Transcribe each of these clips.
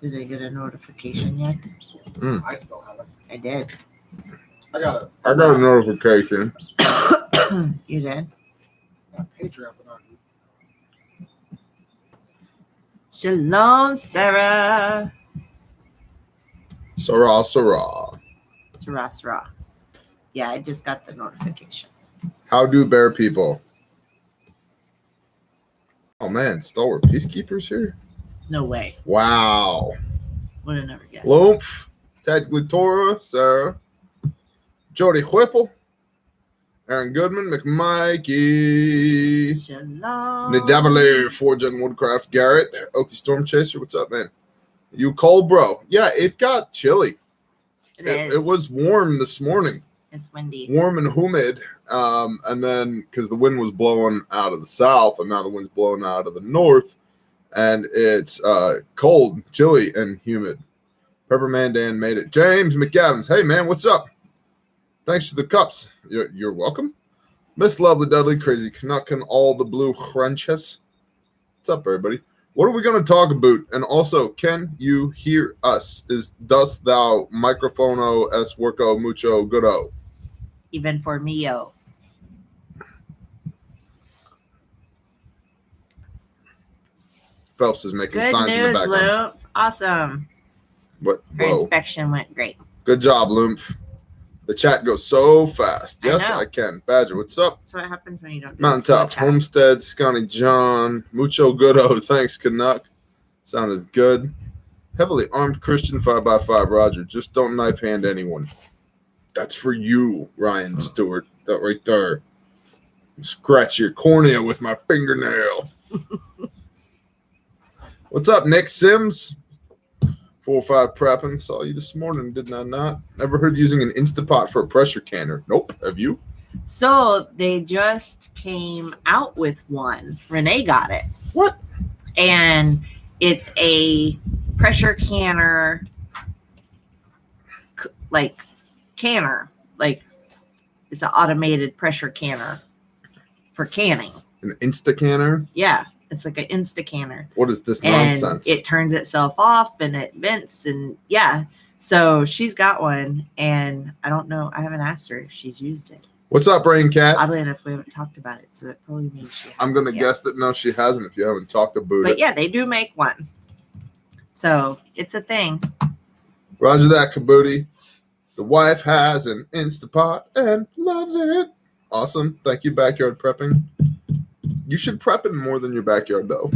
Did I get a notification yet? I still haven't. I did. I got it. I got a notification. You did? Yeah, Patreon, but not you. Shalom, Sarah. Sarah, Sarah. Sarah, Sarah. Yeah, I just got the notification. How do bear people? Oh man, stalwart peacekeepers here. No way. Wow. Would have never guessed. Lumph, TactiCool Torah, Sarah, Jody Whipple, Aaron Goodman, McMikey, Shalom. Nidavale, Forge and Woodcraft, Garrett, Okie Storm Chaser. What's up, man? You cold, bro? Yeah, it got chilly. It was warm this morning. It's windy. Warm and humid. And then because the wind was blowing out of the south, and now the wind's blowing out of the north, and it's cold, chilly, and humid. Pepper Mandan made it. James McAdams, hey man, what's up? Thanks for the cups. You're welcome. Miss Lovely Dudley, Crazy Canuck, and all the blue crunches. What's up, everybody? What are we going to talk about? And also, can you hear us? Dost thou microphono es worko mucho goodo? Even for me, yo. Phelps is making Good signs in the news, background. Luke. Awesome. What? Her Whoa. inspection went great. Good job, Lumph. The chat goes so fast. I Yes, know. I can. Badger, what's up? That's what happens when you don't do Mountaintop, the slow chat. Homestead, Scotty John, Mucho Goodo. Thanks, Canuck. Sound is good. Heavily armed Christian 5x5 Roger. Just don't knife hand anyone. That's for you, Ryan Stewart. That right there. Scratch your cornea with my fingernail. What's up, Nick Sims? 405 prepping. Saw you this morning, didn't I not? Never heard of using an Instapot for a pressure canner. Nope. Have you? So they just came out with one. Renee got it. What? And it's a pressure canner, like canner. Like it's an automated pressure canner for canning. An Insta canner? Yeah. It's like an Insta canner. What is this And nonsense? it turns itself off and it vents and yeah. So she's got one and I don't know. I haven't asked her if she's used it. What's up, Brain Cat? Oddly enough, we haven't talked about it. So that probably means she hasn't I'm going to yet. guess that no, she hasn't if you haven't talked about But it. yeah, they do make one. So it's a thing. Roger that, Kabuti. The wife has an Instapot and loves it. Awesome. Thank you, Backyard Prepping. You should prep in more than your backyard, though.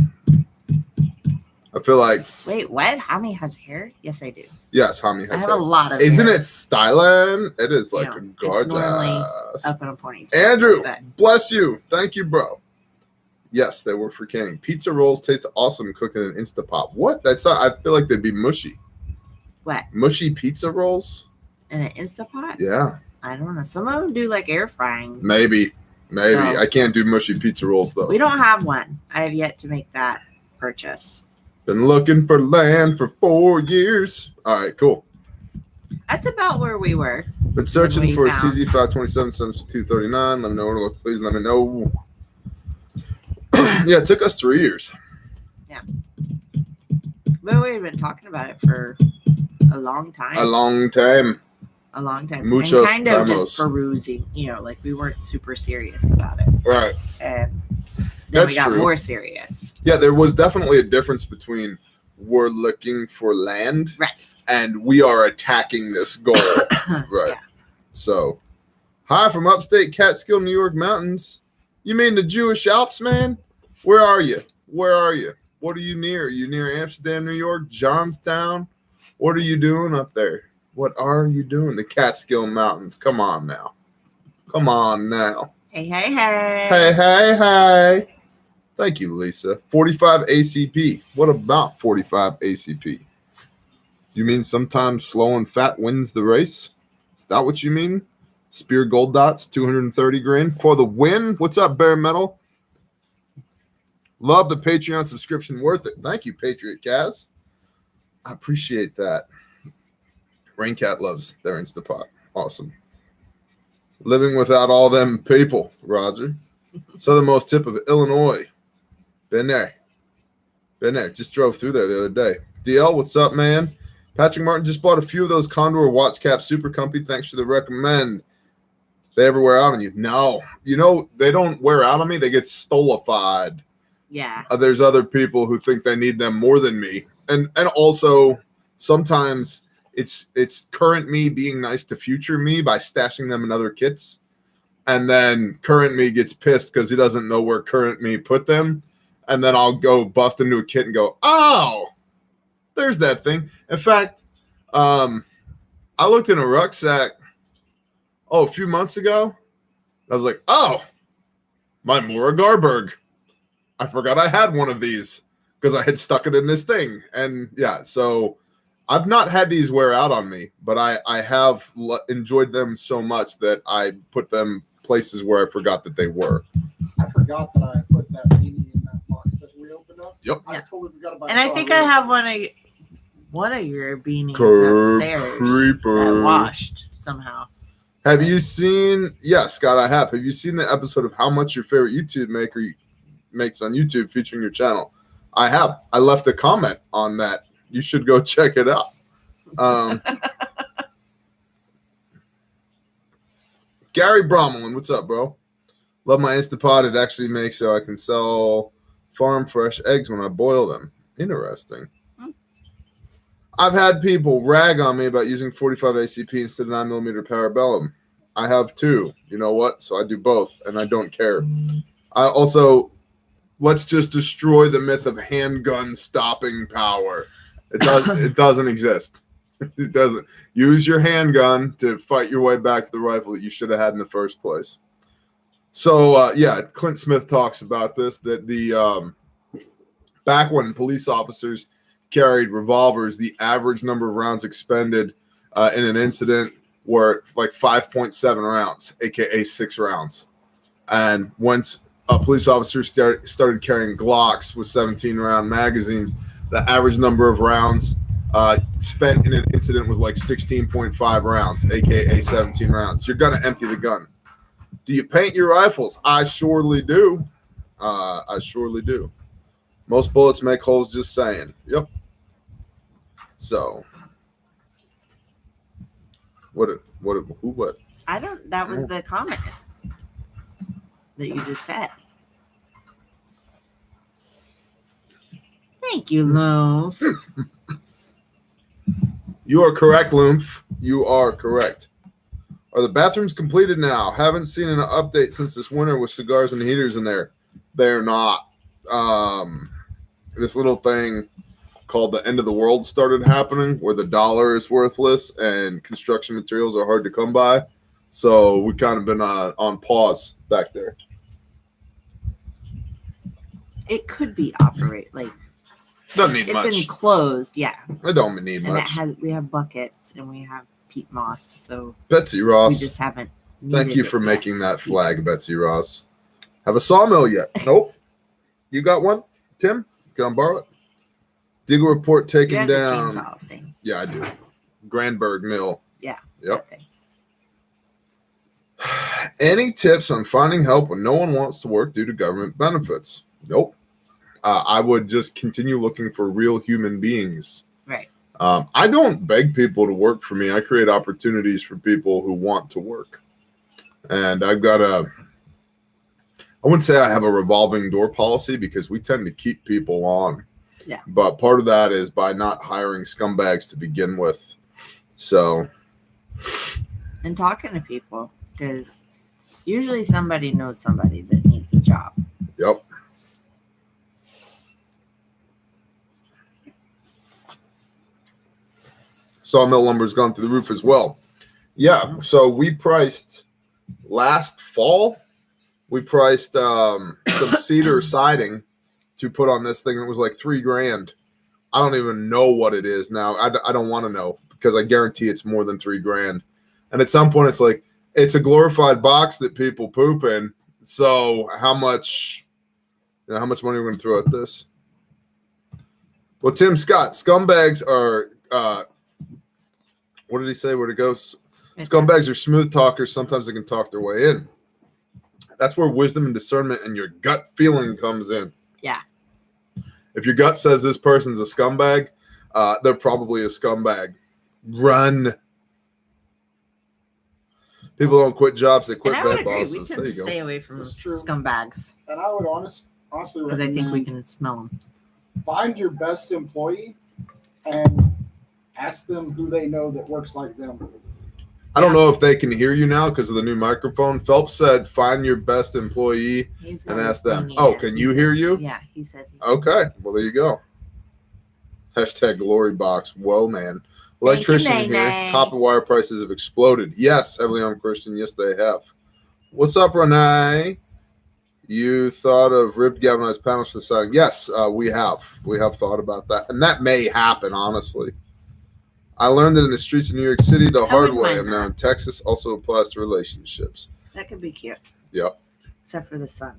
I feel like... Wait, what? Hami has hair? Yes, I do. Yes, Hami I has have hair. a lot of Isn't hair. it styling? It is like Yeah, a it's normally gorgeous. up in a ponytail. Andrew, But bless you. Thank you, bro. Yes, they work for canning. Pizza rolls taste awesome cooked in an Instapot. What? That's not, I feel like they'd be mushy. what? Mushy pizza rolls? In an Instapot? Yeah, I don't know. Some of them do like air frying. maybe. So- I can't do mushy pizza rolls, though. We don't have one. I have yet to make that purchase. Been looking for land for 4 years. All right, cool. That's about where we were. Been searching we for a found- CZ 527-7239. Let me know where to look. Please let me know. Yeah, it took us 3 years. But we've been talking about it for a long time. A long time. A long time. Muchos and kind of just tamos. perusing. Like we weren't super serious about it. Right. And then That's we got true. more serious. Yeah, there was definitely a difference between we're looking for land Right. and we are attacking this goal. Right. Yeah. So, hi from upstate Catskill, New York mountains. You mean the Jewish Alps, man? Where are you? Where are you? What are you near? Are you near Amsterdam, New York, Johnstown? What are you doing up there? What are you doing? The Catskill Mountains. Come on now. Come on now. Hey, hey, hey. Hey, hey, hey. Thank you, Lisa. 45 ACP. What about 45 ACP? You mean sometimes slow and fat wins the race? Is that what you mean? Spear Gold Dots, 230 grand for the win. What's up, Bare Metal? Love the Patreon subscription. Worth it. Thank you, Patriot Kaz. I appreciate that. Raincat loves their Instapot. Awesome. Living without all them people, Roger. Southernmost tip of Illinois. Been there. Just drove through there the other day. DL, what's up, man? Patrick Martin just bought a few of those Condor watch caps, super comfy. Thanks for the recommend. They ever wear out on you? No. You know, they don't wear out on me. They get stolified. Yeah. There's other people who think they need them more than me. And also sometimes it's current me being nice to future me by stashing them in other kits. And then current me gets pissed because he doesn't know where current me put them. And then I'll go bust into a kit and go, oh, there's that thing. In fact, I looked in a rucksack a few months ago. I was like, oh, my Mora Garberg. I forgot I had one of these because I had stuck it in this thing. And yeah, so I've not had these wear out on me, but I have enjoyed them so much that I put them places where I forgot that they were. I forgot that I put that beanie in that box that we opened up. Yep. I totally forgot about And I think I have one of your beanies upstairs Creeper. that washed somehow. Have you seen? Yeah, Scott, I have. Have you seen the episode of How Much Your Favorite YouTube Maker makes on YouTube featuring your channel? I have. I left a comment on that. You should go check it out. Gary Bromlin, what's up, bro? Love my Instapot. It actually makes so I can sell farm fresh eggs when I boil them. Interesting. I've had people rag on me about using 45 ACP instead of 9mm Parabellum. I have too. You know what? So I do both, and I don't care. I also, let's just destroy the myth of handgun stopping power. It doesn't exist. It doesn't. Use your handgun to fight your way back to the rifle that you should have had in the first place. So, yeah, Clint Smith talks about this, that the back when police officers carried revolvers, the average number of rounds expended in an incident were like 5.7 rounds, aka 6 rounds. And once police officers started carrying Glocks with 17-round magazines, the average number of rounds spent in an incident was like 16.5 rounds, aka 17 rounds. You're gonna empty the gun. Do you paint your rifles? I surely do. I surely do. Most bullets make holes, just saying. Yep. So, what? I don't. That was the comment that you just said. Thank you, Loof. You are correct, Loof. You are correct. Are the bathrooms completed now? Haven't seen an update since this winter with cigars and heaters in there. They're not. This little thing called the end of the world started happening where the dollar is worthless and construction materials are hard to come by. So we've kind of been on pause back there. It could be Doesn't need much. It's enclosed, yeah. I don't need And much. we have buckets and we have peat moss, so Betsy Ross. we just haven't. Thank you for making that flag, Betsy Ross. Have a sawmill yet? Nope. You got one, Tim? Can I borrow it? Digger report taken down. Chainsaw thing. Yeah, I do. Grandberg Mill. Yeah. Yep. Any tips on finding help when no one wants to work due to government benefits? Nope. I would just continue looking for real human beings. Right. I don't beg people to work for me. I create opportunities for people who want to work. And I've got I wouldn't say I have a revolving door policy because we tend to keep people on. Yeah. But part of that is by not hiring scumbags to begin with. So. And talking to people, because usually somebody knows somebody that needs a job. Yep. Sawmill lumber's gone through the roof as well. Yeah. So we priced last fall. We priced some cedar siding to put on this thing. It was like $3,000. I don't even know what it is now. I don't want to know because I guarantee it's more than $3,000. And at some point, it's like it's a glorified box that people poop in. So how much money are we going to throw at this? Well, Tim Scott, scumbags are. What did he say? Where to go? Scumbags are smooth talkers. Sometimes they can talk their way in. That's where wisdom and discernment and your gut feeling comes in. Yeah. If your gut says this person's a scumbag, they're probably a scumbag. Run. People don't quit jobs; they quit And I would bad agree. bosses. We There you can go. stay away from That's true. scumbags And I would honestly because I think we recommend can smell them. find your best employee and ask them who they know that works like them. I don't know if they can hear you now because of the new microphone. Phelps said, "Find your best employee He's got and his ask them." thingy Oh, in. can He you said- hear you? Yeah, he said. Okay, well there you go. Hashtag glory box. Whoa, man. Electrician Thank you, here. Nay-Nay. Copper wire prices have exploded. Yes, heavily on Christian. Yes, they have. What's up, Renee? You thought of ribbed galvanized panels for the siding? Yes, we have. We have thought about that, and that may happen. Honestly, I learned that in the streets of New York City the hard wouldn't way. mind I'm now that. in Texas. Also applies to relationships. That could be cute. Yep, Except for the sun.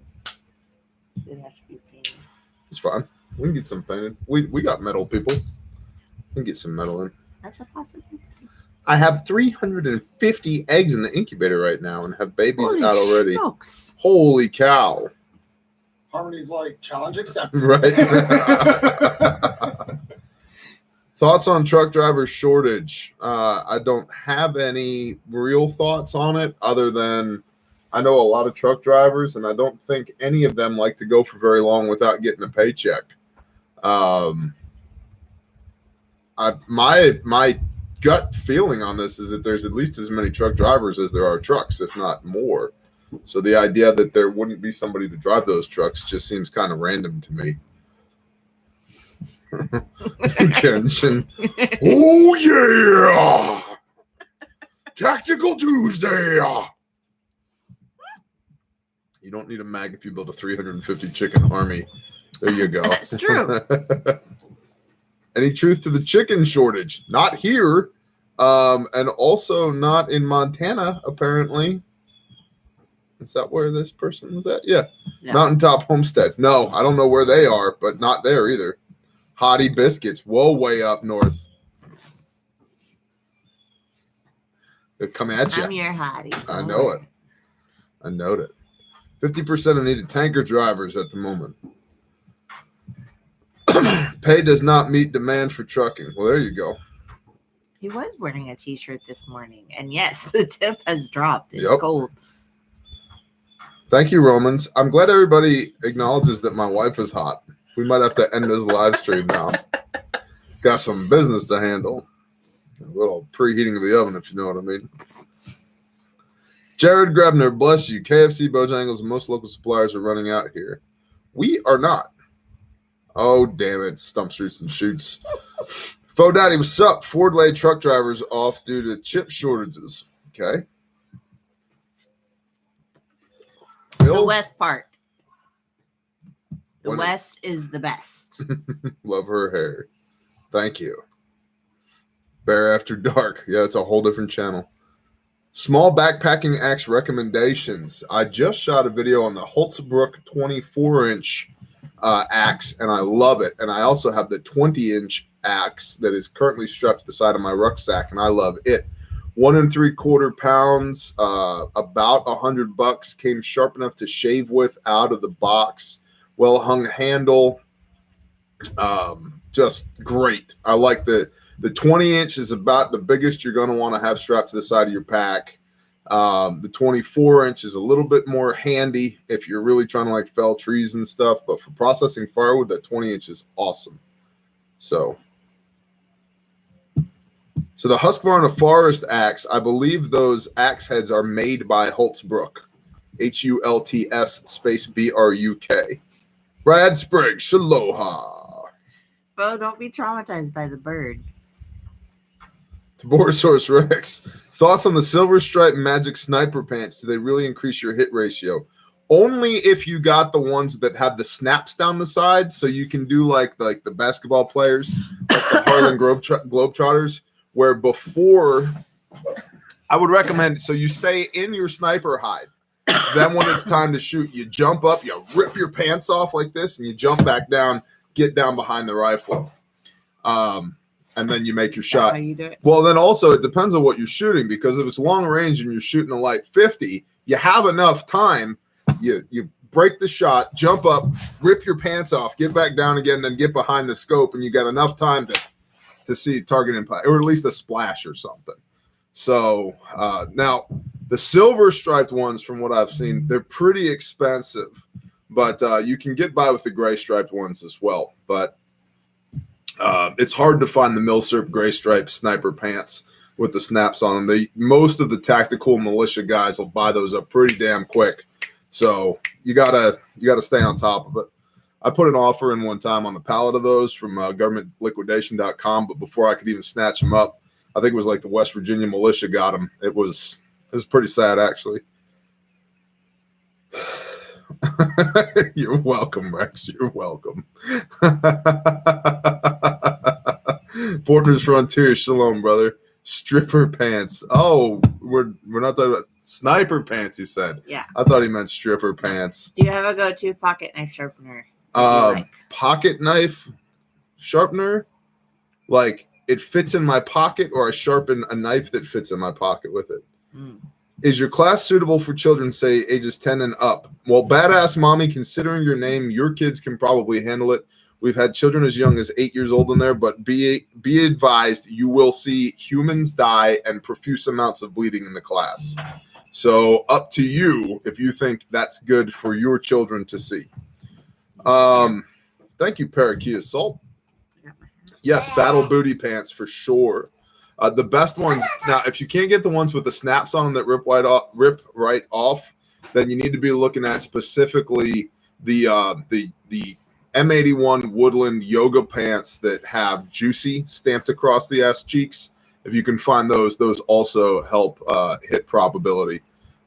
It'd have to be painted. it's fine. We can get some painted. We got metal people. We can get some metal in. That's a possibility. I have 350 eggs in the incubator right now and have babies Holy out already. smokes. Holy cow. Harmony's like, challenge accepted. Right. Thoughts on truck driver shortage? I don't have any real thoughts on it other than I know a lot of truck drivers and I don't think any of them like to go for very long without getting a paycheck. My gut feeling on this is that there's at least as many truck drivers as there are trucks, if not more. So the idea that there wouldn't be somebody to drive those trucks just seems kind of random to me. Kenshin. Oh yeah, Tactical Tuesday. You don't need a mag if you build a 350 chicken army. There you go. That's true. Any truth to the chicken shortage? Not here, and also not in Montana, apparently. Is that where this person was at? Yeah. Mountaintop Homestead. No, I don't know where they are, but not there either. Hottie Biscuits. Whoa, way up north. They're coming at you. I'm your hottie. I know it. I know it. 50% of needed tanker drivers at the moment. Pay does not meet demand for trucking. Well, there you go. He was wearing a t-shirt this morning. And yes, the tip has dropped. It's Yep. cold. Thank you, Romans. I'm glad everybody acknowledges that my wife is hot. We might have to end this live stream now. Got some business to handle. A little preheating of the oven, if you know what I mean. Jared Grebner, bless you. KFC, Bojangles, and most local suppliers are running out here. We are not. Oh, damn it. Stumps, roots, and shoots. Faux Daddy, what's up? Ford laid truck drivers off due to chip shortages. Okay. The Bill, West part. The When- West is the best. love her hair. Thank you. Bear After Dark. Yeah, it's a whole different channel. Small backpacking axe recommendations. I just shot a video on the Holtzbrook 24-inch axe, and I love it. And I also have the 20-inch axe that is currently strapped to the side of my rucksack, and I love it. 1 3/4 pounds, about $100. Came sharp enough to shave with out of the box. Well hung handle, just great. I like the 20-inch is about the biggest you're going to want to have strapped to the side of your pack. The 24-inch is a little bit more handy if you're really trying to like fell trees and stuff. But for processing firewood, that 20-inch is awesome. So the Husqvarna Forest axe, I believe those axe heads are made by Holtzbrook, HULTS space BRUK. Brad Spriggs, Shaloha. Bo, don't be traumatized by the bird. Taborosaurus Rex. Thoughts on the Silver Stripe Magic Sniper Pants? Do they really increase your hit ratio? Only if you got the ones that have the snaps down the side, so you can do like the basketball players, like the Harlem Globetrotters, where before I would recommend, so you stay in your sniper hide. Then when it's time to shoot, you jump up, you rip your pants off like this, and you jump back down, get down behind the rifle. And then you make your shot. How you do it? Well, then also it depends on what you're shooting, because if it's long range and you're shooting a light 50, you have enough time. You break the shot, jump up, rip your pants off, get back down again, then get behind the scope, and you got enough time to to see target impact, or at least a splash or something. So now the silver striped ones, from what I've seen, they're pretty expensive, but you can get by with the gray striped ones as well. But it's hard to find the Milsurp gray striped sniper pants with the snaps on them. Most of the TactiCool militia guys will buy those up pretty damn quick. So you gotta stay on top of it. I put an offer in one time on the pallet of those from governmentliquidation.com, but before I could even snatch them up, I think it was like the West Virginia militia got them. It was pretty sad, actually. You're welcome, Rex. You're welcome. Fortner's Frontier, shalom, brother. Stripper pants. Oh, we're not talking about sniper pants, he said. Yeah. I thought he meant stripper pants. Do you have a go-to pocket knife sharpener? Like? Pocket knife sharpener? Like, it fits in my pocket, or I sharpen a knife that fits in my pocket with it. Is your class suitable for children, say, ages 10 and up? Well, badass mommy, considering your name, your kids can probably handle it. We've had children as young as 8 years old in there, but be advised, you will see humans die and profuse amounts of bleeding in the class. So up to you if you think that's good for your children to see. Thank you, Parakeet Assault. Yes, battle booty pants for sure. The best ones, now, if you can't get the ones with the snaps on them that rip right off, then you need to be looking at specifically the M81 Woodland yoga pants that have juicy stamped across the ass cheeks. If you can find those also help hit probability.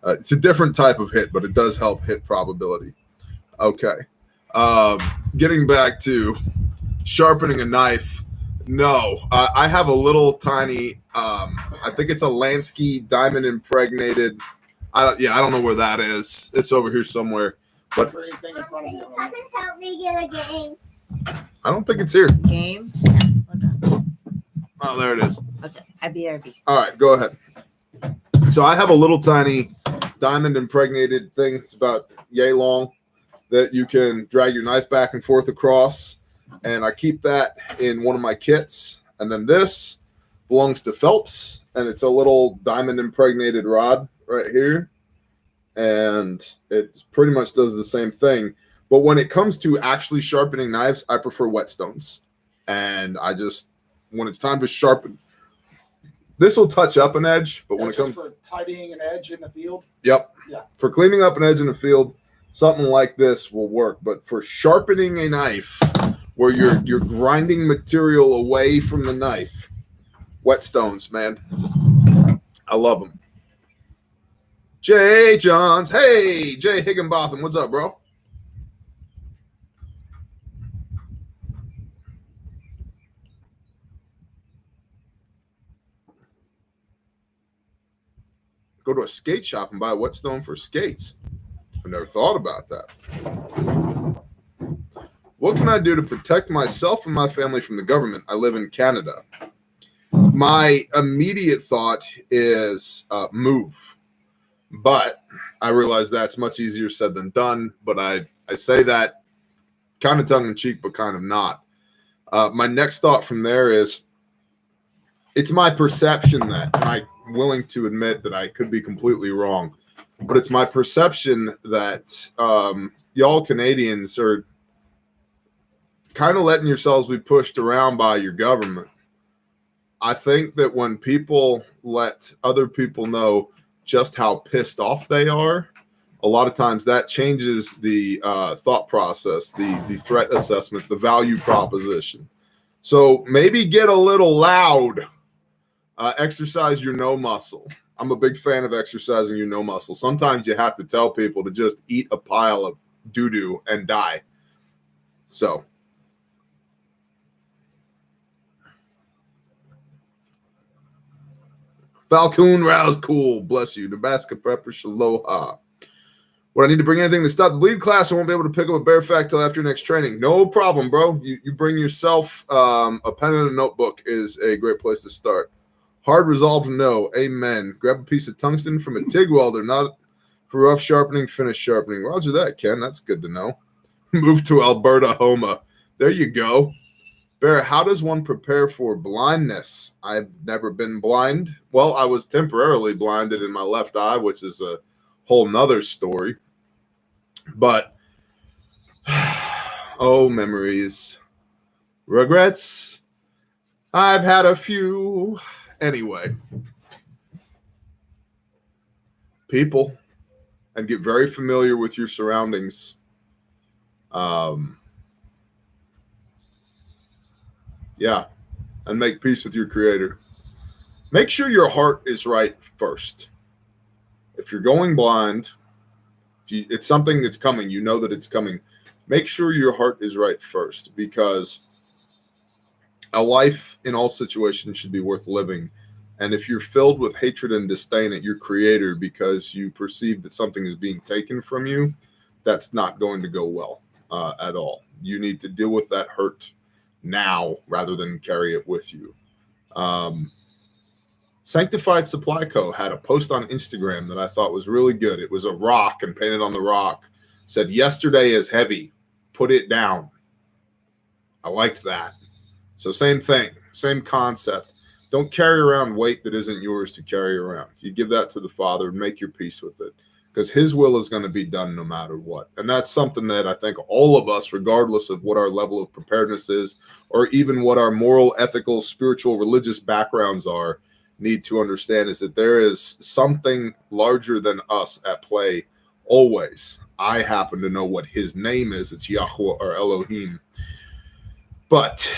It's a different type of hit, but it does help hit probability. Okay. Getting back to sharpening a knife. No, I have a little tiny, I think it's a Lansky diamond impregnated. I don't know where that is. It's over here somewhere. But Anything in front of you. Help me get a game. I don't think it's here. Game? Yeah, hold on. Oh, there it is. Okay, IBRB. All right, go ahead. So I have a little tiny diamond impregnated thing. It's about yay long that you can drag your knife back and forth across. And I keep that in one of my kits. And then this belongs to Phelps. And it's a little diamond impregnated rod right here. And it pretty much does the same thing. But when it comes to actually sharpening knives, I prefer whetstones. And I just, when it's time to sharpen, this will touch up an edge. But when it comes for tidying an edge in the field. Yep. Yeah. For cleaning up an edge in the field, something like this will work. But for sharpening a knife, where you're grinding material away from the knife, whetstones, man. I love them. Jay Johns. Hey, Jay Higginbotham. What's up, bro? Go to a skate shop and buy a whetstone for skates. I've never thought about that. What can I do to protect myself and my family from the government? I live in Canada. My immediate thought is move. But I realize that's much easier said than done. But I say that kind of tongue-in-cheek, but kind of not. My next thought from there is, it's my perception that, and I'm willing to admit that I could be completely wrong, but it's my perception that y'all Canadians are kind of letting yourselves be pushed around by your government. I think that when people let other people know just how pissed off they are, a lot of times that changes the thought process, the threat assessment, the value proposition. So maybe get a little loud. Exercise your no muscle. I'm a big fan of exercising your no muscle. Sometimes you have to tell people to just eat a pile of doo-doo and die. So Falcon Rouse Cool, bless you. Nebraska Prepper Shaloha. Would I need to bring anything to stop the bleed class? I won't be able to pick up a bare fact till after next training. No problem, bro. You bring yourself a pen and a notebook is a great place to start. Hard resolve, no. Amen. Grab a piece of tungsten from a TIG welder, not for rough sharpening, finish sharpening. Roger that, Ken. That's good to know. Move to Alberta, Homa. There you go. Bear, how does one prepare for blindness? I've never been blind. Well, I was temporarily blinded in my left eye, which is a whole nother story. But, oh, memories. Regrets? I've had a few. Anyway. People. And get very familiar with your surroundings. Yeah, and make peace with your creator. Make sure your heart is right first. If you're going blind, it's something that's coming, you know that it's coming. Make sure your heart is right first, because a life in all situations should be worth living. And if you're filled with hatred and disdain at your creator because you perceive that something is being taken from you, that's not going to go well at all. You need to deal with that hurt now rather than carry it with you. Sanctified Supply Co. had a post on Instagram that I thought was really good. It was a rock, and painted on the rock said, "Yesterday is heavy, put it down." I liked that. So same thing, same concept. Don't carry around weight that isn't yours to carry around. You give that to the Father and make your peace with it, because his will is going to be done no matter what. And that's something that I think all of us, regardless of what our level of preparedness is, or even what our moral, ethical, spiritual, religious backgrounds are, need to understand, is that there is something larger than us at play always. I happen to know what his name is. It's Yahweh or Elohim. But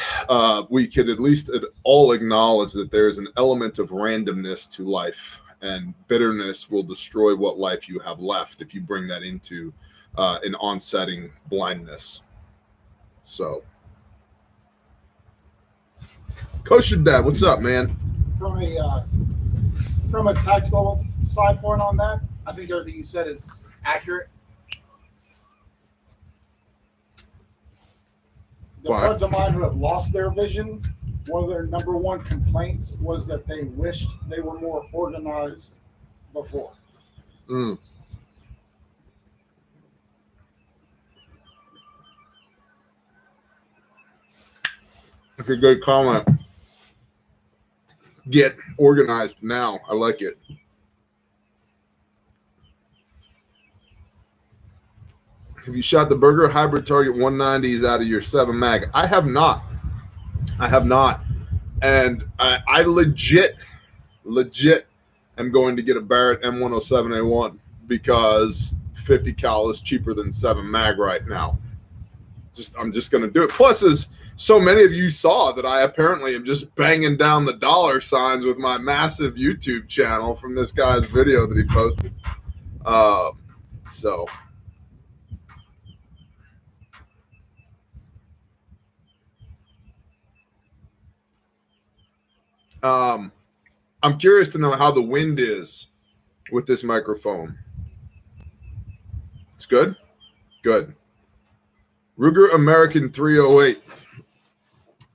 we could at least all acknowledge that there is an element of randomness to life. And bitterness will destroy what life you have left if you bring that into an onsetting blindness. So, Kosher Dad, what's up, man? From a tactical side point on that, I think everything you said is accurate. The friends of mine who have lost their vision, one of their number one complaints was that they wished they were more organized before. That's a good comment. Get organized now. I like it. Have you shot the Burger Hybrid Target 190s out of your 7 mag? I have not. And I legit am going to get a Barrett M107A1 because 50 cal is cheaper than 7 mag right now. I'm just going to do it. Plus, as so many of you saw, that I apparently am just banging down the dollar signs with my massive YouTube channel from this guy's video that he posted. I'm curious to know how the wind is with this microphone. It's good? Good. Ruger American 308.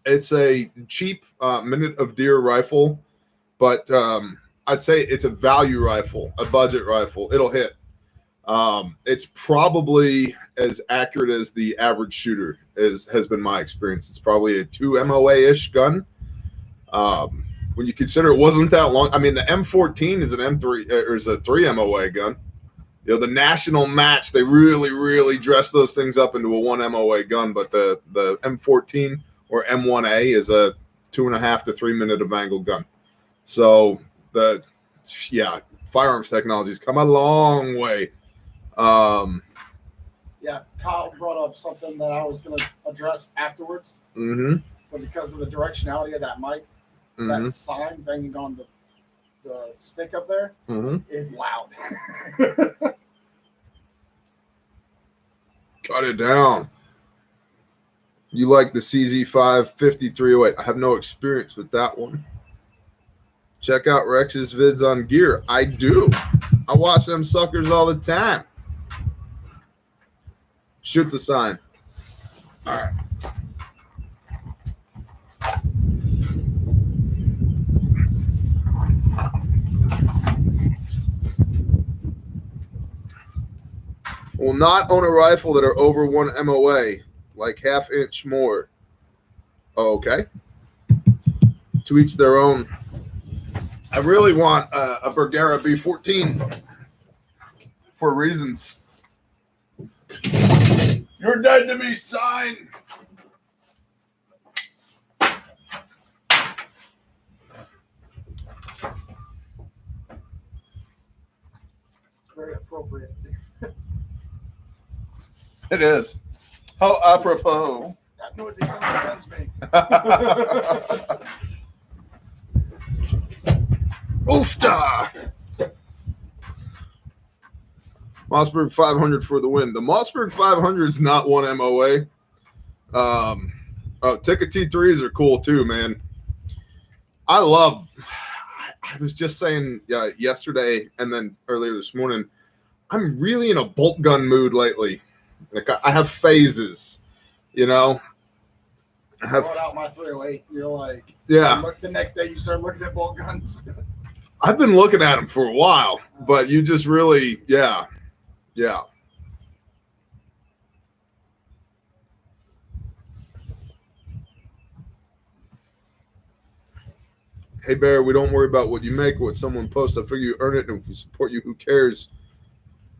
It's a cheap minute of deer rifle, but I'd say it's a value rifle, a budget rifle. It'll hit. It's probably as accurate as the average shooter has been my experience. It's probably a 2 MOA-ish gun. When you consider it wasn't that long, I mean, the M14 is an M3 or is a 3 MOA gun. You know, the national match, they really dress those things up into a 1 MOA gun, but the M14 or M1A is a 2.5 to 3 minute of angle gun. So firearms technology has come a long way. Yeah, Kyle brought up something that I was going to address afterwards. Mm-hmm. But because of the directionality of that mic, that sign banging on the stick up there is loud. Cut it down. You like the CZ5 5308? I have no experience with that one. Check out Rex's vids on gear. I do. I watch them suckers all the time. Shoot the sign. All right. Will not own a rifle that are over 1 MOA, like half inch more. Okay. To each their own. I really want a Bergera B14 for reasons. You're dead to me, sign. It's very appropriate. It is. How apropos. That noisy sound offends me. Oofta! Mossberg 500 for the win. The Mossberg 500 is not one MOA. Ticket T3s are cool too, man. I was just saying yesterday and then earlier this morning, I'm really in a bolt gun mood lately. Like I have phases, you know. I have brought out my 308. You're like, yeah. The next day you start looking at bolt guns. I've been looking at them for a while, but you just really, yeah. Hey, Bear, we don't worry about what you make, what someone posts. I figure you earn it, and if we support you, who cares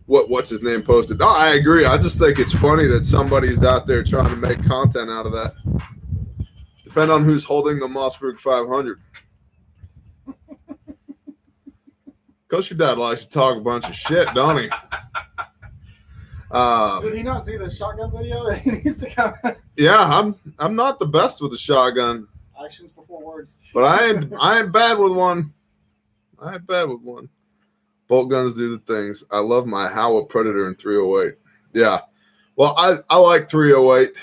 what's his name posted? No, I agree. I just think it's funny that somebody's out there trying to make content out of that. Depend on who's holding the Mossberg 500. Coach, your dad likes to talk a bunch of shit, don't he? Did he not see the shotgun video? He needs to come. Yeah, I'm not the best with a shotgun. Actions before words. But I ain't bad with one. Bolt guns do the things. I love my Howa Predator in 308. Yeah. Well, I like 308.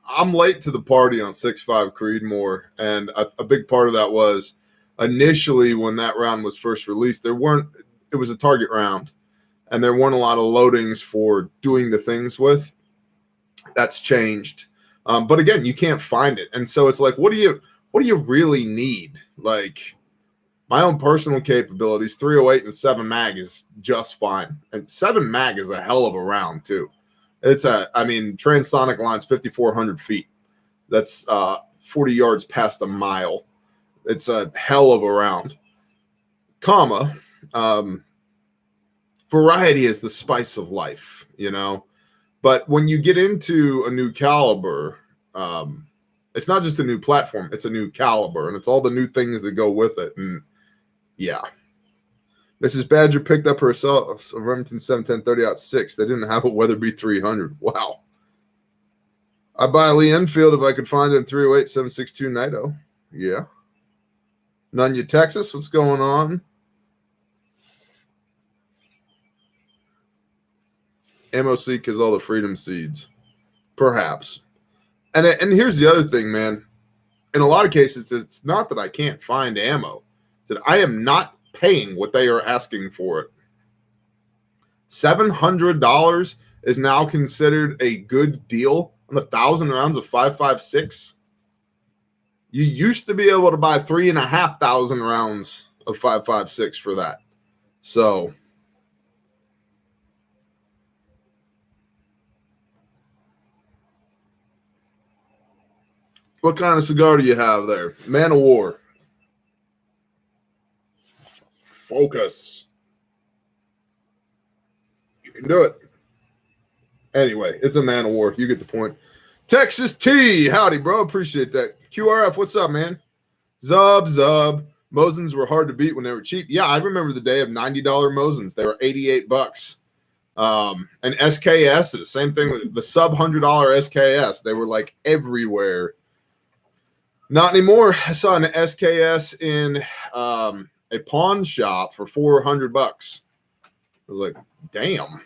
I'm late to the party on 6.5 Creedmoor, and a big part of that was initially when that round was first released, it was a target round, and there weren't a lot of loadings for doing the things with. That's changed. But again, you can't find it. And so it's like, what do you really need? Like my own personal capabilities, 308 and 7 mag is just fine. And 7 mag is a hell of a round too. Transonic line's 5,400 feet. That's 40 yards past a mile. It's a hell of a round. Variety is the spice of life, you know? But when you get into a new caliber, it's not just a new platform, it's a new caliber, and it's all the new things that go with it. And yeah. Mrs. Badger picked up herself a Remington 710 30-06. They didn't have a Weatherby 300. Wow. I'd buy a Lee Enfield if I could find it in 308 762 Nido. Yeah. Nunya, Texas, what's going on? MOC because all the freedom seeds. Perhaps. And here's the other thing, man. In a lot of cases, it's not that I can't find ammo. It's that I am not paying what they are asking for it. $700 is now considered a good deal on 1,000 rounds of 5.56. You used to be able to buy 3,500 rounds of 5.56 for that. So what kind of cigar do you have there? Man of War. Focus. You can do it. Anyway, it's a Man of War. You get the point. Texas T. Howdy, bro. Appreciate that. QRF, what's up, man? Zub. Mosins were hard to beat when they were cheap. Yeah, I remember the day of $90 Mosins. They were $88. And SKSs, same thing with the sub $100 SKS. They were like everywhere. Not anymore. I saw an SKS in a pawn shop for $400. I was like, damn.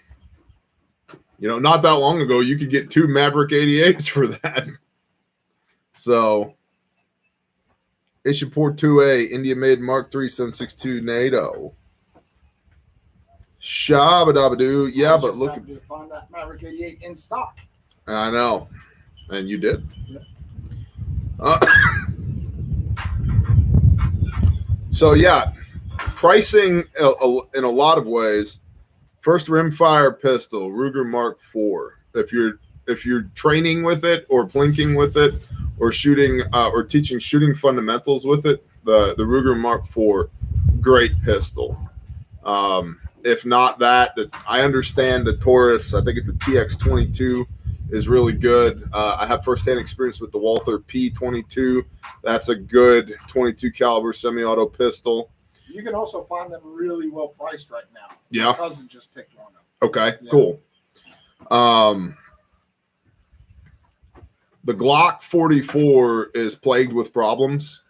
You know, not that long ago, you could get 2 Maverick 88s for that. So, Ishaport 2A, India made Mark 3 762 NATO. Shabba-dabba-doo. Yeah, but look at. Find that Maverick 88 in stock. I know. And you did. Yep. So, yeah, pricing in a lot of ways. First rimfire pistol, Ruger Mark IV. If you're training with it or plinking with it, or shooting or teaching shooting fundamentals with it, the Ruger Mark IV, great pistol. If not that, I understand the Taurus, I think it's a TX22, is really good. I have firsthand experience with the Walther P22. That's a good 22 caliber semi-auto pistol. You can also find them really well priced right now. Yeah. My cousin just picked one up. Okay, Yeah. cool. The Glock 44 is plagued with problems,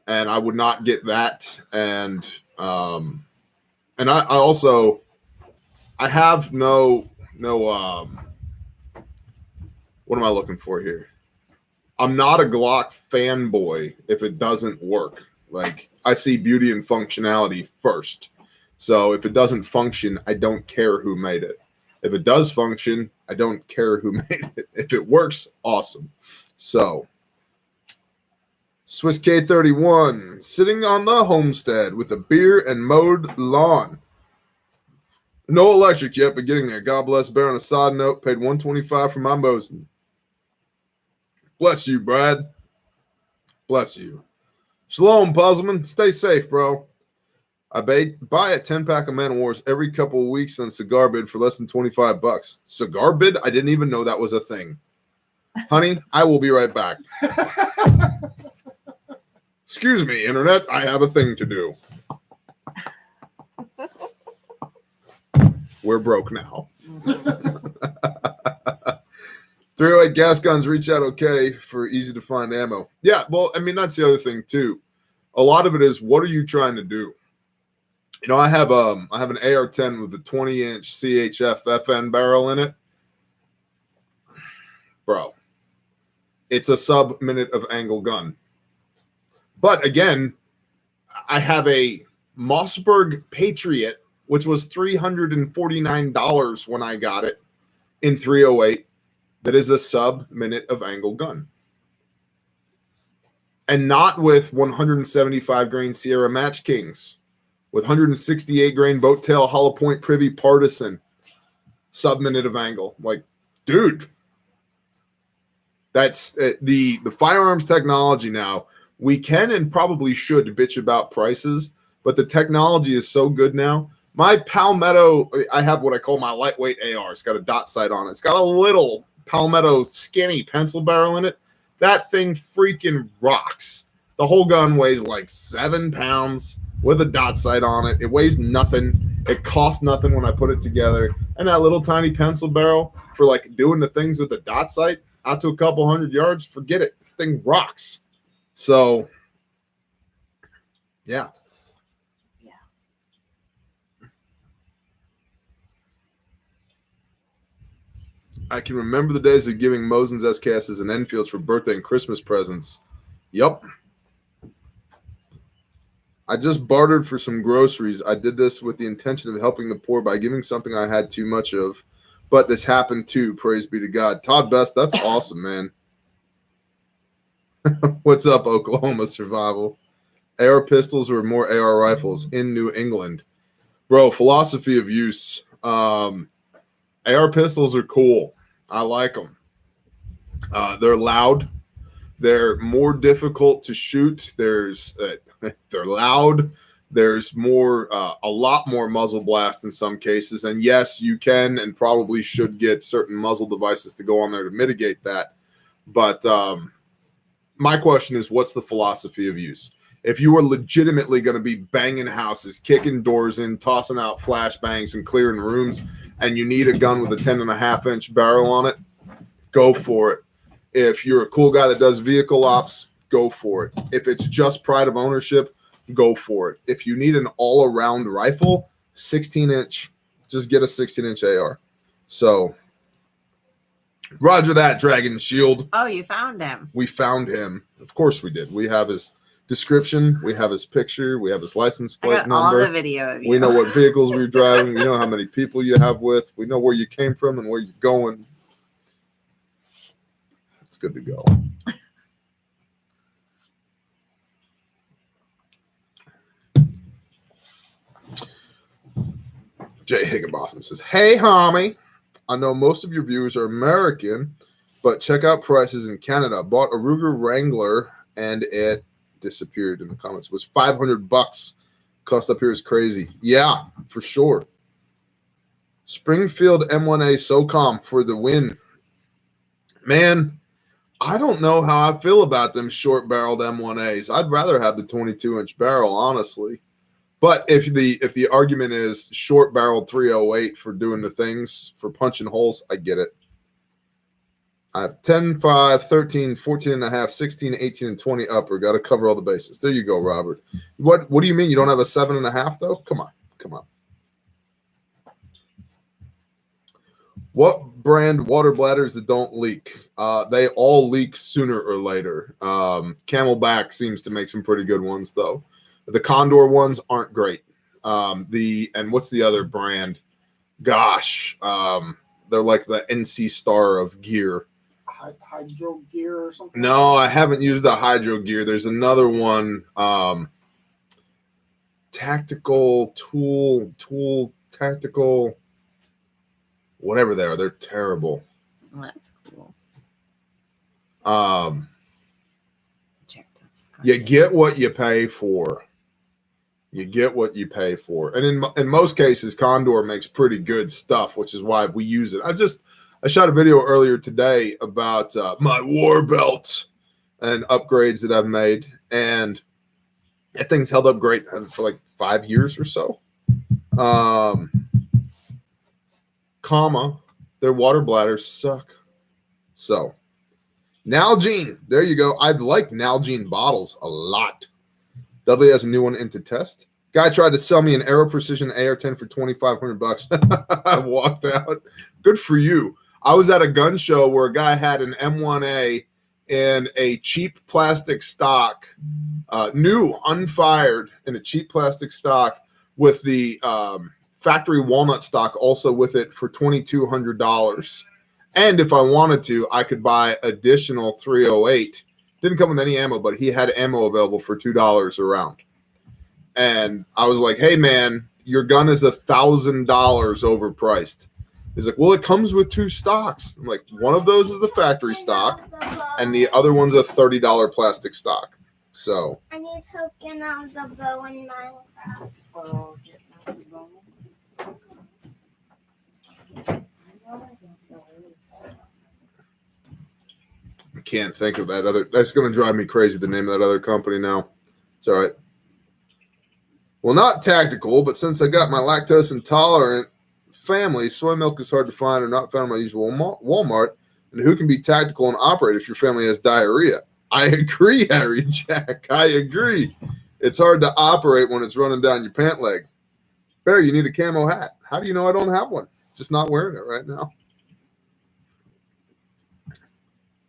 and I would not get that. And I also, I have no what am I looking for here? I'm not a Glock fanboy if it doesn't work. Like, I see beauty and functionality first. So if it doesn't function, I don't care who made it. If it does function, I don't care who made it. If it works, awesome. So, Swiss K31, sitting on the homestead with a beer and mowed lawn. No electric yet, but getting there. God bless Bear. On a side note, paid $125 for my Mosin. Bless you, Brad. Bless you. Shalom, Puzzleman. Stay safe, bro. I buy a 10-pack of Man of Wars every couple of weeks on Cigar Bid for less than $25. Cigar Bid? I didn't even know that was a thing. Honey, I will be right back. Excuse me, Internet. I have a thing to do. We're broke now. 308 gas guns reach out okay for easy to find ammo. Yeah, well, I mean, that's the other thing too. A lot of it is, what are you trying to do? You know, I have an AR-10 with a 20-inch CHF FN barrel in it. Bro, it's a sub-minute of angle gun. But again, I have a Mossberg Patriot, which was $349 when I got it in 308. That is a sub-minute of angle gun. And not with 175 grain Sierra Match Kings, with 168 grain boat tail hollow point privy partisan, sub-minute of angle. Like, dude, that's the firearms technology now. We can and probably should bitch about prices, but the technology is so good now. My Palmetto, I have what I call my lightweight AR. It's got a dot sight on it. It's got a little Palmetto skinny pencil barrel in it. That thing freaking rocks. The whole gun weighs like 7 pounds with a dot sight on it. It weighs nothing. It costs nothing when I put it together. And that little tiny pencil barrel for like doing the things with the dot sight out to a couple 100 yards, forget it. Thing rocks. So, yeah. I can remember the days of giving Mosin's SKSs and Enfields for birthday and Christmas presents. Yup. I just bartered for some groceries. I did this with the intention of helping the poor by giving something I had too much of. But this happened too. Praise be to God. Todd Best, that's awesome, man. What's up, Oklahoma Survival? AR pistols or more AR rifles in New England? Bro, philosophy of use. AR pistols are cool. I like them. They're loud. They're more difficult to shoot. They're loud. There's more, a lot more muzzle blast in some cases. And yes, you can and probably should get certain muzzle devices to go on there to mitigate that. But my question is, what's the philosophy of use? If you are legitimately going to be banging houses, kicking doors in, tossing out flashbangs and clearing rooms, and you need a gun with a 10.5-inch barrel on it, go for it. If you're a cool guy that does vehicle ops, go for it. If it's just pride of ownership, go for it. If you need an all-around rifle, 16-inch, just get a 16-inch AR. So, roger that, Dragon Shield. Oh, you found him. We found him. Of course we did. We have his description. We have his picture. We have his license plate number. All the video of you. We know what vehicles we're driving. We know how many people you have with. We know where you came from and where you're going. It's good to go. Jay Higginbotham says, "Hey, homie. I know most of your viewers are American, but check out prices in Canada. Bought a Ruger Wrangler and it disappeared in the comments. It was $500. Cost up here is crazy. Yeah, for sure. Springfield M1A SOCOM for the win. Man, I don't know how I feel about them short-barreled M1As. I'd rather have the 22-inch barrel, honestly. But if the argument is short-barreled 308 for doing the things, for punching holes, I get it. I have 10, 5, 13, 14 and a half, 16, 18, and 20 upper. Got to cover all the bases. There you go, Robert. What do you mean you don't have a 7.5, though? Come on. Come on. What brand water bladders that don't leak? They all leak sooner or later. Camelback seems to make some pretty good ones, though. The Condor ones aren't great. And what's the other brand? Gosh, they're like the NC Star of gear. Hydro gear or something? No, I haven't used the Hydro gear. There's another one. Tactical tool, tactical, whatever they are. They're terrible. Oh, that's cool. You get what you pay for. You get what you pay for. And in most cases, Condor makes pretty good stuff, which is why we use it. I shot a video earlier today about my war belt and upgrades that I've made. And that thing's held up great for like 5 years or so. Their water bladders suck. So, Nalgene. There you go. I like Nalgene bottles a lot. Dudley has a new one into test. Guy tried to sell me an Aero Precision AR-10 for $2,500. I walked out. Good for you. I was at a gun show where a guy had an M1A in a cheap plastic stock, new, unfired, in a cheap plastic stock with the factory walnut stock also with it for $2,200. And if I wanted to, I could buy additional 308. Didn't come with any ammo, but he had ammo available for $2 a round. And I was like, hey, man, your gun is $1,000 overpriced. He's like, well, it comes with 2 stocks. I'm like, one of those is the factory stock, and the other one's a $30 plastic stock. So. I need help getting out of the bow in Minecraft. I can't think of that other. That's going to drive me crazy, the name of that other company now. It's all right. Well, not TactiCool, but since I got my lactose intolerant family, soy milk is hard to find or not found in my usual Walmart. And who can be tactical and operate if your family has diarrhea? I agree, Harry Jack. I agree. It's hard to operate when it's running down your pant leg. Barry, you need a camo hat. How do you know I don't have one? Just not wearing it right now.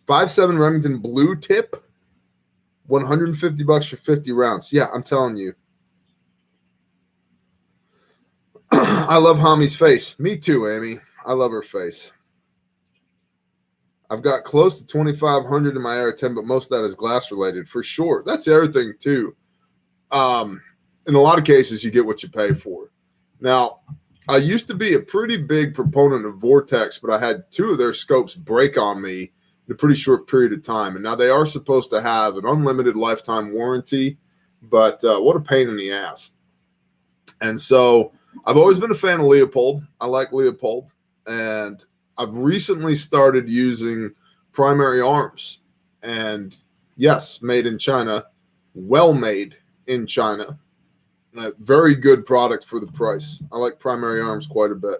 5.7 Remington blue tip, $150 for 50 rounds. Yeah, I'm telling you. I love Hami's face. Me too, Amy. I love her face. I've got close to 2,500 in my AR-10, but most of that is glass related for sure. That's the other thing too. In a lot of cases, you get what you pay for. Now, I used to be a pretty big proponent of Vortex, but I had 2 of their scopes break on me in a pretty short period of time. And now they are supposed to have an unlimited lifetime warranty, but what a pain in the ass. And so I've always been a fan of Leopold. I like Leopold. And I've recently started using Primary Arms. And yes, made in China, well made in China. A very good product for the price. I like Primary Arms quite a bit.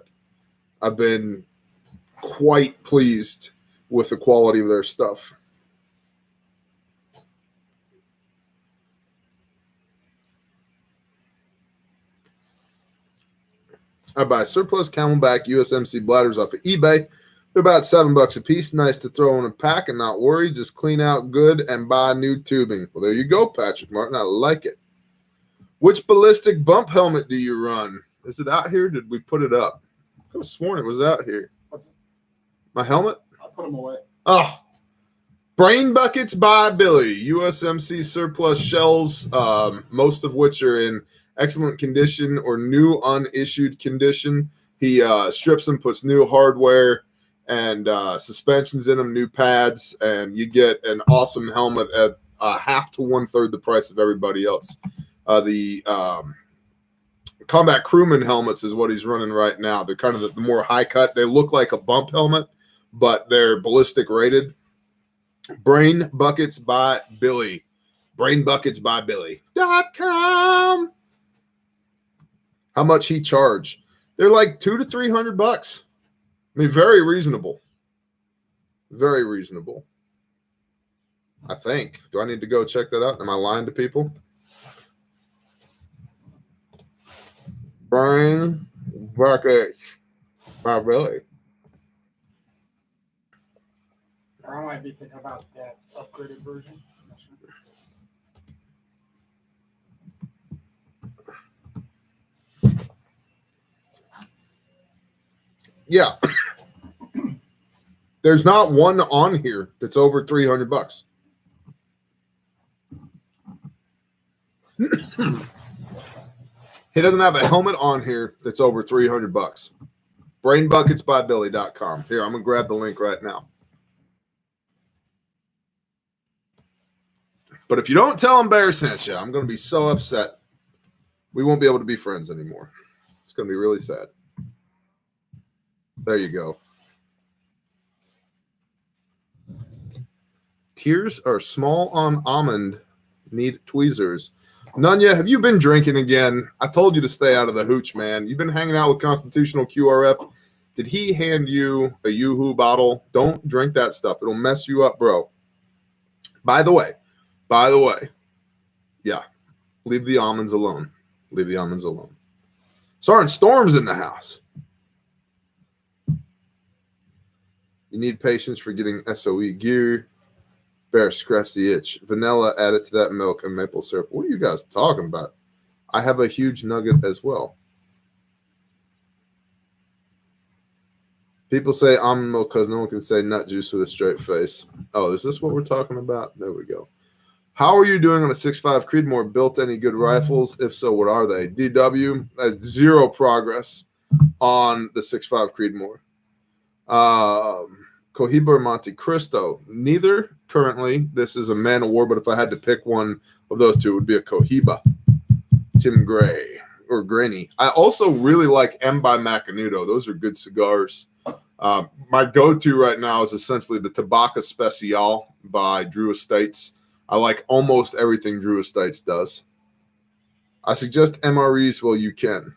I've been quite pleased with the quality of their stuff. I buy surplus Camelback USMC bladders off of eBay. They're about $7 a piece. Nice to throw in a pack and not worry. Just clean out good and buy new tubing. Well, there you go, Patrick Martin. I like it. Which ballistic bump helmet do you run? Is it out here? Did we put it up? I could have sworn it was out here. What's it? My helmet? I'll put them away. Oh, Brain Buckets by Billy. USMC surplus shells, most of which are in excellent condition or new unissued condition. He strips them, puts new hardware, and suspensions in them, new pads, and you get an awesome helmet at half to 1/3 the price of everybody else. The combat crewman helmets is what he's running right now. They're kind of the more high cut. They look like a bump helmet, but they're ballistic rated. Brain Buckets by Billy. BrainBucketsByBilly.com. How much he charge? They're like $200 to $300. I mean, very reasonable. Very reasonable. I think. Do I need to go check that out? Am I lying to people? Brain Buckets by Billy. Or I might be thinking about that upgraded version. Yeah. There's not one on here that's over $300. He doesn't have a helmet on here that's over $300. BrainBucketsByBilly.com. Here, I'm going to grab the link right now. But if you don't tell him Bear sent you, I'm going to be so upset. We won't be able to be friends anymore. It's going to be really sad. There you go. Tears are small on almond. Need tweezers. Nunya, have you been drinking again? I told you to stay out of the hooch, man. You've been hanging out with Constitutional QRF. Did he hand you a Yoo-Hoo bottle? Don't drink that stuff. It'll mess you up, bro. By the way, yeah, leave the almonds alone. Leave the almonds alone. Sergeant Storm's in the house. You need patience for getting SOE gear. Bear, scratch the itch. Vanilla added to that milk and maple syrup. What are you guys talking about? I have a huge nugget as well. People say almond milk because no one can say nut juice with a straight face. Oh, is this what we're talking about? There we go. How are you doing on a 6.5 Creedmoor? Built any good rifles? If so, what are they? DW, zero progress on the 6.5 Creedmoor. Cohiba or Monte Cristo? Neither currently. This is a man of war, but if I had to pick one of those two, it would be a Cohiba. Tim Gray or Granny. I also really like M by Macanudo. Those are good cigars. My go-to right now is essentially the Tabacco Special by Drew Estates. I like almost everything Drew Estates does. I suggest MREs while you can.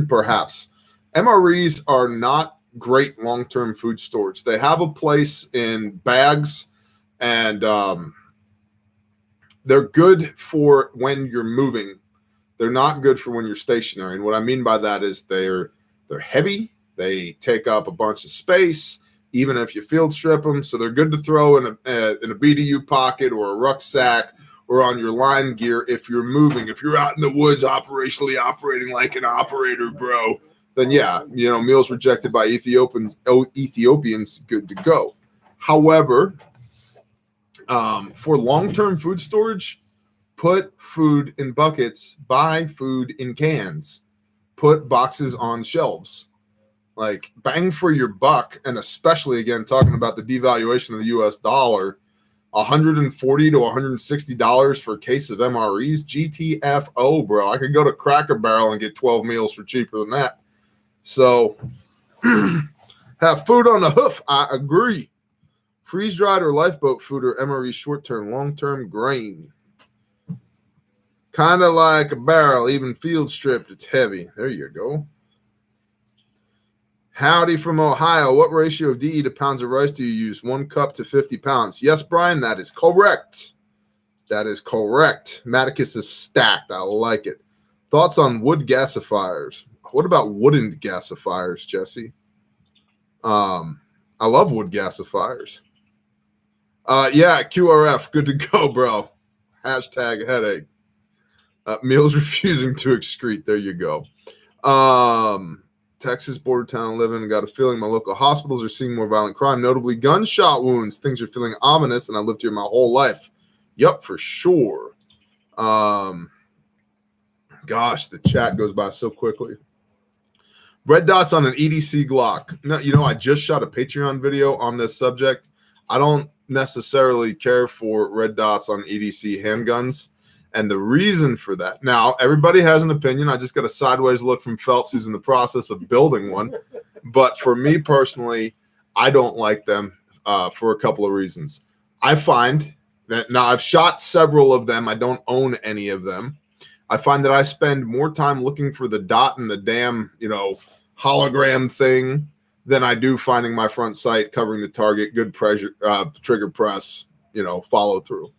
Perhaps. MREs are not great long-term food storage. They have a place in bags, and they're good for when you're moving. They're not good for when you're stationary. And what I mean by that is they're heavy. They take up a bunch of space, even if you field strip them. So they're good to throw in a BDU pocket or a rucksack or on your line gear if you're moving. If you're out in the woods operationally operating like an operator, bro, then yeah, you know, meals rejected by Ethiopians, good to go. However, for long-term food storage, put food in buckets, buy food in cans, put boxes on shelves. Like, bang for your buck, and especially, again, talking about the devaluation of the U.S. dollar, $140 to $160 for a case of MREs, GTFO, bro. I could go to Cracker Barrel and get 12 meals for cheaper than that. So, have food on the hoof. I agree. Freeze-dried or lifeboat food or MRE short-term, long-term grain. Kind of like a barrel, even field stripped. It's heavy. There you go. Howdy from Ohio. What ratio of DE to pounds of rice do you use? 1 cup to 50 pounds. Yes, Brian, that is correct. That is correct. Maticus is stacked. I like it. Thoughts on wood gasifiers? What about wooden gasifiers, Jesse? I love wood gasifiers. Yeah, QRF. Good to go, bro. Hashtag headache. Meals refusing to excrete. There you go. Texas border town living. Got a feeling my local hospitals are seeing more violent crime, notably gunshot wounds. Things are feeling ominous, and I lived here my whole life. Yup, for sure. Gosh, the chat goes by so quickly. Red dots on an EDC Glock. No, you know, I just shot a Patreon video on this subject. I don't necessarily care for red dots on EDC handguns. And the reason for that, now everybody has an opinion. I just got a sideways look from Phelps, who's in the process of building one. But for me personally, I don't like them for a couple of reasons. I find that now I've shot several of them. I don't own any of them. I find that I spend more time looking for the dot in the damn, you know, hologram thing than I do finding my front sight, covering the target, good pressure, trigger press, you know, follow through.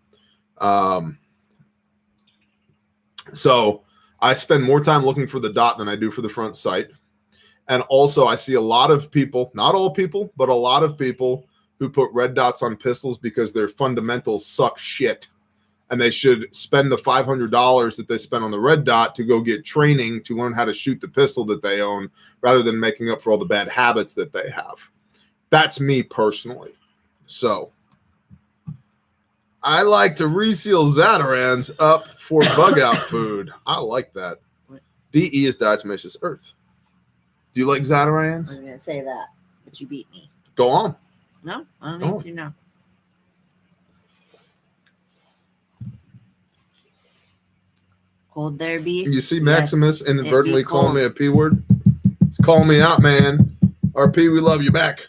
So I spend more time looking for the dot than I do for the front sight. And also I see a lot of people, not all people, but a lot of people who put red dots on pistols because their fundamentals suck shit. And they should spend the $500 that they spent on the red dot to go get training to learn how to shoot the pistol that they own rather than making up for all the bad habits that they have. That's me personally. So I like to reseal Zatarans up for bug out food. I like that. DE is diatomaceous earth. Do you like Zatarans? I was going to say that, but you beat me. Go on. No, I don't need to know. Cold there be? You see Maximus Yes, inadvertently it be calling me cold. a P word? He's calling me out, man. RP, we love you back.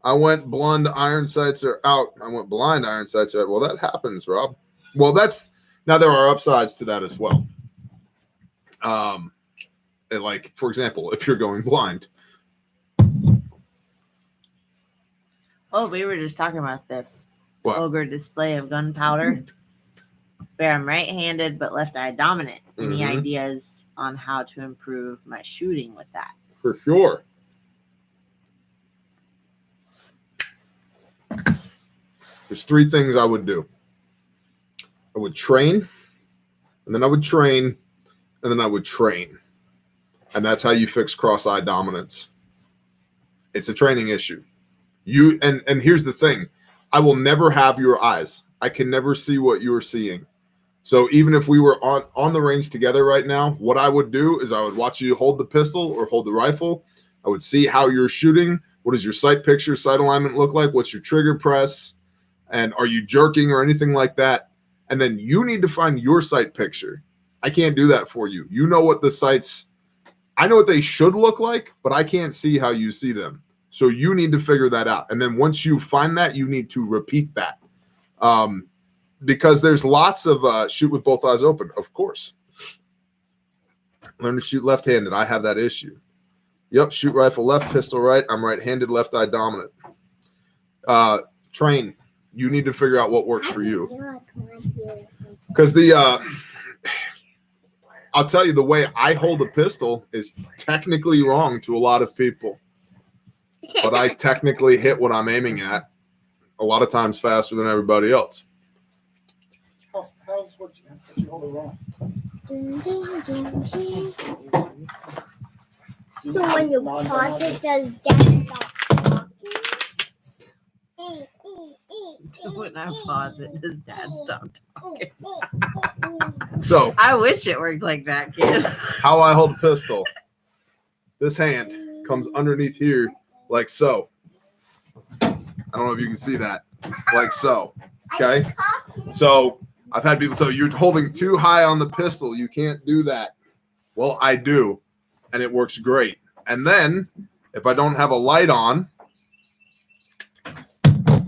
I went blind, iron sights are out. I went blind, iron sights are out. Well, that happens, Rob. Well, that's now there are upsides to that as well. And like, for example, if you're going blind. Oh, we were just talking about this. What? Ogre display of gunpowder. Bear, I'm right-handed but left-eye dominant. Any Mhm. ideas on how to improve my shooting with that? For sure. There's three things I would do. I would train, and then I would train, and then I would train. And that's how you fix cross-eye dominance. It's a training issue. You and here's the thing. I will never have your eyes. I can never see what you're seeing. So even if we were on the range together right now, what I would do is I would watch you hold the pistol or hold the rifle. I would see how you're shooting. What does your sight picture, sight alignment look like? What's your trigger press? And are you jerking or anything like that? And then you need to find your sight picture. I can't do that for you. You know what the sights, I know what they should look like, but I can't see how you see them. So you need to figure that out. And then once you find that, you need to repeat that. Because there's lots of shoot with both eyes open, of course. Learn to shoot left-handed. I have that issue. Yep, shoot rifle left, pistol right. I'm right-handed, left eye dominant. Train. You need to figure out what works for you. Because I'll tell you, the way I hold a pistol is technically wrong to a lot of people. But I technically hit what I'm aiming at a lot of times faster than everybody else. How's what you hold it wrong? So when you pause it, does Dad stop talking? When I pause it, does Dad stop talking? So I wish it worked like that, kid. how I hold a pistol. This hand comes underneath here like so. I don't know if you can see that. Like so. Okay? So I've had people tell you, you're holding too high on the pistol. You can't do that. Well, I do. And it works great. And then if I don't have a light on,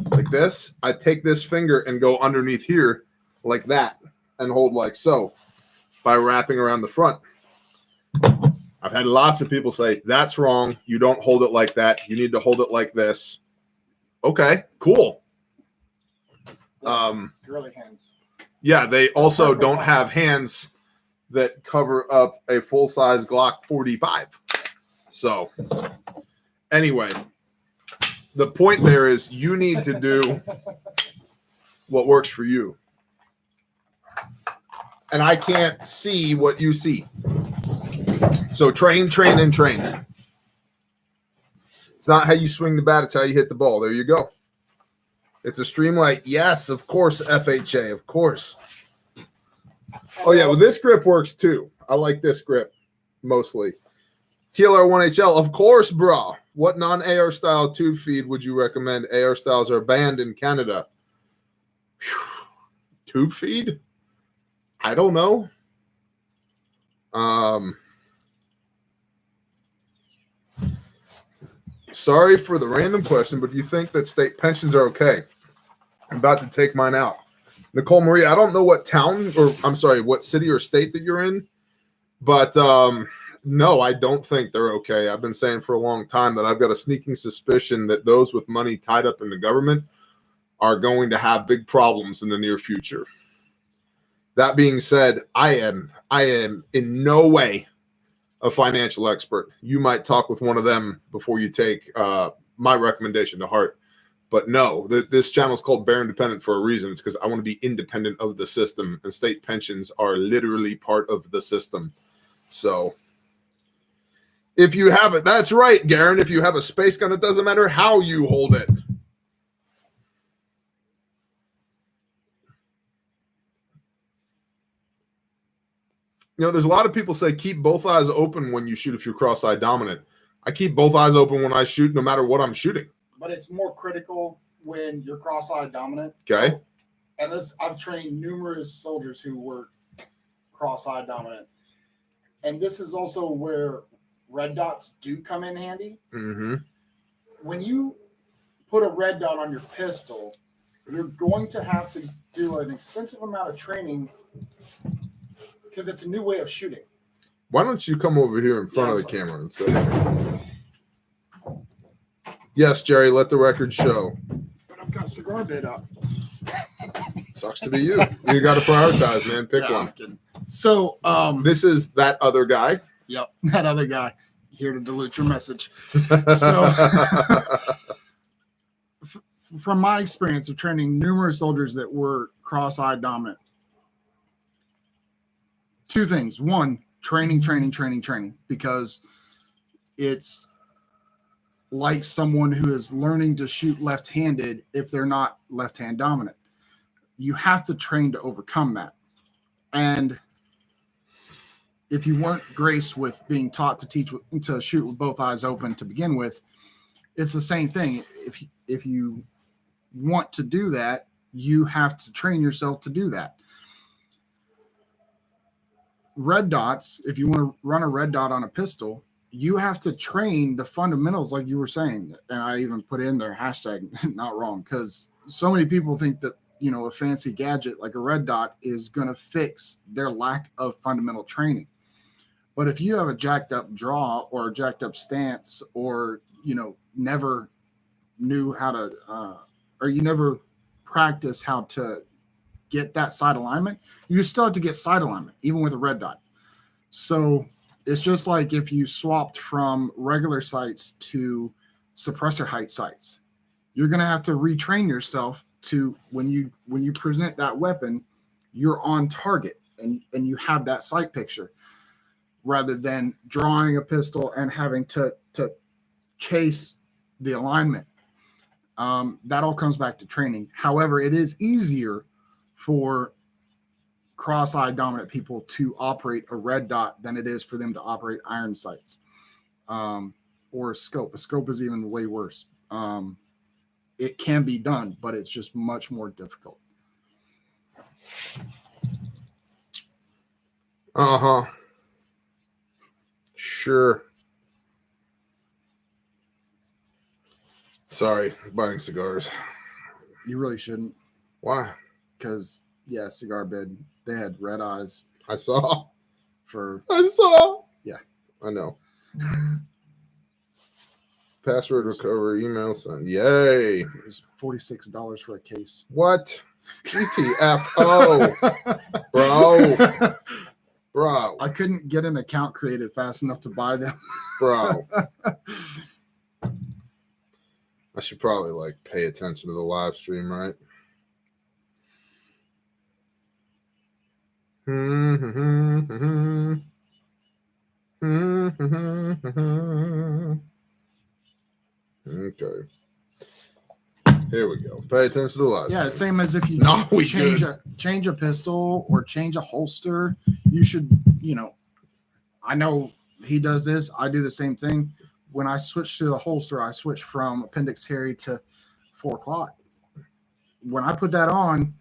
like this, I take this finger and go underneath here like that and hold like so by wrapping around the front. I've had lots of people say, that's wrong. You don't hold it like that. You need to hold it like this. Okay, cool. Girly hands. Yeah, they also don't have hands that cover up a full-size Glock 45. So, anyway, the point there is you need to do what works for you. And I can't see what you see. So train, train, and train. It's not how you swing the bat, it's how you hit the ball. There you go. It's a streamlight. Yes, of course, FHA, of course. Oh, yeah, well, this grip works too. I like this grip mostly. TLR1HL, of course, bro. What non-AR style tube feed would you recommend? AR styles are banned in Canada. Whew. Tube feed? I don't know. Sorry for the random question, but do you think that state pensions are okay? I'm about to take mine out. Nicole Marie, I don't know what town or I'm sorry, what city or state that you're in, but no, I don't think they're okay. I've been saying for a long time that I've got a sneaking suspicion that those with money tied up in the government are going to have big problems in the near future. That being said, I am in no way a financial expert. You might talk with one of them before you take my recommendation to heart. But no, this channel is called Bear Independent for a reason. It's because I want to be independent of the system, and state pensions are literally part of the system. So if you have it, that's right, Garen. If you have a space gun, it doesn't matter how you hold it. You know, there's a lot of people say keep both eyes open when you shoot if you're cross-eye dominant. I keep both eyes open when I shoot, no matter what I'm shooting. But it's more critical when you're cross-eye dominant. Okay. So, and I've trained numerous soldiers who were cross-eye dominant. And this is also where red dots do come in handy. Mm-hmm. When you put a red dot on your pistol, you're going to have to do an extensive amount of training because it's a new way of shooting. Why don't you come over here in front of the camera and say, yes, Jerry, let the record show. But I've got cigar bit up. Sucks to be you. You got to prioritize, man. Pick one. So, this is that other guy. Yep, that other guy here to dilute your message. So, from my experience of training numerous soldiers that were cross-eye dominant, two things. One, training, because it's like someone who is learning to shoot left-handed if they're not left-hand dominant. You have to train to overcome that. And if you weren't graced with being taught to shoot with both eyes open to begin with, it's the same thing. If you want to do that, you have to train yourself to do that. Red dots, if you want to run a red dot on a pistol, you have to train the fundamentals like you were saying. And I even put in there hashtag not wrong, because so many people think that, you know, a fancy gadget like a red dot is going to fix their lack of fundamental training. But if you have a jacked up draw or a jacked up stance, or, you know, never knew how to, or you never practice how to get that sight alignment, you still have to get sight alignment, even with a red dot. So it's just like if you swapped from regular sights to suppressor height sights, you're going to have to retrain yourself to when you present that weapon, you're on target and you have that sight picture, rather than drawing a pistol and having to chase the alignment. That all comes back to training. However, it is easier for cross-eye dominant people to operate a red dot than it is for them to operate iron sights, or a scope. A scope is even way worse. It can be done, but it's just much more difficult. Uh-huh. Sure. Sorry, buying cigars. You really shouldn't. Why? Because, yeah, Cigar Bid, they had red eyes. I saw. Yeah. I know. Password recovery, email sent. Yay. It was $46 for a case. What? GTFO. Bro. I couldn't get an account created fast enough to buy them. Bro. I should probably like pay attention to the live stream, right? Okay. Here we go. Pay attention to the live stream. Yeah, same as if you change a pistol or change a holster. You should, you know, I know he does this. I do the same thing. When I switch to the holster, I switch from appendix carry to 4 o'clock. When I put that on,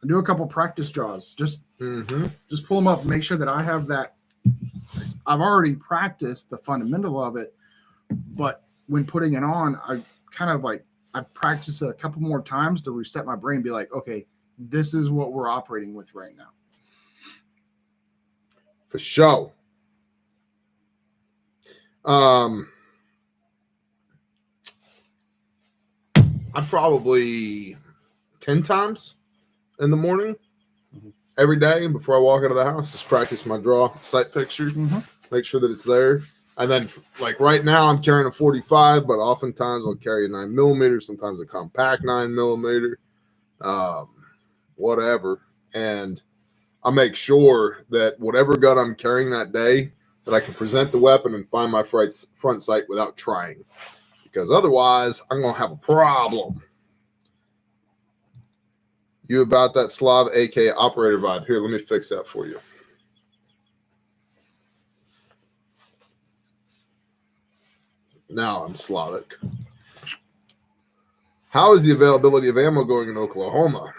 I do a couple practice draws. Just pull them up, make sure that I have that. I've already practiced the fundamental of it, but when putting it on, I kind of like I practice it a couple more times to reset my brain, be like, okay, this is what we're operating with right now. For sure. I'm probably 10 times in the morning every day before I walk out of the house. Just practice my draw sight picture, make sure that it's there. And then, like right now, I'm carrying a 45, but oftentimes I'll carry a 9mm, sometimes a compact 9mm, whatever. And I make sure that whatever gun I'm carrying that day, that I can present the weapon and find my front sight without trying. Because otherwise, I'm going to have a problem. You about that Slav AK operator vibe. Here, let me fix that for you. Now I'm Slavic. How is the availability of ammo going in Oklahoma?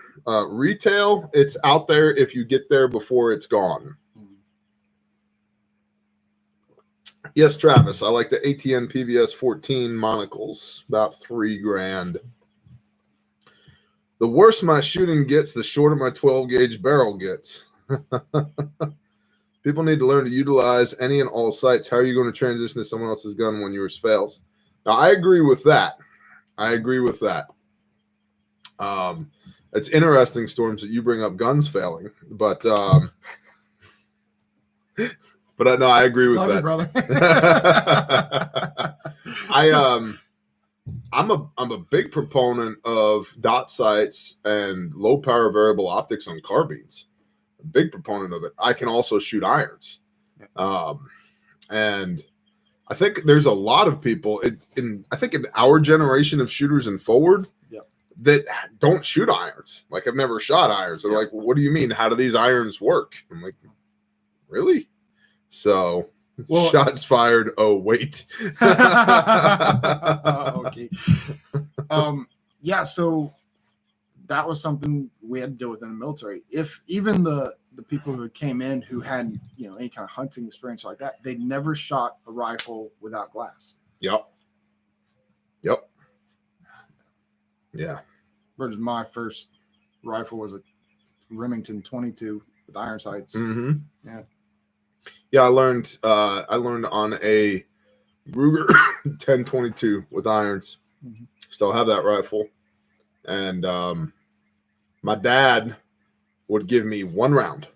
Retail, it's out there if you get there before it's gone. Yes, Travis, I like the ATN PVS 14 monocles, about $3,000. The worse my shooting gets, the shorter my 12-gauge barrel gets. People need to learn to utilize any and all sights. How are you going to transition to someone else's gun when yours fails? Now, I agree with that. It's interesting, Storms, that you bring up guns failing, but no, I agree with that, brother. I'm a big proponent of dot sights and low power variable optics on carbines. A big proponent of it. I can also shoot irons, and I think there's a lot of people in our generation of shooters and forward that don't shoot irons. Like, I've never shot irons. They're like, well, what do you mean? How do these irons work? I'm like, really? So, well, shots fired. Oh, wait. Okay. Yeah, so that was something we had to deal with in the military. If even the people who came in who had, any kind of hunting experience like that, they never shot a rifle without glass. Yep. Yeah. Whereas my first rifle was a Remington 22 with iron sights. Yeah, I learned on a Ruger 1022 with irons. Still have that rifle. And my dad would give me one round.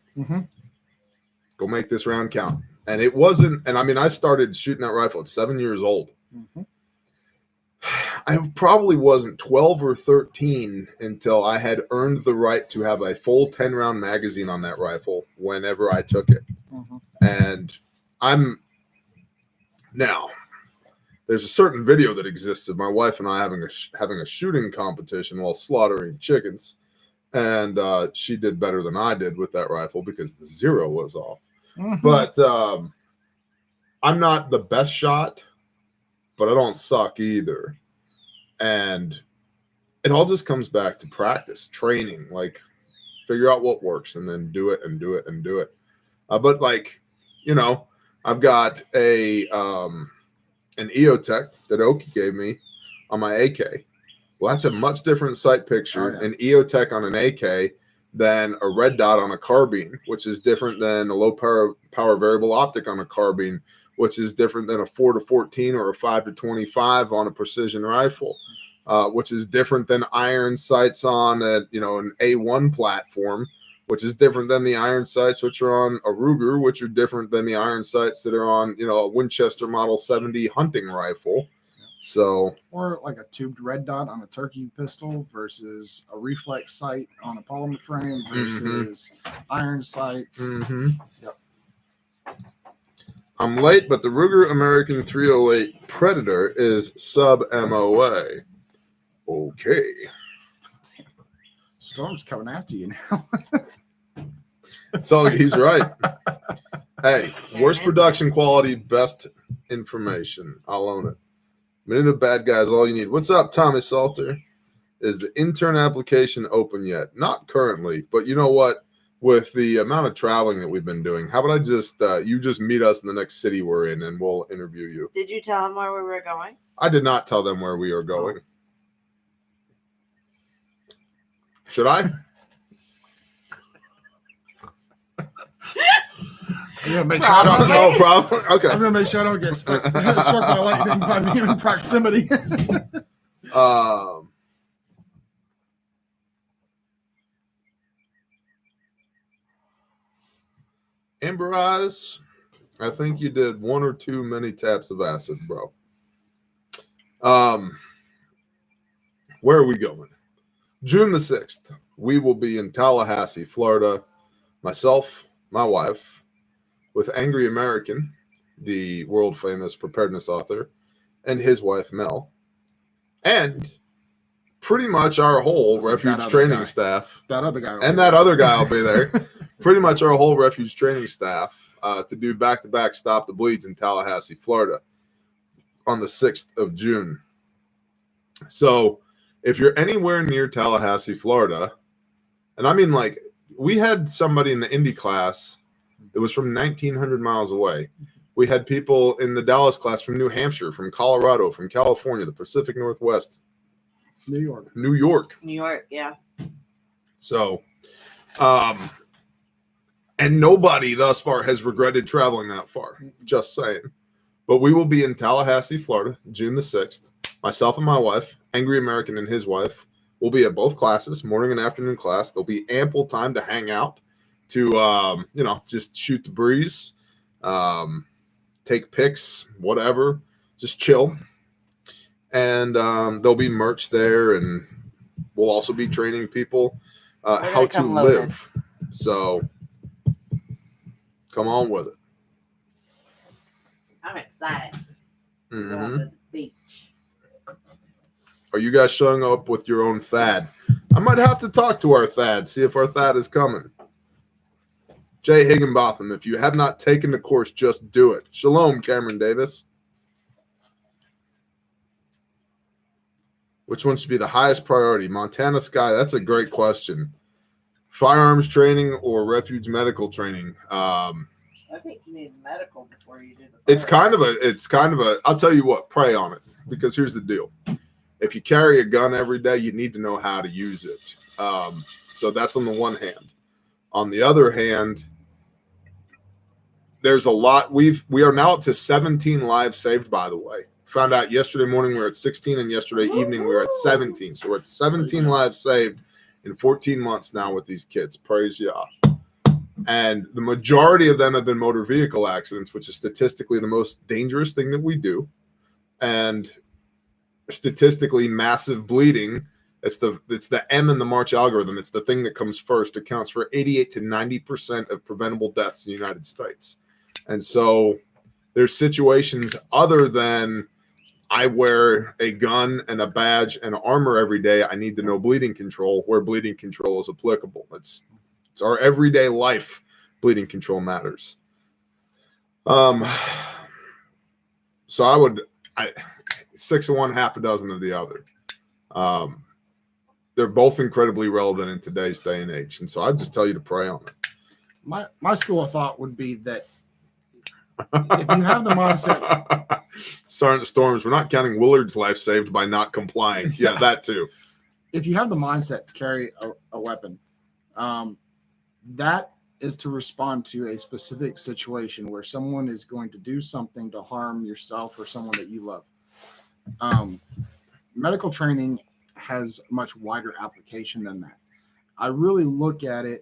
Go make this round count. And it wasn't, and I mean, I started shooting that rifle at 7 years old. I probably wasn't 12 or 13 until I had earned the right to have a full 10-round magazine on that rifle whenever I took it. And now there's a certain video that exists of my wife and I having a shooting competition while slaughtering chickens. And she did better than I did with that rifle because the zero was off. But I'm not the best shot, but I don't suck either. And it all just comes back to practice, training, like figure out what works and then do it and do it and do it. But like, I've got an EOTech that Oki gave me on my AK. Well, that's a much different sight picture, an EOTech on an AK than a red dot on a carbine, which is different than a low power variable optic on a carbine, which is different than a 4-14 or a 5-25 on a precision rifle, which is different than iron sights on an A1 platform, which is different than the iron sights which are on a Ruger, which are different than the iron sights that are on a Winchester Model 70 hunting rifle. So, or like a tubed red dot on a turkey pistol versus a reflex sight on a polymer frame versus iron sights. Yep. I'm late, but the Ruger American 308 Predator is sub MOA. Okay. Storm's coming after you now. So he's right. Hey, worst production quality, best information. I'll own it. Minute of bad guys, all you need. What's up, Thomas Salter? Is the intern application open yet? Not currently, but you know what? With the amount of traveling that we've been doing, how about I just you just meet us in the next city we're in, and we'll interview you. Did you tell them where we were going? I did not tell them where we are going. Should I? I'm gonna make sure I don't No problem. Okay. I'm gonna make sure I don't get struck by lightning by being in proximity. Amber Eyes, I think you did one or too many taps of acid, bro. Where are we going? June the 6th, we will be in Tallahassee, Florida. Myself, my wife, with Angry American, the world famous preparedness author, and his wife, Mel, and pretty much our whole refuge training staff. That other guy. And that other guy will be there. Pretty much our whole refuge training staff to do back-to-back Stop the Bleeds in Tallahassee, Florida on the 6th of June. So if you're anywhere near Tallahassee, Florida, and I mean, like, we had somebody in the Indy class that was from 1,900 miles away. We had people in the Dallas class from New Hampshire, from Colorado, from California, the Pacific Northwest. New York. New York, yeah. So, and nobody thus far has regretted traveling that far. Just saying. But we will be in Tallahassee, Florida, June the 6th. Myself and my wife, Angry American and his wife, will be at both classes, morning and afternoon class. There'll be ample time to hang out, to, just shoot the breeze, take pics, whatever, just chill. And there'll be merch there, and we'll also be training people how to live. So come on with it. I'm excited. Mm-hmm. Going to the beach. Are you guys showing up with your own Thad? I might have to talk to our Thad, see if our Thad is coming. Jay Higginbotham, if you have not taken the course, just do it. Shalom, Cameron Davis. Which one should be the highest priority? Montana Sky, that's a great question. Firearms training or refuge medical training? I think you need medical before you do the It's kind of a, I'll tell you what, pray on it. Because here's the deal. If you carry a gun every day, you need to know how to use it. So that's on the one hand. On the other hand, there's a lot. We are now up to 17 lives saved, by the way. Found out yesterday morning we were at 16, and yesterday evening we were at 17. So we're at 17 lives saved in 14 months now with these kids. Praise Yah. And the majority of them have been motor vehicle accidents, which is statistically the most dangerous thing that we do. And statistically massive bleeding. It's the M in the March algorithm. It's the thing that comes first. It accounts for 88 to 90% of preventable deaths in the United States. And so there's situations other than I wear a gun and a badge and armor every day. I need to know bleeding control, where bleeding control is applicable. It's our everyday life. Bleeding control matters. So I 6 of one, half a dozen of the other. They're both incredibly relevant in today's day and age. And so I'd just tell you to pray on it. My school of thought would be that if you have the mindset. Sergeant Storms, we're not counting Willard's life saved by not complying. Yeah, that too. If you have the mindset to carry a weapon, that is to respond to a specific situation where someone is going to do something to harm yourself or someone that you love. Medical training has much wider application than that. I really look at it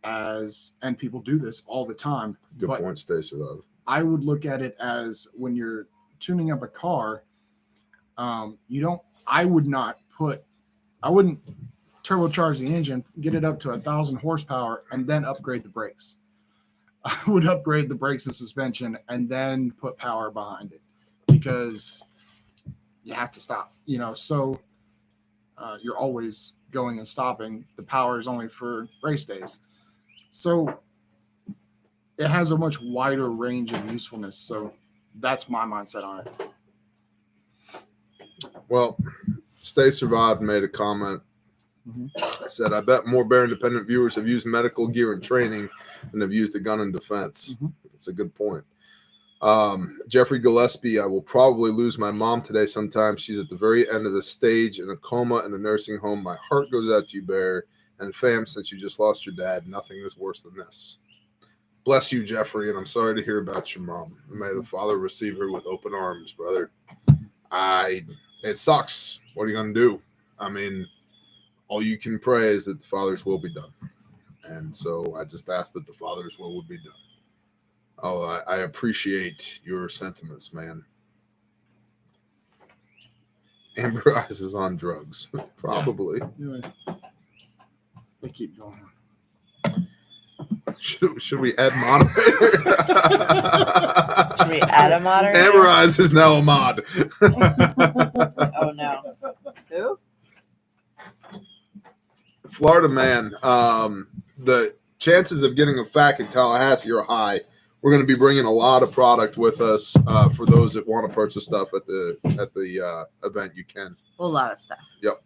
as, and people do this all the time. Good point, Stacey. I would look at it as when you're tuning up a car, I wouldn't turbocharge the engine, get it up to 1,000 horsepower, and then upgrade the brakes. I would upgrade the brakes and suspension and then put power behind it, because you have to stop, so you're always going and stopping. The power is only for race days. So it has a much wider range of usefulness. So that's my mindset on it. Well, Stay Survived made a comment. Said, I bet more bear independent viewers have used medical gear in training than have used a gun in defense. That's a good point. Jeffrey Gillespie, I will probably lose my mom today sometime. She's at the very end of a stage in a coma in the nursing home. My heart goes out to you, Bear. And fam, since you just lost your dad, nothing is worse than this. Bless you, Jeffrey, and I'm sorry to hear about your mom. May the Father receive her with open arms, brother. It sucks. What are you going to do? I mean, all you can pray is that the Father's will be done. And so I just ask that the Father's will would be done. Oh, I appreciate your sentiments, man. Amber Eyes is on drugs. Probably. Anyway, they keep going. Should we add moderator? Should we add a moderator? Amber Eyes is now a mod. Oh, no. Who? Florida man. The chances of getting a FAQ in Tallahassee are high. We're going to be bringing a lot of product with us for those that want to purchase stuff at the event. You can. A lot of stuff. Yep.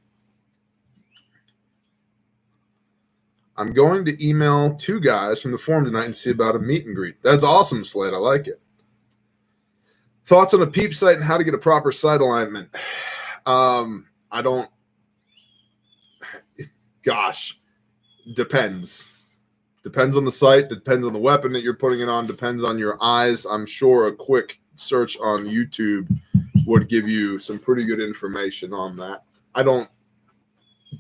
I'm going to email 2 guys from the forum tonight and see about a meet and greet. That's awesome, Slade. I like it. Thoughts on a peep site and how to get a proper sight alignment? I don't. Gosh, depends. Depends on the site, depends on the weapon that you're putting it on, depends on your eyes. I'm sure a quick search on YouTube would give you some pretty good information on that. I don't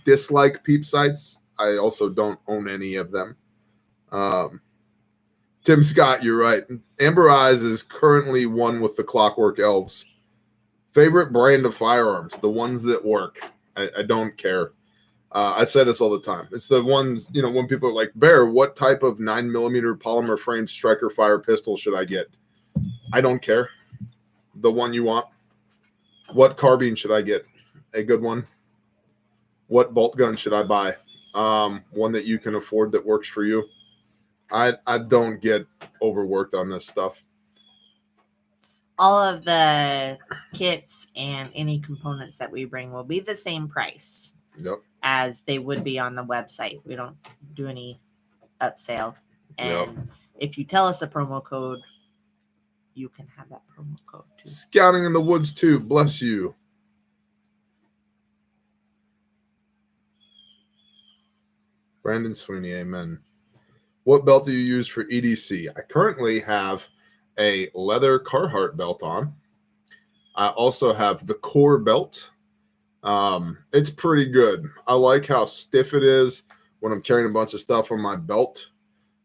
dislike peep sites. I also don't own any of them. Tim Scott, you're right. Amber Eyes is currently one with the Clockwork Elves. Favorite brand of firearms, the ones that work. I don't care. I say this all the time. It's the ones, when people are like, Bear, what type of 9mm polymer framed striker fire pistol should I get? I don't care. The one you want. What carbine should I get? A good one. What bolt gun should I buy? One that you can afford that works for you. I don't get overworked on this stuff. All of the kits and any components that we bring will be the same price. Yep. As they would be on the website. We don't do any upsell. And if you tell us a promo code, you can have that promo code too. Scouting in the woods too. Bless you. Brandon Sweeney, amen. What belt do you use for EDC? I currently have a leather Carhartt belt on. I also have the core belt. It's pretty good. I like how stiff it is when I'm carrying a bunch of stuff on my belt.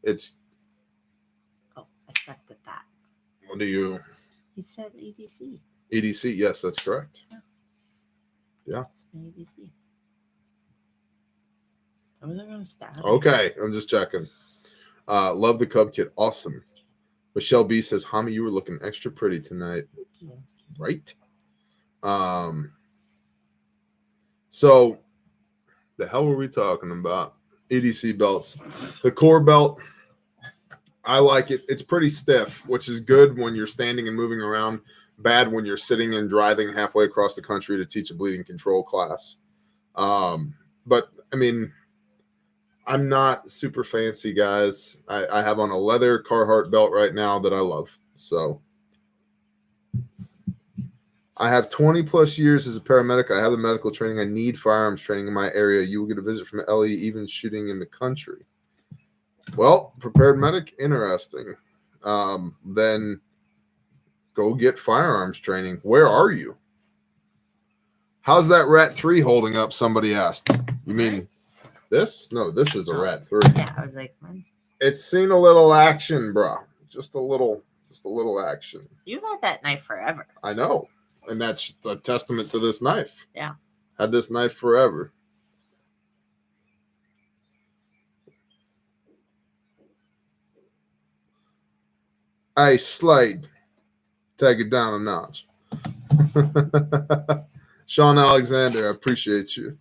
It's. Oh, I sucked at that. What do you? He said EDC. EDC, yes, that's correct. Yeah. It's an EDC. I wasn't going to stab. Okay, I'm just checking. Love the Cub kit. Awesome. Michelle B says, Hami, you were looking extra pretty tonight. Thank you. Right? So, the hell were we talking about? EDC belts. The core belt, I like it. It's pretty stiff, which is good when you're standing and moving around. Bad when you're sitting and driving halfway across the country to teach a bleeding control class. But, I mean, I'm not super fancy, guys. I have on a leather Carhartt belt right now that I love. So I have 20 plus years as a paramedic. I have the medical training. I need firearms training in my area. You will get a visit from Ellie, even shooting in the country. Well, prepared medic, interesting. Then go get firearms training. Where are you? How's that Rat 3 holding up? Somebody asked. You mean this? No, this is a Rat 3. Yeah, I was like, mine's... It's seen a little action, bro. Just a little action. You've had that knife forever. I know. And that's a testament to this knife. Yeah. Had this knife forever. Hey, Slade. Take it down a notch. Sean Alexander, I appreciate you.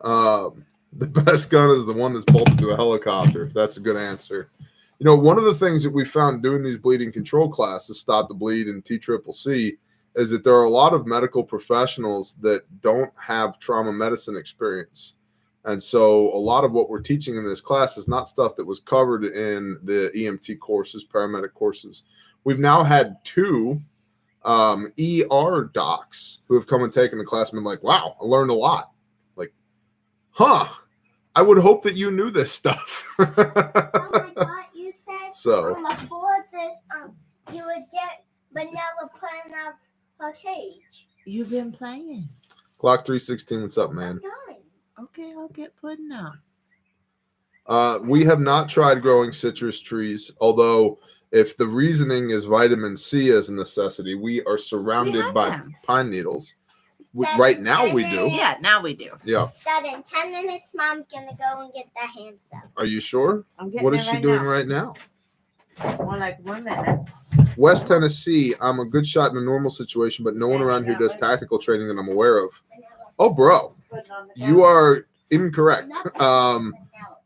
The best gun is the one that's bolted to a helicopter. That's a good answer. You know, one of the things that we found doing these bleeding control classes, Stop the Bleed and TCCC, is that there are a lot of medical professionals that don't have trauma medicine experience. And so a lot of what we're teaching in this class is not stuff that was covered in the EMT courses, paramedic courses. We've now had 2 ER docs who have come and taken the class and been like, wow, I learned a lot. Like, huh, I would hope that you knew this stuff. Oh my God, you said So before this, you would get vanilla putting out her cage. You've been playing. Clock 316, what's up, man? Done. Okay, I'll get pudding out. We have not tried growing citrus trees, although if the reasoning is vitamin C as a necessity, we are surrounded by them. pine needles. Right now we do. Yeah, now we do. Yeah. Dad, in 10 minutes, Mom's going to go and get the ham stuff. Are you sure? I'm getting What there is she right doing now. right now? More like 1 minute. West Tennessee, I'm a good shot in a normal situation, but no one around here does tactical training that I'm aware of. Oh, bro, you are incorrect.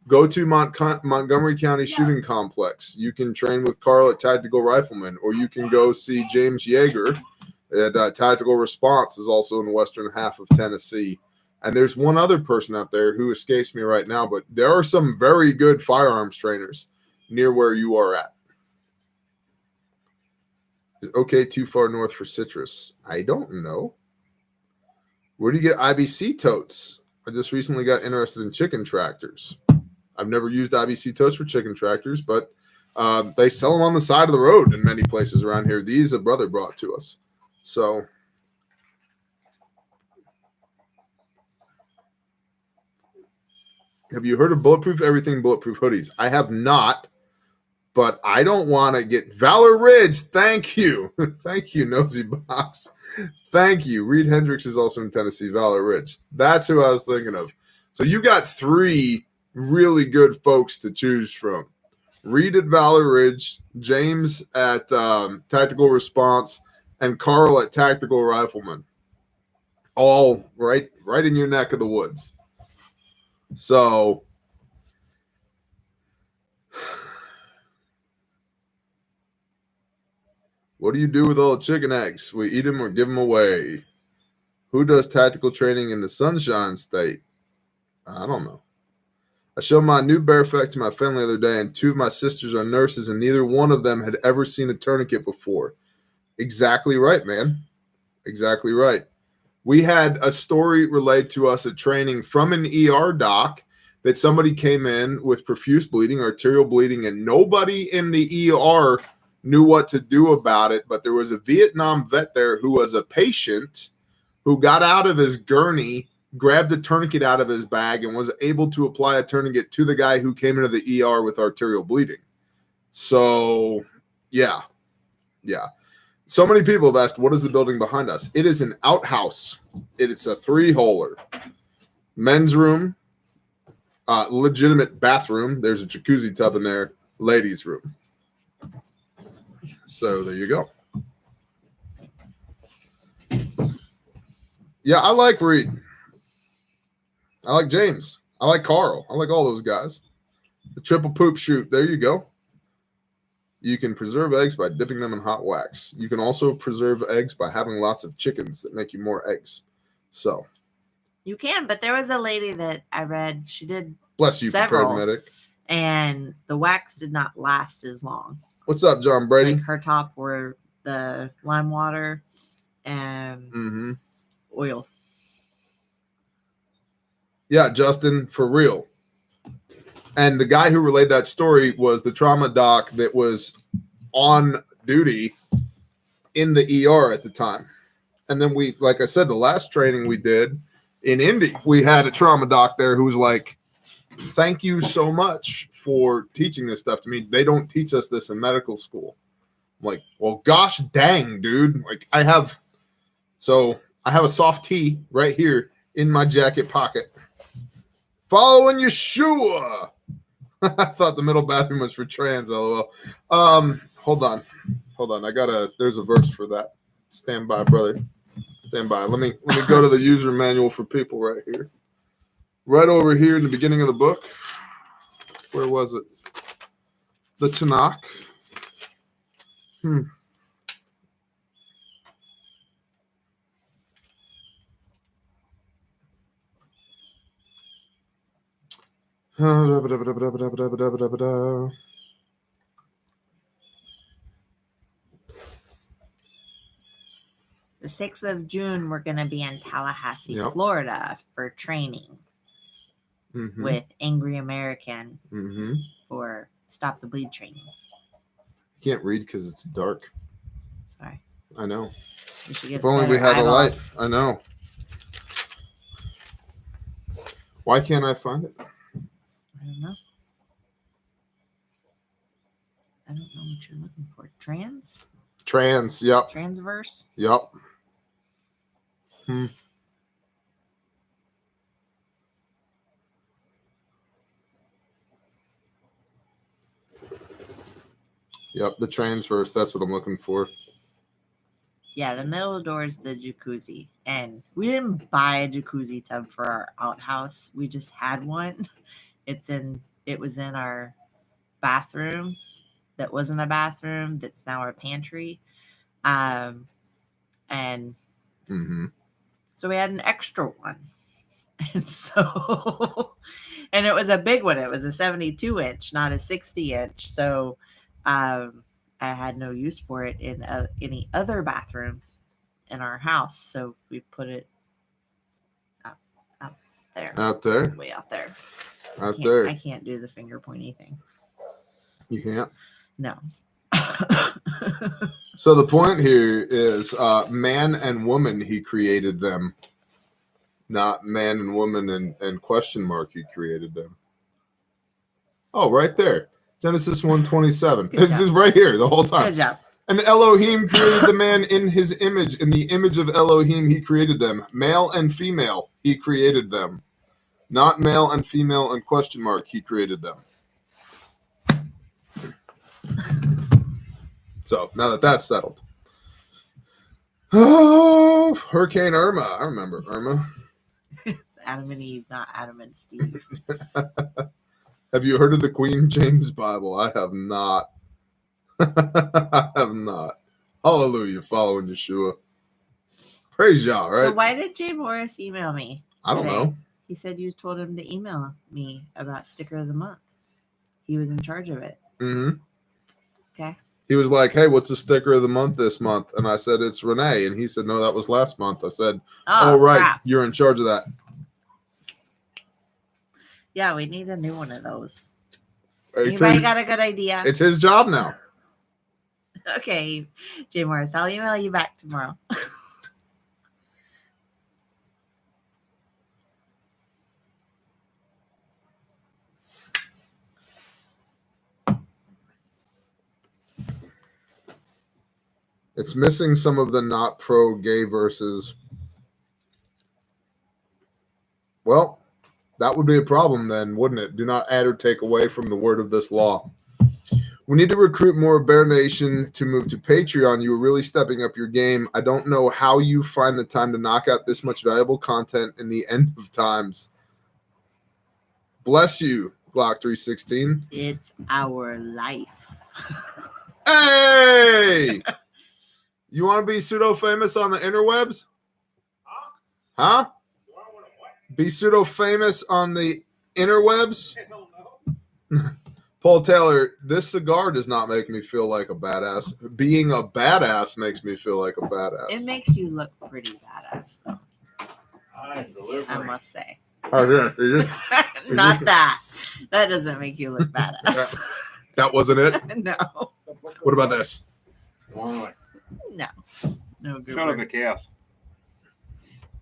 Go to Montgomery County Shooting Complex. You can train with Carl at Tactical Rifleman, or you can go see James Yeager at Tactical Response, is also in the western half of Tennessee. And there's one other person out there who escapes me right now, but there are some very good firearms trainers near where you are at. Is okay too far north for citrus? I don't know. Where do you get IBC totes? I just recently got interested in chicken tractors. I've never used IBC totes for chicken tractors, but they sell them on the side of the road in many places around here. These a brother brought to us. So have you heard of Bulletproof Everything Bulletproof hoodies? I have not, but I don't want to get Valor Ridge. Thank you. Thank you, Nosy Box. Thank you. Reed Hendricks is also in Tennessee, Valor Ridge. That's who I was thinking of. So you got 3 really good folks to choose from. Reed at Valor Ridge, James at Tactical Response, and Carl at Tactical Rifleman. All right in your neck of the woods. So what do you do with all the chicken eggs? We eat them or give them away. Who does tactical training in the Sunshine State? I don't know. I showed my new bear effect to my family the other day, and 2 of my sisters are nurses, and neither one of them had ever seen a tourniquet before. Exactly right, man. Exactly right. We had a story relayed to us at training from an ER doc that somebody came in with profuse bleeding, arterial bleeding, and nobody in the ER knew what to do about it. But there was a Vietnam vet there who was a patient who got out of his gurney, grabbed a tourniquet out of his bag, and was able to apply a tourniquet to the guy who came into the ER with arterial bleeding. So, yeah. So many people have asked, what is the building behind us? It is an outhouse. It's a 3-holer. Men's room, legitimate bathroom. There's a jacuzzi tub in there. Ladies' room. So there you go. Yeah, I like Reed. I like James. I like Carl. I like all those guys. The triple poop shoot. There you go. You can preserve eggs by dipping them in hot wax. You can also preserve eggs by having lots of chickens that make you more eggs. So You can, but there was a lady that I read. She did bless you, several, prepared medic. and the wax did not last as long. What's up, John Brady? Like her top were the lime water and oil. Yeah, Justin, for real. And the guy who relayed that story was the trauma doc that was on duty in the ER at the time. And then we, like I said, the last training we did in Indy, we had a trauma doc there who was like, thank you so much for teaching this stuff to me. They don't teach us this in medical school. I'm like, well, gosh dang, dude. Like I have a soft tea right here in my jacket pocket. Following Yeshua. I thought the middle bathroom was for trans, lol. Hold on. There's a verse for that. Stand by, brother. Stand by. Let me go to the user manual for people right here. Right over here in the beginning of the book. Where was it? The Tanakh. The 6th of June, we're going to be in Tallahassee, Yep. Florida for training with Angry American for Stop the Bleed training. Can't read because it's dark. Sorry. I know. We should get If only we better had eyeballs. a light. I know. Why can't I find it? I don't know. I don't know what you're looking for. Trans? Trans. Yep. Transverse? Yep. Yep, the transverse. That's what I'm looking for. Yeah, the middle door is the jacuzzi. And we didn't buy a jacuzzi tub for our outhouse. We just had one. It was in our bathroom that wasn't a bathroom that's now our pantry. And so we had an extra one. And so and it was a big one. It was a 72-inch, not a 60-inch. So I had no use for it in any other bathroom in our house. So we put it up there. Out there? Way out there. Out there. I can't do the finger pointy thing. You can't? No. So the point here is man and woman, he created them. Not man and woman and question mark, he created them. Oh, right there. Genesis 1:27. It's just right here the whole time. Good job. And Elohim created the man in his image. In the image of Elohim, he created them. Male and female, he created them. Not male and female and question mark, he created them. So now that that's settled. Oh, Hurricane Irma. I remember Irma. It's Adam and Eve, not Adam and Steve. Have you heard of the Queen James Bible? I have not. I have not. Hallelujah, following Yeshua. Praise Yah, right? So why did Jay Morris email me? I don't today? know. He said you told him to email me about sticker of the month. He was in charge of it. Okay. He was like, hey, what's the sticker of the month this month? And I said, it's Renee. And he said, no, that was last month. I said, oh right, crap. You're in charge of that. Yeah, we need a new one of those. Hey, Anybody Trey, got a good idea? it's his job now. Okay, Jay Morris, I'll email you back tomorrow. It's missing some of the not pro-gay verses. Well, that would be a problem then, wouldn't it? Do not add or take away from the word of this law. We need to recruit more of Bear Nation to move to Patreon. You are really stepping up your game. I don't know how you find the time to knock out this much valuable content in the end of times. Bless you, Glock 316. It's our life. Hey! You want to be pseudo-famous on the interwebs? Huh? Be pseudo-famous on the interwebs? Paul Taylor, this cigar does not make me feel like a badass. Being a badass makes me feel like a badass. It makes you look pretty badass, though. I must say. Oh, yeah. Not that. That doesn't make you look badass. That wasn't it? No. What about this? No. No good. Shut up, a chaos.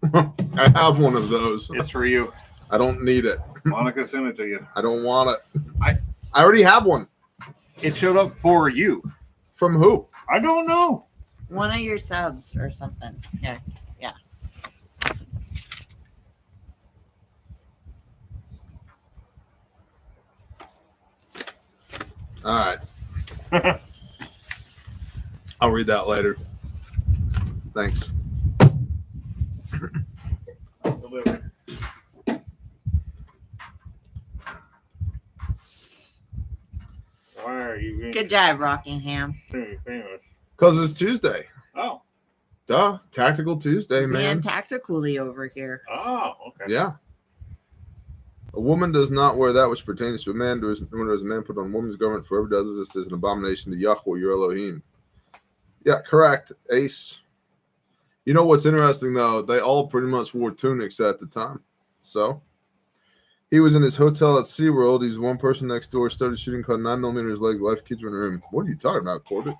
I have one of those. It's for you. I don't need it. Monica sent it to you. I don't want it. I already have one. It showed up for you. From who? I don't know. One of your subs or something. Yeah. Yeah. All right. I'll read that later. Thanks. Delivered. Why are you Good job, Rockingham. Famous. Because it's Tuesday. Oh. Duh. Tactical Tuesday, man. Man, tactically over here. Oh, okay. Yeah. A woman does not wear that which pertains to a man, nor does a man put on a woman's garment. For whoever does this is an abomination to Yahweh, your Elohim. Yeah, correct, Ace. You know what's interesting, though? They all pretty much wore tunics at the time. So, he was in his hotel at SeaWorld. He was one person next door, started shooting, caught 9mm his leg, wife, kids were in the room. What are you talking about, Corbett?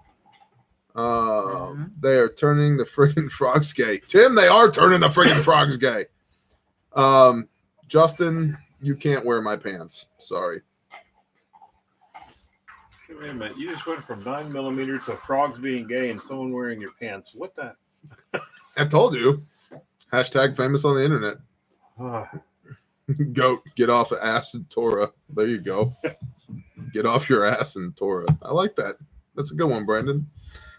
They are turning the friggin' frogs gay. Tim, they are turning the friggin' frogs gay. Justin, you can't wear my pants. Sorry. Wait a minute. You just went from 9mm to frogs being gay and someone wearing your pants. What the? I told you. Hashtag famous on the internet. Goat, get off of ass and Torah. There you go. Get off your ass and Torah. I like that. That's a good one, Brandon.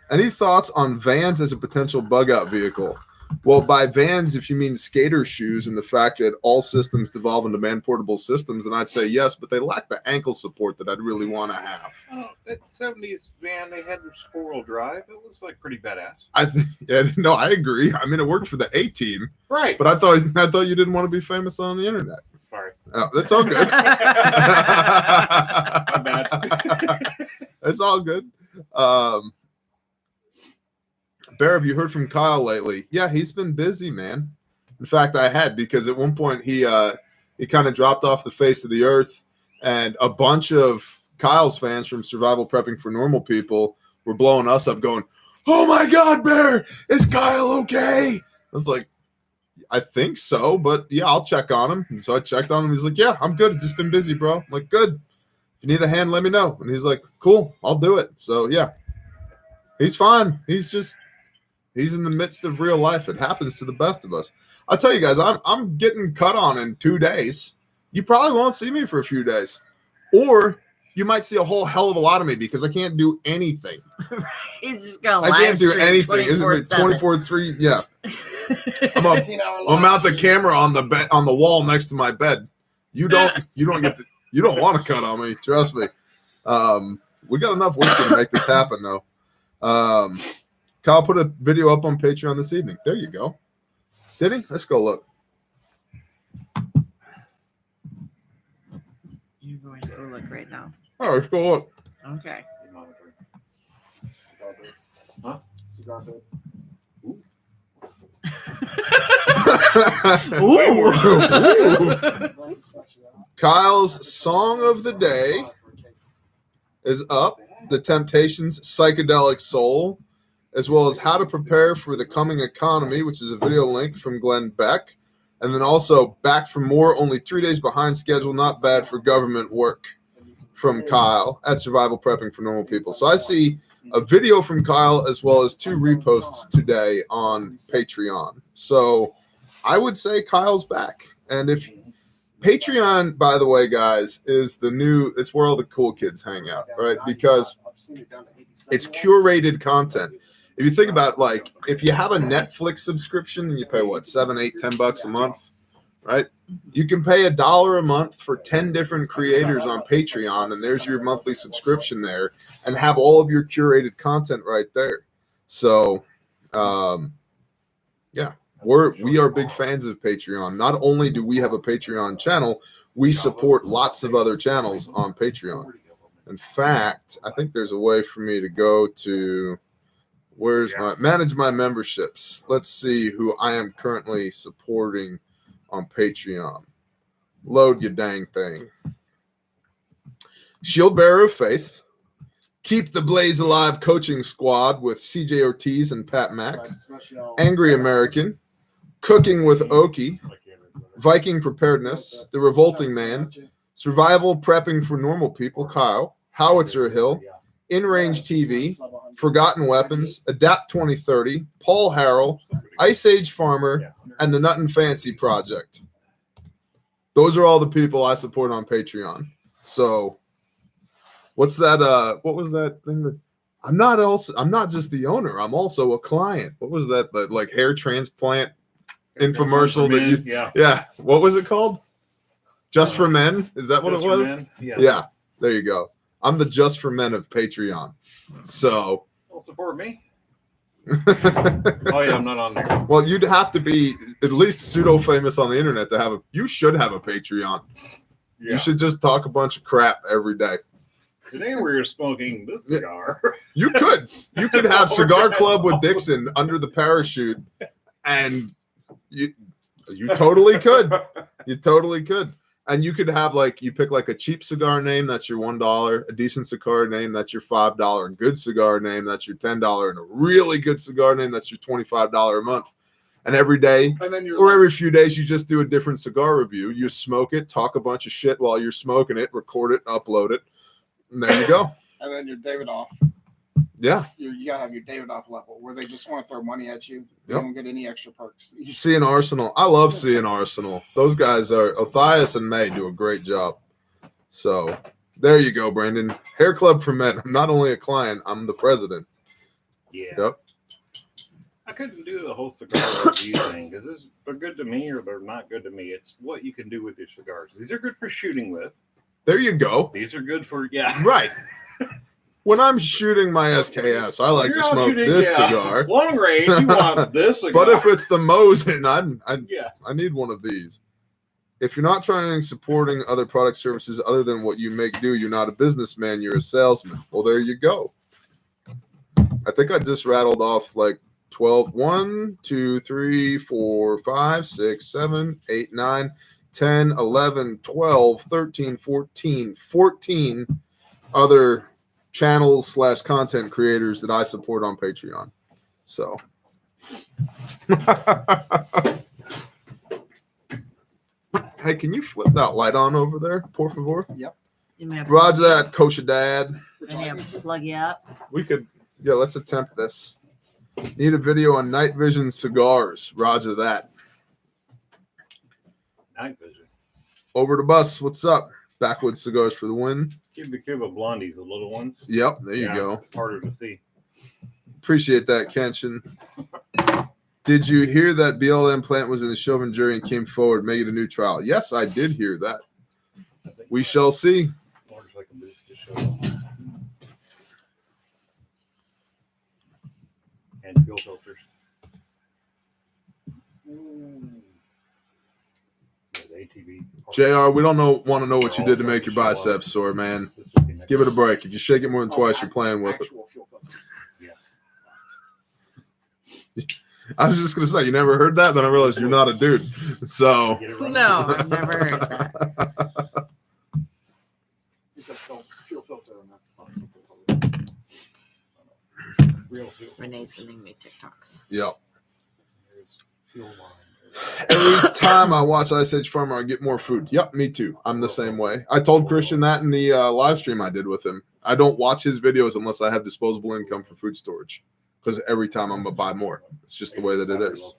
Any thoughts on vans as a potential bug out vehicle? Well, by vans, if you mean skater shoes and the fact that all systems devolve into man-portable systems, and I'd say yes, but they lack the ankle support that I'd really want to have. Oh, that 70s van, they had this 4-wheel drive. It was like pretty badass. No, I agree. I mean, it worked for the A team, Right. but I thought you didn't want to be famous on the internet. Sorry. Oh, that's all good. My bad. It's all good. Bear, have you heard from Kyle lately? Yeah, he's been busy, man. In fact, I had, because at one point he kind of dropped off the face of the earth, and a bunch of Kyle's fans from Survival Prepping for Normal People were blowing us up going, "Oh my God, Bear, is Kyle okay?" I was like, I think so, but yeah, I'll check on him. And so I checked on him. He's like, "Yeah, I'm good. I've just been busy, bro." I'm like, "Good. If you need a hand, let me know." And he's like, "Cool, I'll do it." So yeah, he's fine. He's in the midst of real life. It happens to the best of us. I'll tell you guys, I'm getting cut on in 2 days. You probably won't see me for a few days. Or you might see a whole hell of a lot of me because I can't do anything. He's just going to I can't do anything. Isn't it 24/3? Yeah. I'll mount the camera on the bed, on the wall next to my bed. You don't want to cut on me. Trust me. We got enough work to make this happen though. Kyle put a video up on Patreon this evening. There you go. Did he? Let's go look. You're going to go look right now. Oh, let's go look. Okay. Huh? Cigar bed. Ooh. Kyle's song of the day is up. The Temptations' Psychedelic Soul, as well as How to Prepare for the Coming Economy, which is a video link from Glenn Beck. And then also Back for More, Only 3 Days Behind Schedule, Not Bad for Government Work, from Kyle at Survival Prepping for Normal People. So I see a video from Kyle as well as 2 reposts today on Patreon. So I would say Kyle's back. And if Patreon, by the way, guys, is it's where all the cool kids hang out, right? Because it's curated content. If you think about, like, if you have a Netflix subscription and you pay what, $7, $8, $10 a month, right? You can pay $1 a month for 10 different creators on Patreon, and there's your monthly subscription there, and have all of your curated content right there. So, yeah, we are big fans of Patreon. Not only do we have a Patreon channel, we support lots of other channels on Patreon. In fact, I think there's a way for me to go to manage my memberships. Let's see who I am currently supporting on Patreon. Load your dang thing. Shield Bearer of Faith. Keep the Blaze Alive Coaching Squad with CJ Ortiz and Pat Mack. Angry American. Cooking with Oki. Viking Preparedness. The Revolting Man. Survival Prepping for Normal People, Kyle. Howitzer Hill. In Range TV. Forgotten Weapons. Adapt 2030. Paul Harrell. Ice Age Farmer. And the Nut and Fancy Project. Those are all the people I support on Patreon. So what's that? What was that thing that I'm not just the owner, I'm also a client. What was that? The like hair transplant infomercial that yeah. What was it called? Just for Men? Is that what it was? Yeah. Yeah. There you go. I'm the Just for Men of Patreon. So. Don't support me. Oh yeah, I'm not on there. Well, you'd have to be at least pseudo famous on the internet to have a. You should have a Patreon. Yeah. You should just talk a bunch of crap every day. Today we're smoking this cigar. You could have Cigar Club with Dixon under the parachute, and you totally could. You totally could. And you could have you pick a cheap cigar name, that's your $1, a decent cigar name, that's your $5, a good cigar name, that's your $10, and a really good cigar name, that's your $25 a month. And every day or every few days, you just do a different cigar review. You smoke it, talk a bunch of shit while you're smoking it, record it, upload it, and there you go. And then you're Davidoff. Yeah. You gotta have your Davidoff level where they just want to throw money at you. You Yep. don't get any extra perks. Seeing Arsenal. I love seeing Arsenal. Those guys Othnius and May do a great job. So there you go, Brandon. Hair Club for Men. I'm not only a client, I'm the president. Yeah. Yep. I couldn't do the whole cigar review thing because they're good to me or they're not good to me. It's what you can do with your cigars. These are good for shooting with. There you go. These are good for Right. When I'm shooting my SKS, I like You're to not smoke shooting, this cigar. Long range, you want this cigar. But if it's the Mosin, yeah. I need one of these. If you're not trying supporting other product services other than what you make do, you're not a businessman, you're a salesman. Well, there you go. I think I just rattled off 12, 1, 2, 3, 4, 5, 6, 7, 8, 9, 10, 11, 12, 13, 14 other channels / content creators that I support on Patreon. So hey, can you flip that light on over there, por favor? Yep. Roger that, Kosher Dad. Plug you up. We could, let's attempt this. Need a video on night vision cigars. Roger that. Night vision. Over to Bus. What's up? Backwoods Cigars for the win. Cuba Blondies, the little ones. Yep, there you go. Harder to see. Appreciate that, Kenshin. Did you hear that BLM plant was in the Chauvin jury and came forward, make it a new trial? Yes, I did hear that. We shall see. And fuel filters. ATV. JR, we don't want to know what you did to make your biceps sore, man. Give it a break. If you shake it more than twice, you're playing with it. Yeah. I was just going to say, you never heard that? Then I realized you're not a dude. So. No, I've never heard that. Fuel filter on that. Renee's sending me TikToks. Yep. Every time I watch Ice Age Farmer, I get more food. Yep, me too. I'm the same way. I told Christian that in the live stream I did with him. I don't watch his videos unless I have disposable income for food storage, because every time I'm going to buy more. It's just the way that it is.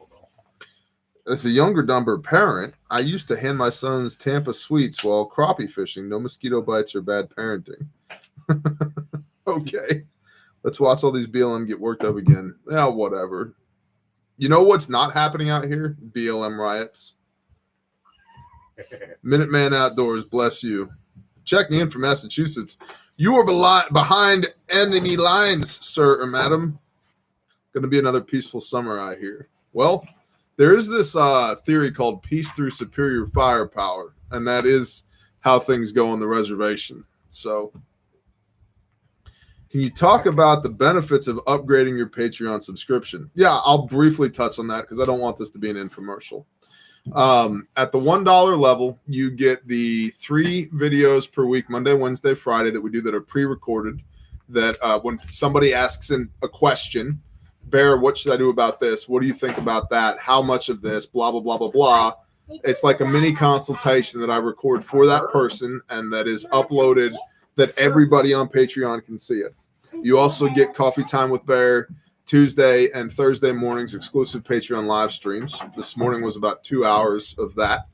As a younger Dumber parent, I used to hand my sons Tampa sweets while crappie fishing. No mosquito bites or bad parenting. Okay. Let's watch all these BLM get worked up again. Yeah, whatever. You know what's not happening out here? BLM riots. Minuteman Outdoors, bless you. Checking in from Massachusetts. You are behind enemy lines, sir or madam. Going to be another peaceful summer out here. Well, there is this theory called peace through superior firepower, and that is how things go on the reservation. So, can you talk about the benefits of upgrading your Patreon subscription? Yeah, I'll briefly touch on that because I don't want this to be an infomercial. At the $1 level, you get the 3 videos per week, Monday, Wednesday, Friday, that we do that are pre-recorded, that when somebody asks a question, Bear, what should I do about this? What do you think about that? How much of this? Blah, blah, blah, blah, blah. It's like a mini consultation that I record for that person and that is uploaded that everybody on Patreon can see it. You also get Coffee Time with Bear Tuesday and Thursday mornings, exclusive Patreon live streams. This morning was about 2 hours of that.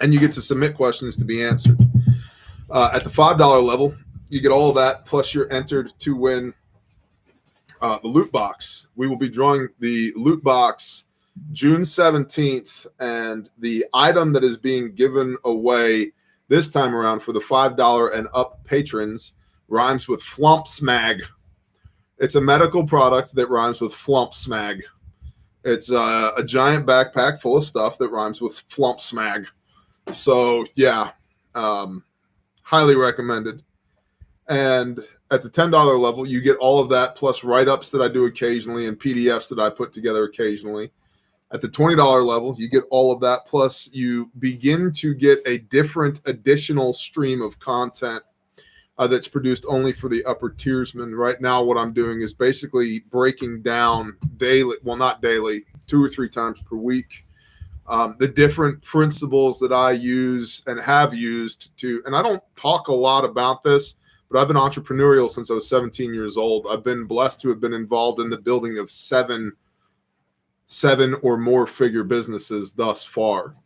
And you get to submit questions to be answered. At the $5 level, you get all of that, plus you're entered to win the loot box. We will be drawing the loot box June 17th, and the item that is being given away this time around for the $5 and up patrons rhymes with flump smag. It's a medical product that rhymes with flump smag. It's a giant backpack full of stuff that rhymes with flump smag. So yeah, highly recommended. And at the $10 level, you get all of that plus write-ups that I do occasionally and PDFs that I put together occasionally. At the $20 level, you get all of that plus you begin to get a different additional stream of content that's produced only for the upper tiersmen. Right now, what I'm doing is basically breaking down daily, well, not daily, 2 or 3 times per week, the different principles that I use and have used to, and I don't talk a lot about this, but I've been entrepreneurial since I was 17 years old. I've been blessed to have been involved in the building of seven or more figure businesses thus far.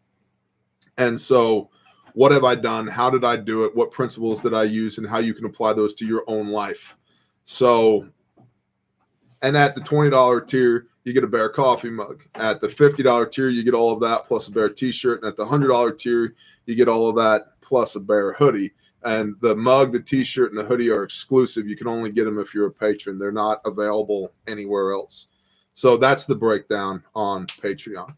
And so what have I done? How did I do it? What principles did I use and how you can apply those to your own life? So, and at the $20 tier, you get a Bear coffee mug. At the $50 tier, you get all of that plus a Bear t-shirt. And at the $100 tier, you get all of that plus a Bear hoodie. And the mug, the t-shirt, and the hoodie are exclusive. You can only get them if you're a patron. They're not available anywhere else. So that's the breakdown on Patreon.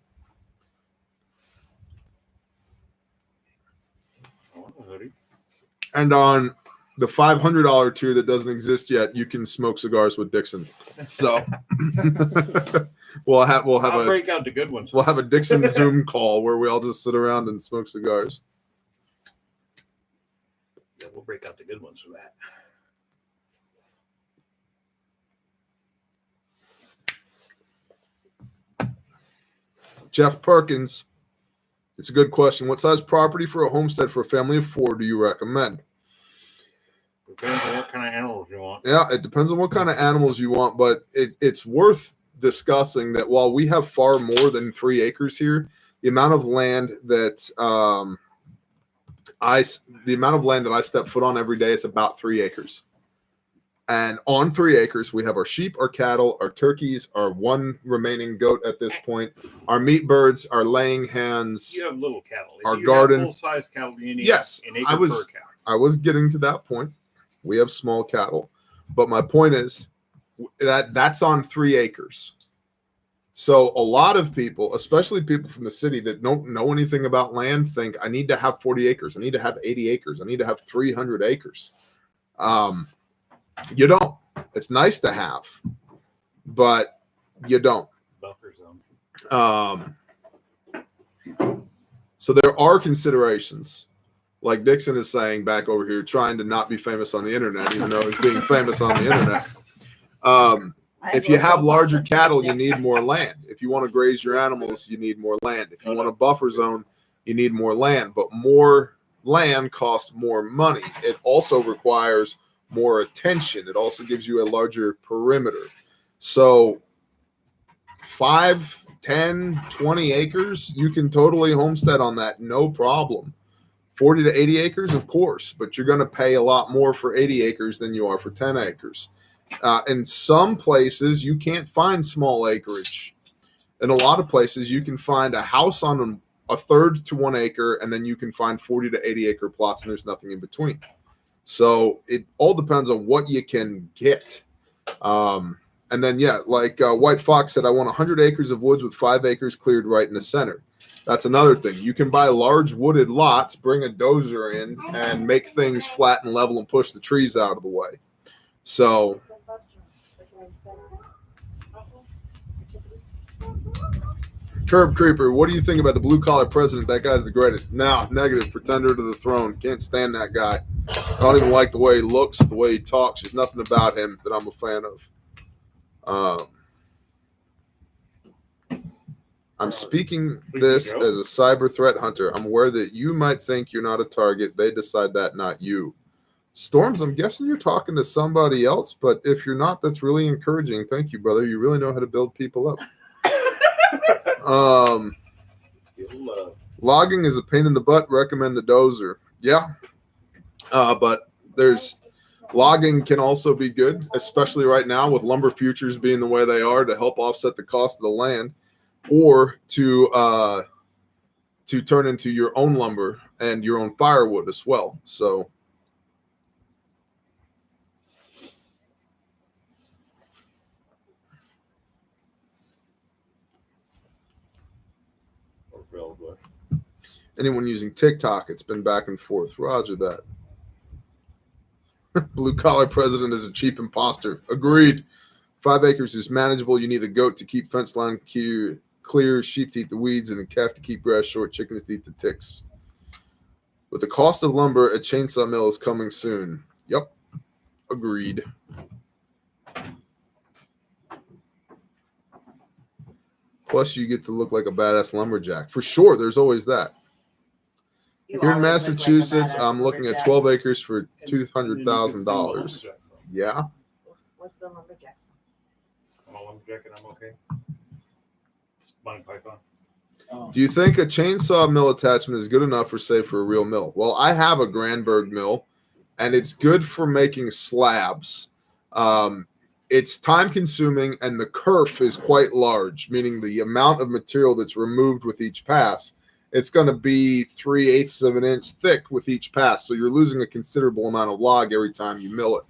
And on the $500 tier that doesn't exist yet, you can smoke cigars with Dixon. So I'll break out the good ones. We'll have a Dixon Zoom call where we all just sit around and smoke cigars. Yeah, we'll break out the good ones for that. Jeff Perkins, it's a good question. What size property for a homestead for a family of 4 do you recommend? Depends on what kind of animals you want. Yeah, it depends on what kind of animals you want, but it's worth discussing that while we have far more than 3 acres here, the amount of land that I step foot on every day is about 3 acres. And on 3 acres, we have our sheep, our cattle, our turkeys, our 1 remaining goat at this point, our meat birds, our laying hens. You have little cattle. Our garden. Full-size cattle, you need yes, an acre per cow. I was getting to that point. We have small cattle. But my point is that's on 3 acres. So a lot of people, especially people from the city that don't know anything about land, think I need to have 40 acres. I need to have 80 acres. I need to have 300 acres. You don't. It's nice to have, but you don't. Buffer zone. So there are considerations. Like Dixon is saying back over here, trying to not be famous on the internet, even though he's being famous on the internet. If you have larger cattle, you need more land. If you want to graze your animals, you need more land. If you want a buffer zone, you need more land. But more land costs more money. It also requires more attention. It also gives you a larger perimeter. So 5, 10, 20 acres, you can totally homestead on that, no problem. 40 to 80 acres, of course, but you're going to pay a lot more for 80 acres than you are for 10 acres. In some places, you can't find small acreage. In a lot of places, you can find a house on a third to 1 acre, and then you can find 40 to 80 acre plots, and there's nothing in between. So it all depends on what you can get. And then, yeah, like White Fox said, I want 100 acres of woods with 5 acres cleared right in the center. That's another thing. You can buy large wooded lots, bring a dozer in, and make things flat and level and push the trees out of the way. So Curb Creeper, what do you think about the blue collar president? That guy's the greatest. No, negative. Pretender to the throne. Can't stand that guy. I don't even like the way he looks, the way he talks. There's nothing about him that I'm a fan of. I'm speaking this as a cyber threat hunter. I'm aware that you might think you're not a target. They decide that, not you. Storms, I'm guessing you're talking to somebody else, but if you're not, that's really encouraging. Thank you, brother. You really know how to build people up. Logging is a pain in the butt. Recommend the dozer. Yeah. But logging can also be good, especially right now with lumber futures being the way they are, to help offset the cost of the land, or to turn into your own lumber and your own firewood as well. So filled with. Anyone using TikTok, it's been back and forth. Roger that. Blue collar president is a cheap imposter. Agreed. 5 acres is manageable. You need a goat to keep fence line clear, sheep to eat the weeds, and a calf to keep grass short, chickens to eat the ticks. With the cost of lumber, a chainsaw mill is coming soon. Yep. Agreed. Plus, you get to look like a badass lumberjack. For sure, there's always that. You Here in always look like a Massachusetts, badass I'm looking at lumberjack. 12 acres for And then you can do $200,000. lumberjack. Yeah. What's the lumberjack song? I'm a lumberjack and I'm okay. It's Monty Python. Do you think a chainsaw mill attachment is good enough or safe for a real mill? Well, I have a Granberg mill, and it's good for making slabs. It's time consuming, and the kerf is quite large, meaning the amount of material that's removed with each pass. It's going to be 3/8 of an inch thick with each pass, so you're losing a considerable amount of log every time you mill it.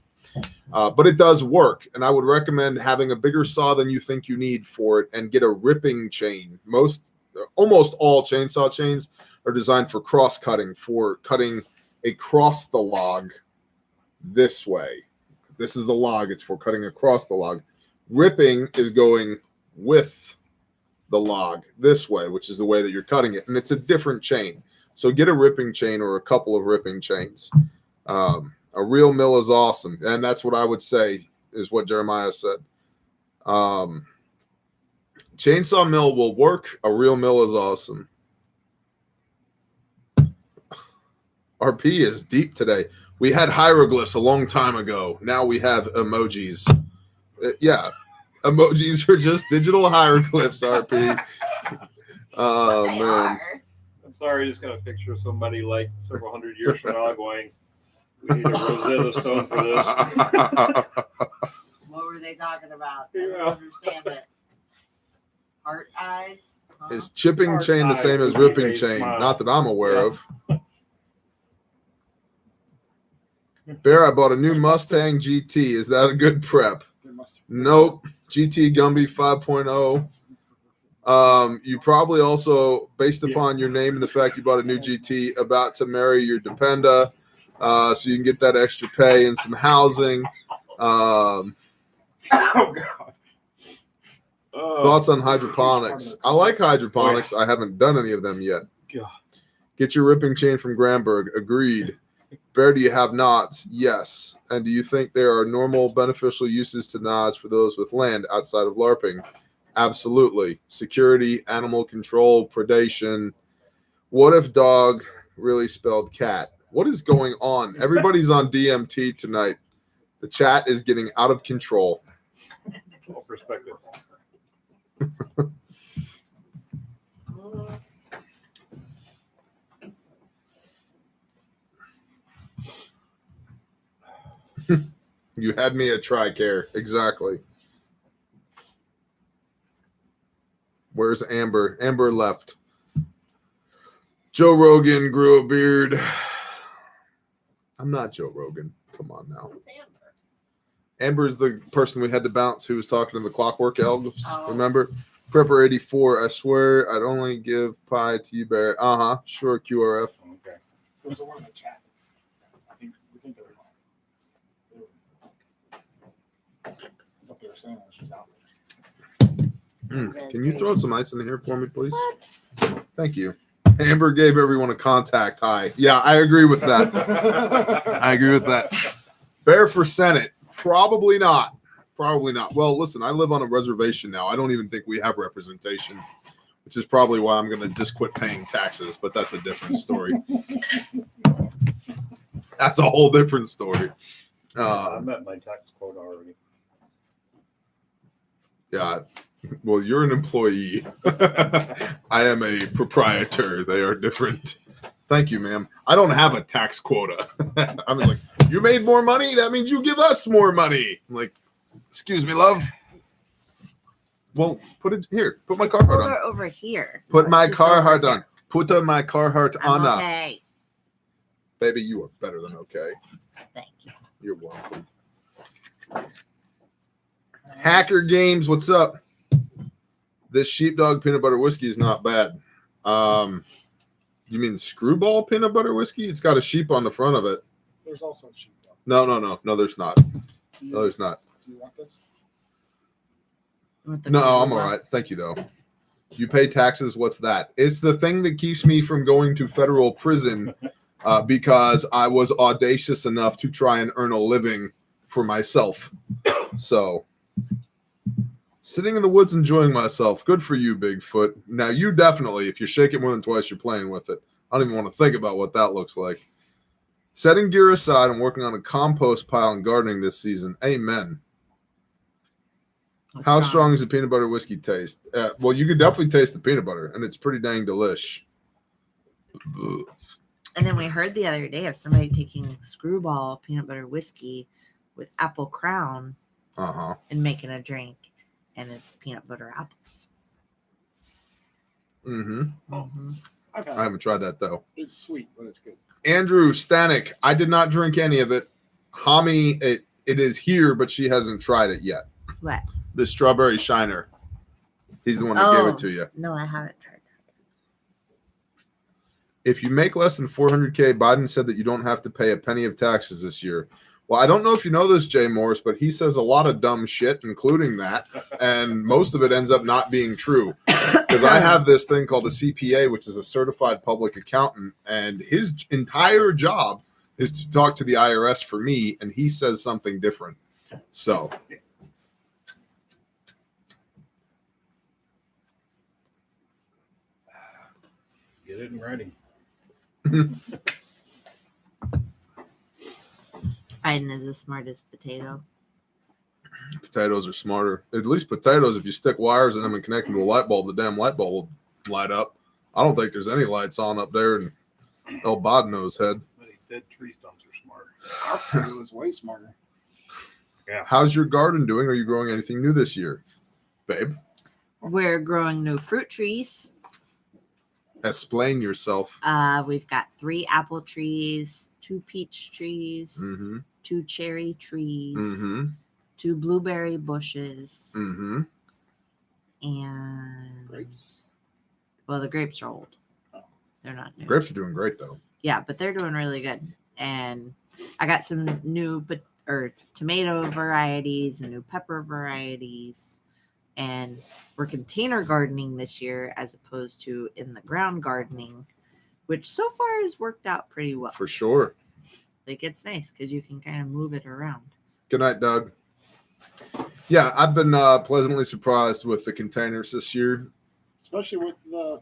But it does work, and I would recommend having a bigger saw than you think you need for it and get a ripping chain. Almost all chainsaw chains are designed for cross-cutting, for cutting across the log this way. This is the log. It's for cutting across the log. Ripping is going with the log this way, which is the way that you're cutting it. And it's a different chain. So get a ripping chain or a couple of ripping chains. A real mill is awesome. And that's what I would say is what Jeremiah said. Chainsaw mill will work. A real mill is awesome. RP is deep today. We had hieroglyphs a long time ago. Now we have emojis. Yeah. Emojis are just digital hieroglyphs, RP. Oh, They man. are. I'm sorry, I just got a picture of somebody like several hundred years from now going, we need a Rosetta Stone for this. What were they talking about? I Yeah. don't understand it. Heart eyes? Huh? Is chipping Hard chain the eye same as with a ripping big chain? smile. Not that I'm aware Yeah. of. Bear, I bought a new Mustang GT. Is that a good prep? Nope. GT Gumby 5.0. You probably also, based upon your name and the fact you bought a new GT, about to marry your dependa, so you can get that extra pay and some housing. Oh, God. Thoughts on hydroponics? I like hydroponics. I haven't done any of them yet. God. Get your ripping chain from Granberg. Agreed. Bear, do you have knots? Yes. And do you think there are normal beneficial uses to knots for those with land outside of LARPing? Absolutely. Security, animal control, predation. What if dog really spelled cat? What is going on? Everybody's on DMT tonight. The chat is getting out of control. Well, perspective. Mm. You had me at TRICARE. Exactly. Where's Amber? Amber left. Joe Rogan grew a beard. I'm not Joe Rogan. Come on now. Who's Amber? Amber's the person we had to bounce who was talking to the Clockwork Elves. Oh. Remember? Prepper 84. I swear I'd only give pie to you, Barry. Sure, QRF. Okay. There was a word in the chat. We think they were wrong. That's what they were saying when she was out there. Can you throw some ice in here for me, please? Thank you. Amber gave everyone a contact high. Yeah, I agree with that. I agree with that. Bear for Senate? Probably not. Probably not. Well, listen, I live on a reservation now. I don't even think we have representation, which is probably why I'm going to just quit paying taxes, but that's a different story. That's a whole different story. I met my tax quota already. Yeah. Well, you're an employee. I am a proprietor. They are different. Thank you, ma'am. I don't have a tax quota. I'm like, you made more money? That means you give us more money. I'm like, excuse me, love. Well, put it here. Put my Carhartt on. Over here. Put my Just over Carhartt here. on. Put my Carhartt I'm on. okay. Baby, you are better than okay. Thank you. You're welcome. Hacker Games, what's up? This sheepdog peanut butter whiskey is not bad. You mean screwball peanut butter whiskey? It's got a sheep on the front of it. There's also a sheep dog. No, there's not. No, there's not. Do you want this? With the No, I'm Corolla. all right. Thank you, though. You pay taxes. What's that? It's the thing that keeps me from going to federal prison because I was audacious enough to try and earn a living for myself. So, sitting in the woods enjoying myself. Good for you, Bigfoot. Now, you definitely, if you shake it more than twice, you're playing with it. I don't even want to think about what that looks like. Setting gear aside and working on a compost pile and gardening this season. Amen. How strong does the peanut butter whiskey taste? Well, you could definitely taste the peanut butter, and it's pretty dang delish. And then we heard the other day of somebody taking screwball peanut butter whiskey with apple crown and making a drink, and it's peanut butter apples. I haven't tried that, though. It's sweet, but it's good. Andrew Stanek, I did not drink any of it. Hami, it is here, but she hasn't tried it yet. What? The strawberry shiner. He's the one that gave it to you. No, I haven't tried that. If you make less than 400K, Biden said that you don't have to pay a penny of taxes this year. Well, I don't know if you know this, Jay Morris, but he says a lot of dumb shit, including that, and most of it ends up not being true. Because I have this thing called a CPA, which is a certified public accountant, and his entire job is to talk to the IRS for me, and he says something different. So... Get it in writing. Biden is as smart as potato. Potatoes are smarter. At least potatoes, if you stick wires in them and connect them to a light bulb, the damn light bulb will light up. I don't think there's any lights on up there in El Bodno's head. But he said tree stumps are smarter. Our potato is way smarter. Yeah. How's your garden doing? Are you growing anything new this year, babe? We're growing new fruit trees. Explain yourself. We've got 3 apple trees, 2 peach trees, 2 cherry trees, 2 blueberry bushes, and Grapes. well, the grapes are old. They're not new. Grapes are doing great, though. Yeah, but they're doing really good. And I got some new tomato varieties and new pepper varieties. And we're container gardening this year as opposed to in the ground gardening, which so far has worked out pretty well. For sure. Like, it's nice because you can kind of move it around. Good night, Doug. Yeah, I've been pleasantly surprised with the containers this year. Especially with the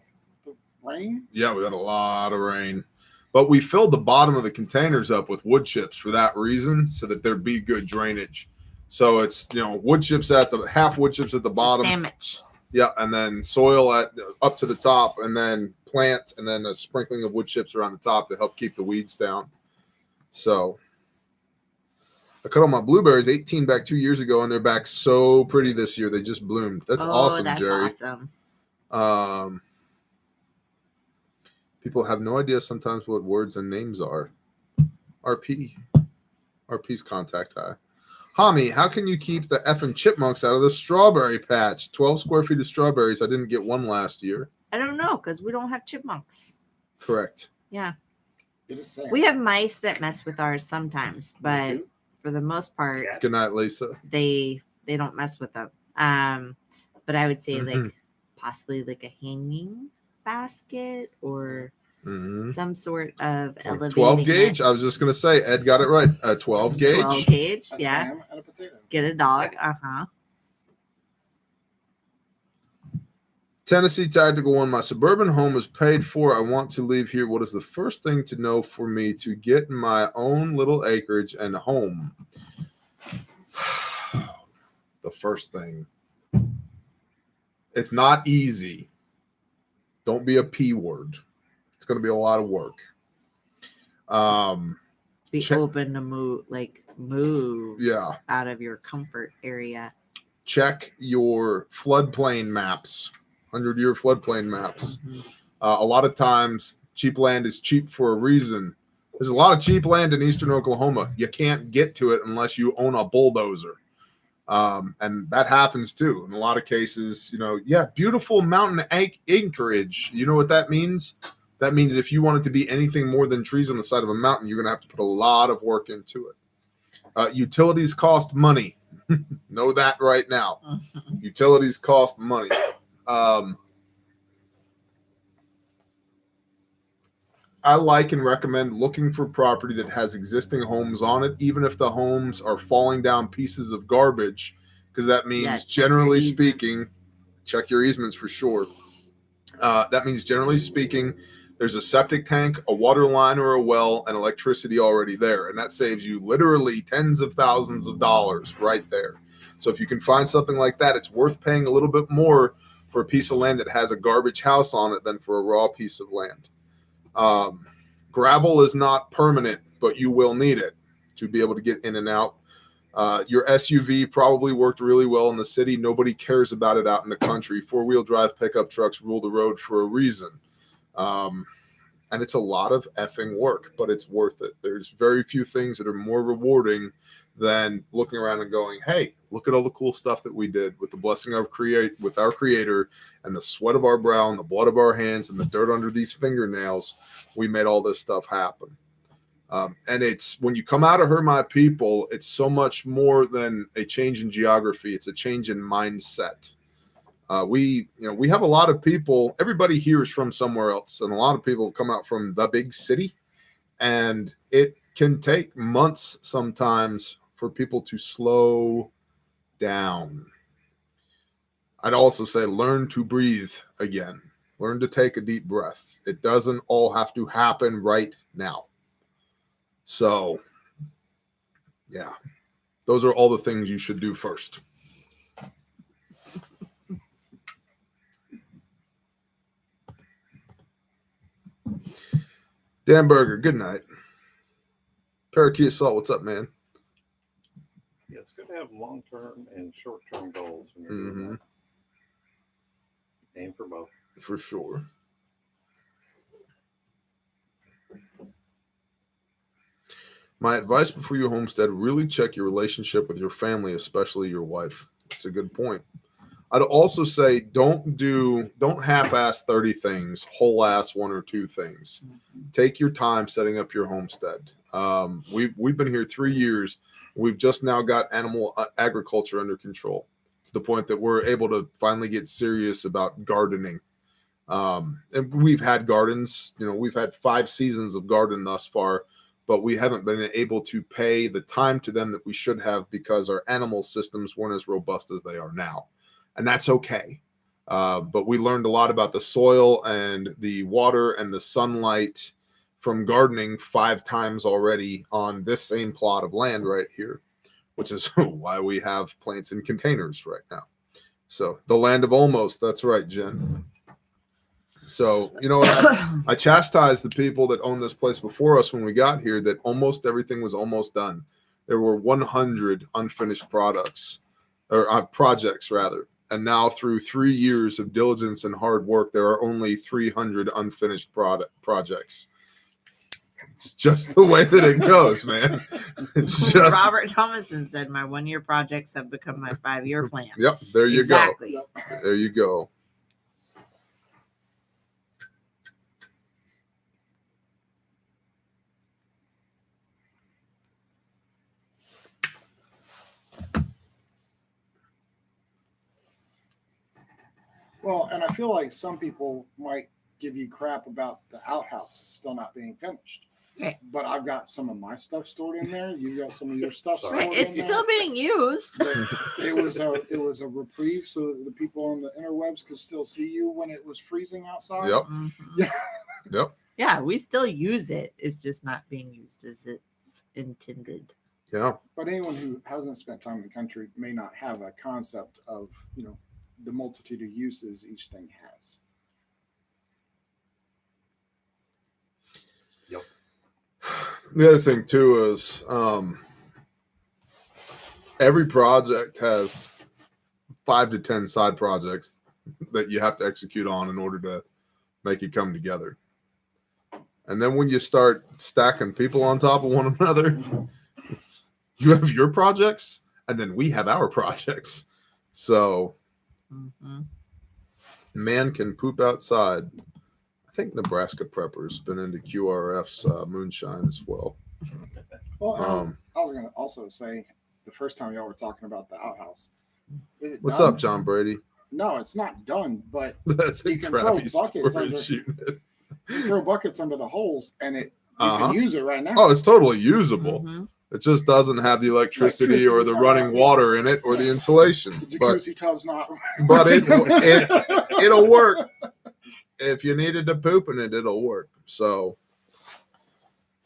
rain. Yeah, we had a lot of rain. But we filled the bottom of the containers up with wood chips for that reason, so that there'd be good drainage. So it's, wood chips half wood chips at the bottom. Sandwich. Yeah, and then soil up to the top, and then plant, and then a sprinkling of wood chips around the top to help keep the weeds down. So I cut all my blueberries 18 back 2 years ago, and they're back so pretty this year. They just bloomed. That's awesome, that's Jerry. Awesome. People have no idea sometimes what words and names are. RP's contact high. Hami, how can you keep the effing chipmunks out of the strawberry patch? 12 square feet of strawberries. I didn't get one last year. I don't know because we don't have chipmunks. Correct. Yeah. It is sad. We have mice that mess with ours sometimes, but for the most part, Good night, Lisa. they don't mess with them. But I would say like possibly like a hanging basket or some sort of elevating 12 gauge. it. I was just gonna say Ed got it right. 12 gauge. 12 gauge. A Yeah. Sam and a potato. Get a dog. Tennessee Tactical One. My suburban home is paid for. I want to leave here. What is the first thing to know for me to get my own little acreage and home? The first thing. It's not easy. Don't be a P word. It's going to be a lot of work. Be open to move Yeah. out of your comfort area. Check your floodplain maps, 100-year floodplain maps. A lot of times, cheap land is cheap for a reason. There's a lot of cheap land in eastern Oklahoma. You can't get to it unless you own a bulldozer. And that happens too in a lot of cases. Beautiful mountain acreage. You know what that means? That means if you want it to be anything more than trees on the side of a mountain, you're going to have to put a lot of work into it. Utilities cost money. Know that right now. Utilities cost money. I like and recommend looking for property that has existing homes on it, even if the homes are falling down pieces of garbage, because that means generally speaking, check your easements for sure. That means generally speaking, there's a septic tank, a water line or a well, and electricity already there. And that saves you literally tens of thousands of dollars right there. So if you can find something like that, it's worth paying a little bit more for a piece of land that has a garbage house on it than for a raw piece of land. Gravel is not permanent, but you will need it to be able to get in and out. Your SUV probably worked really well in the city. Nobody cares about it out in the country. 4-wheel drive pickup trucks rule the road for a reason. And it's a lot of effing work, but it's worth it. There's very few things that are more rewarding than looking around and going, hey, look at all the cool stuff that we did with the blessing of with our creator and the sweat of our brow and the blood of our hands and the dirt under these fingernails. We made all this stuff happen. And it's when you come out of Her My People, it's so much more than a change in geography. It's a change in mindset. We have a lot of people. Everybody here is from somewhere else, and a lot of people come out from the big city, and it can take months sometimes for people to slow down. I'd also say learn to breathe again. Learn to take a deep breath. It doesn't all have to happen right now. So, yeah, those are all the things you should do first. Dan Berger, good night. Parakeet Salt, what's up, man? Yeah, it's good to have long-term and short-term goals when you're doing that. Aim for both. For sure. My advice before you homestead, really check your relationship with your family, especially your wife. It's a good point. I'd also say don't half-ass 30 things, whole-ass 1 or 2 things. Take your time setting up your homestead. We've been here 3 years. We've just now got animal agriculture under control to the point that we're able to finally get serious about gardening. And we've had gardens, we've had 5 seasons of garden thus far, but we haven't been able to pay the time to them that we should have because our animal systems weren't as robust as they are now. And that's okay. But we learned a lot about the soil and the water and the sunlight from gardening 5 times already on this same plot of land right here, which is why we have plants in containers right now. So the land of almost, that's right, Jen. So, I chastised the people that owned this place before us when we got here that almost everything was almost done. There were 100 unfinished projects. And now through 3 years of diligence and hard work, there are only 300 unfinished projects. It's just the way that it goes, man. It's just Robert Thomason said, my 1-year projects have become my 5-year plan. Yep. There you Exactly. go. There you go. Well, and I feel like some people might give you crap about the outhouse still not being finished. Right. But I've got some of my stuff stored in there. You got some of your stuff stored Right. in It's there. still being used. It was a reprieve so that the people on the interwebs could still see you when it was freezing outside. Yep. Mhm. Yeah. Yep. Yeah, we still use it. It's just not being used as it's intended. Yeah. But anyone who hasn't spent time in the country may not have a concept of, the multitude of uses each thing has. Yep. The other thing too is every project has 5 to 10 side projects that you have to execute on in order to make it come together. And then when you start stacking people on top of one another, you have your projects and then we have our projects. So Mm-hmm. man can poop outside. I think Nebraska Prepper's been into QRF's moonshine as well. Well, I was going to also say the first time y'all were talking about the outhouse. Is it What's done? up, John Brady? No, it's not done, but That's a you can throw crappy buckets story under. shooting it. You throw buckets under the holes, and you can use it right now. Oh, it's totally usable. Mm-hmm. It just doesn't have the electricity or the Electricity's running not- water in it or the insulation. The But jacuzzi tub's not. but it'll work. If you needed to poop in it, it'll work. So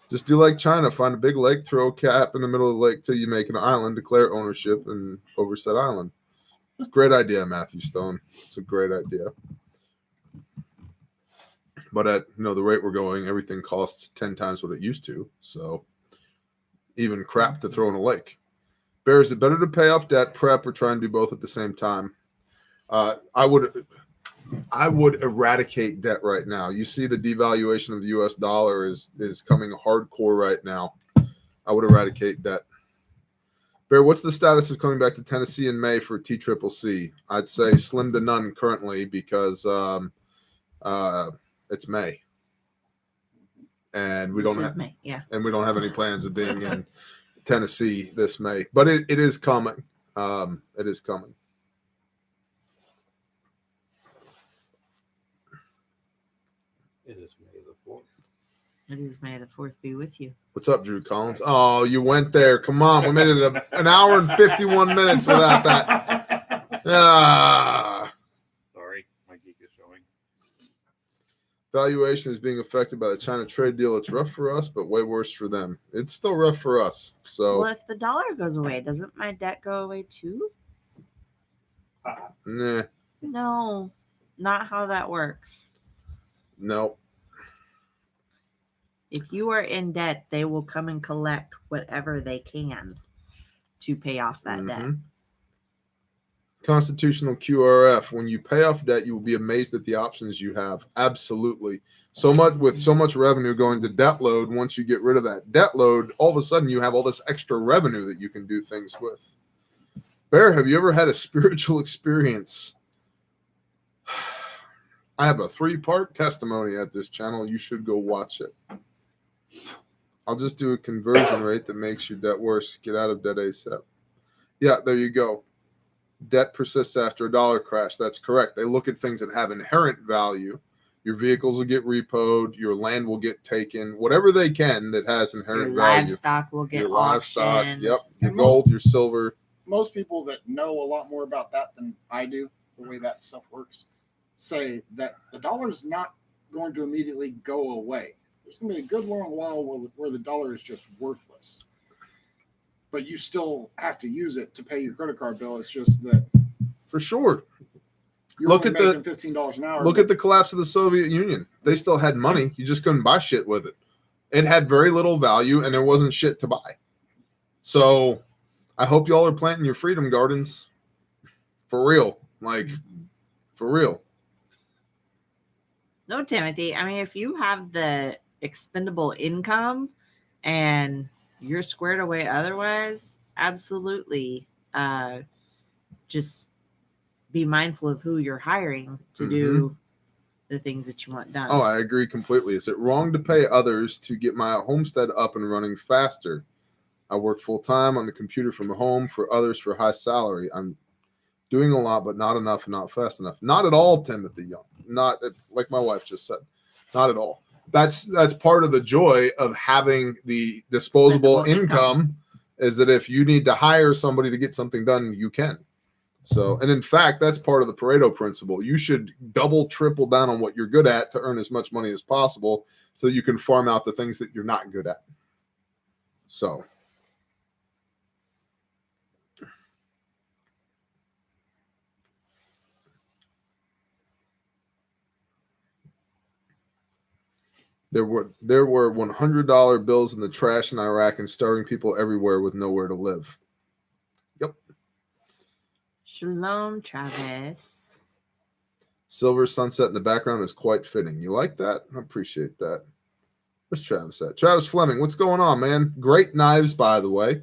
just do like China, find a big lake, throw a cap in the middle of the lake till you make an island, declare ownership, and over said island. It's a great idea, Matthew Stone. It's a great idea. But at the rate we're going, everything costs 10 times what it used to. So even crap to throw in a lake. Bear, is it better to pay off debt, prep, or try and do both at the same time? I would eradicate debt right now. You see the devaluation of the U.S. dollar is coming hardcore right now. I would eradicate debt. Bear, what's the status of coming back to Tennessee in May for TCCC? I'd say slim to none currently because it's May, and we don't have May. Yeah. and we don't have any plans of being in Tennessee this May. But it is coming. It is coming. It is May the 4th. It is May the 4th be with you. What's up, Drew Collins? Oh, you went there. Come on. We made it an hour and 51 minutes without that. Ah. Sorry, my geek is showing. Valuation is being affected by the China trade deal. It's rough for us, but way worse for them. It's still rough for us. So, Well, if the dollar goes away, doesn't my debt go away too? nah, No, not how that works. no. If you are in debt, they will come and collect whatever they can to pay off that debt. Mhm. Constitutional QRF. When you pay off debt, you will be amazed at the options you have. Absolutely. So much revenue going to debt load. Once you get rid of that debt load, all of a sudden you have all this extra revenue that you can do things with. Bear, have you ever had a spiritual experience? I have a 3-part testimony at this channel. You should go watch it. I'll just do a conversion rate that makes your debt worse. Get out of debt ASAP. Yeah, there you go. Debt persists after a dollar crash. That's correct. They look at things that have inherent value. Your vehicles will get repoed. Your land will get taken. Whatever they can that has inherent Your value. livestock will get Your livestock. auctioned. Yep. Your And gold, your silver. Most people that know a lot more about that than I do, the way that stuff works, say that the dollar's not going to immediately go away. There's going to be a good long while where the dollar is just worthless. But you still have to use it to pay your credit card bill. It's just that For sure. you're Look only at the- making $15 an hour. Look at the collapse of the Soviet Union. They still had money. You just couldn't buy shit with it. It had very little value and there wasn't shit to buy. So I hope y'all are planting your freedom gardens for real. Like, for real. No, Timothy. I mean, if you have the expendable income and you're squared away otherwise, absolutely just be mindful of who you're hiring to do the things that you want done. Oh, I agree completely. Is it wrong to pay others to get my homestead up and running faster? I work full time on the computer from home for others for high salary. I'm doing a lot, but not enough and not fast enough. Not at all, Timothy Young. Not like my wife just said. Not at all. That's part of the joy of having the disposable Expendable income is that if you need to hire somebody to get something done, you can. So, and in fact, that's part of the Pareto principle. You should double, triple down on what you're good at to earn as much money as possible so that you can farm out the things that you're not good at. So, there were $100 bills in the trash in Iraq and starving people everywhere with nowhere to live. Yep. Shalom, Travis. Silver sunset in the background is quite fitting. You like that? I appreciate that. Where's Travis at? Travis Fleming, what's going on, man? Great knives, by the way.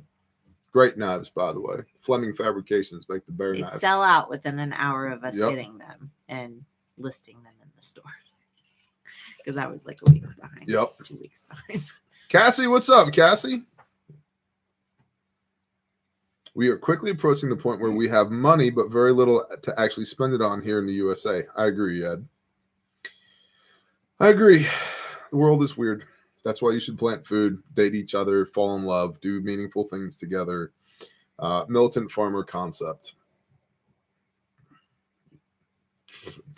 Great knives, by the way. Fleming Fabrications make the bear They knife. sell out within an hour of us Yep. getting them and listing them in the store. Because I was like a week behind. Yep. 2 weeks behind. Cassie, what's up, Cassie? We are quickly approaching the point where we have money, but very little to actually spend it on here in the USA. I agree, Ed. I agree. The world is weird. That's why you should plant food, date each other, fall in love, do meaningful things together. Militant farmer concept.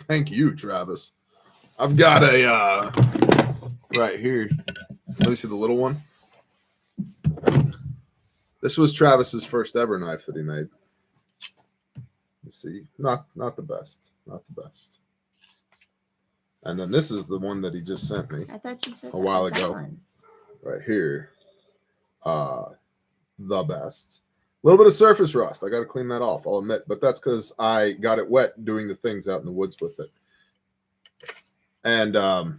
Thank you, Travis. I've got a right here. Let me see the little one. This was Travis's first ever knife that he made. You see, not the best, not the best. And then this is the one that he just sent me I thought you said a while that was ago. Alan's. Right here. The best. A little bit of surface rust. I got to clean that off, I'll admit, but that's because I got it wet doing the things out in the woods with it. And don't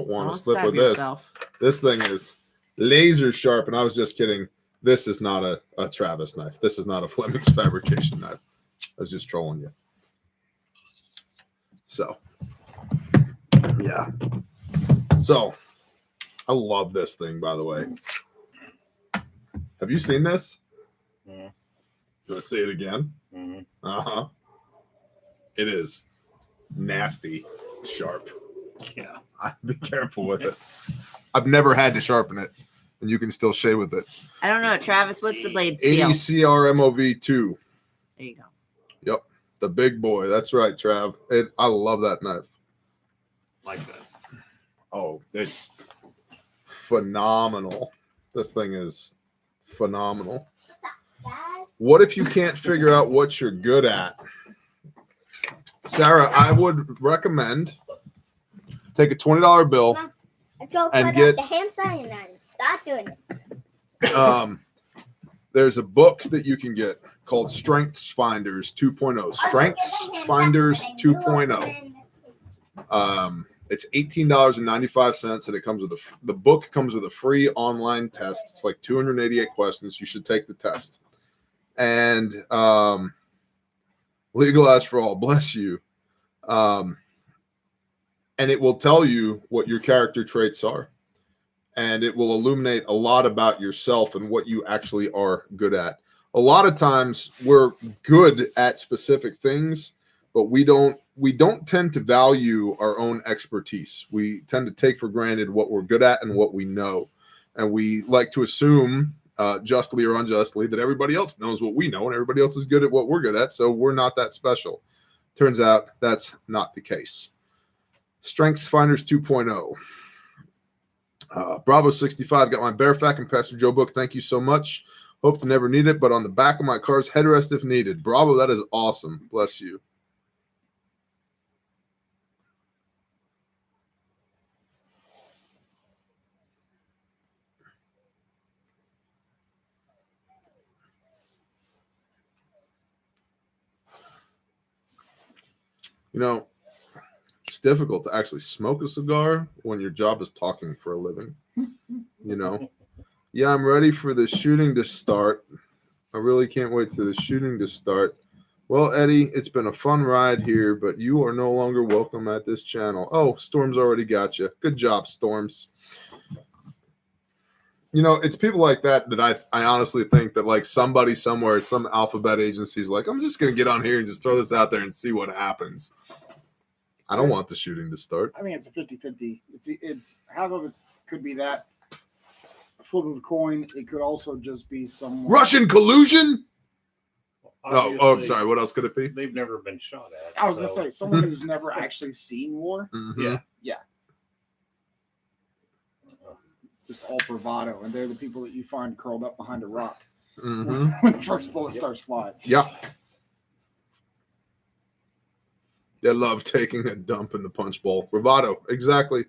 want to slip stab with this. yourself. This thing is laser sharp, and I was just kidding. This is not a Travis knife. This is not a Fleming's Fabrication knife. I was just trolling you. So, yeah. So, I love this thing, by the way. Have you seen this? Mm-hmm. You want to see it again? Mm-hmm. Uh-huh. It is nasty sharp. Yeah. Be careful with it. I've never had to sharpen it, and you can still shave with it. I don't know, Travis. What's the blade 80 steel? CRMOV2. There you go. Yep. The big boy. That's right, Trav. I love that knife. Like that. Oh, it's phenomenal. This thing is phenomenal. What if you can't figure out what you're good at? Sarah, I would recommend take a $20 bill. Go And put get- up the hand sign and then stop doing it. There's a book that you can get called Strengths Finders 2.0. Strengths Finders 2.0. It's $18.95, and it comes with the book comes with a free online test. It's like 288 questions. You should take the test. And Legalize for All, bless you. And it will tell you what your character traits are. And it will illuminate a lot about yourself and what you actually are good at. A lot of times we're good at specific things, but we don't tend to value our own expertise. We tend to take for granted what we're good at and what we know. And we like to assume, justly or unjustly, that everybody else knows what we know and everybody else is good at what we're good at, so we're not that special. Turns out that's not the case. Strengths Finders 2.0. Bravo 65 got my Bearfack and Pastor Joe book. Thank you so much. Hope to never need it, but on the back of my car's headrest if needed. Bravo, that is awesome. Bless you. You know, it's difficult to actually smoke a cigar when your job is talking for a living. You know? Yeah, I'm ready for the shooting to start. I really can't wait for the shooting to start. Well, Eddie, it's been a fun ride here, but you are no longer welcome at this channel. Oh, Storm's already got you. Good job, Storms. You know, it's people like that I honestly think that like somebody somewhere, some alphabet agency is like, I'm just going to get on here and just throw this out there and see what happens. I don't want the shooting to start. I think it's a 50-50. It's half of it could be that flip of a coin. It could also just be some Russian collusion? Oh, I'm Obviously, sorry. What else could it be? They've never been shot at. I was gonna so- say someone who's never actually seen war. Mhm. Yeah. Just all bravado, and they're the people that you find curled up behind a rock Mhm. when the first bullet starts flying. Yeah. They love taking a dump in the punch bowl. Bravado. Exactly.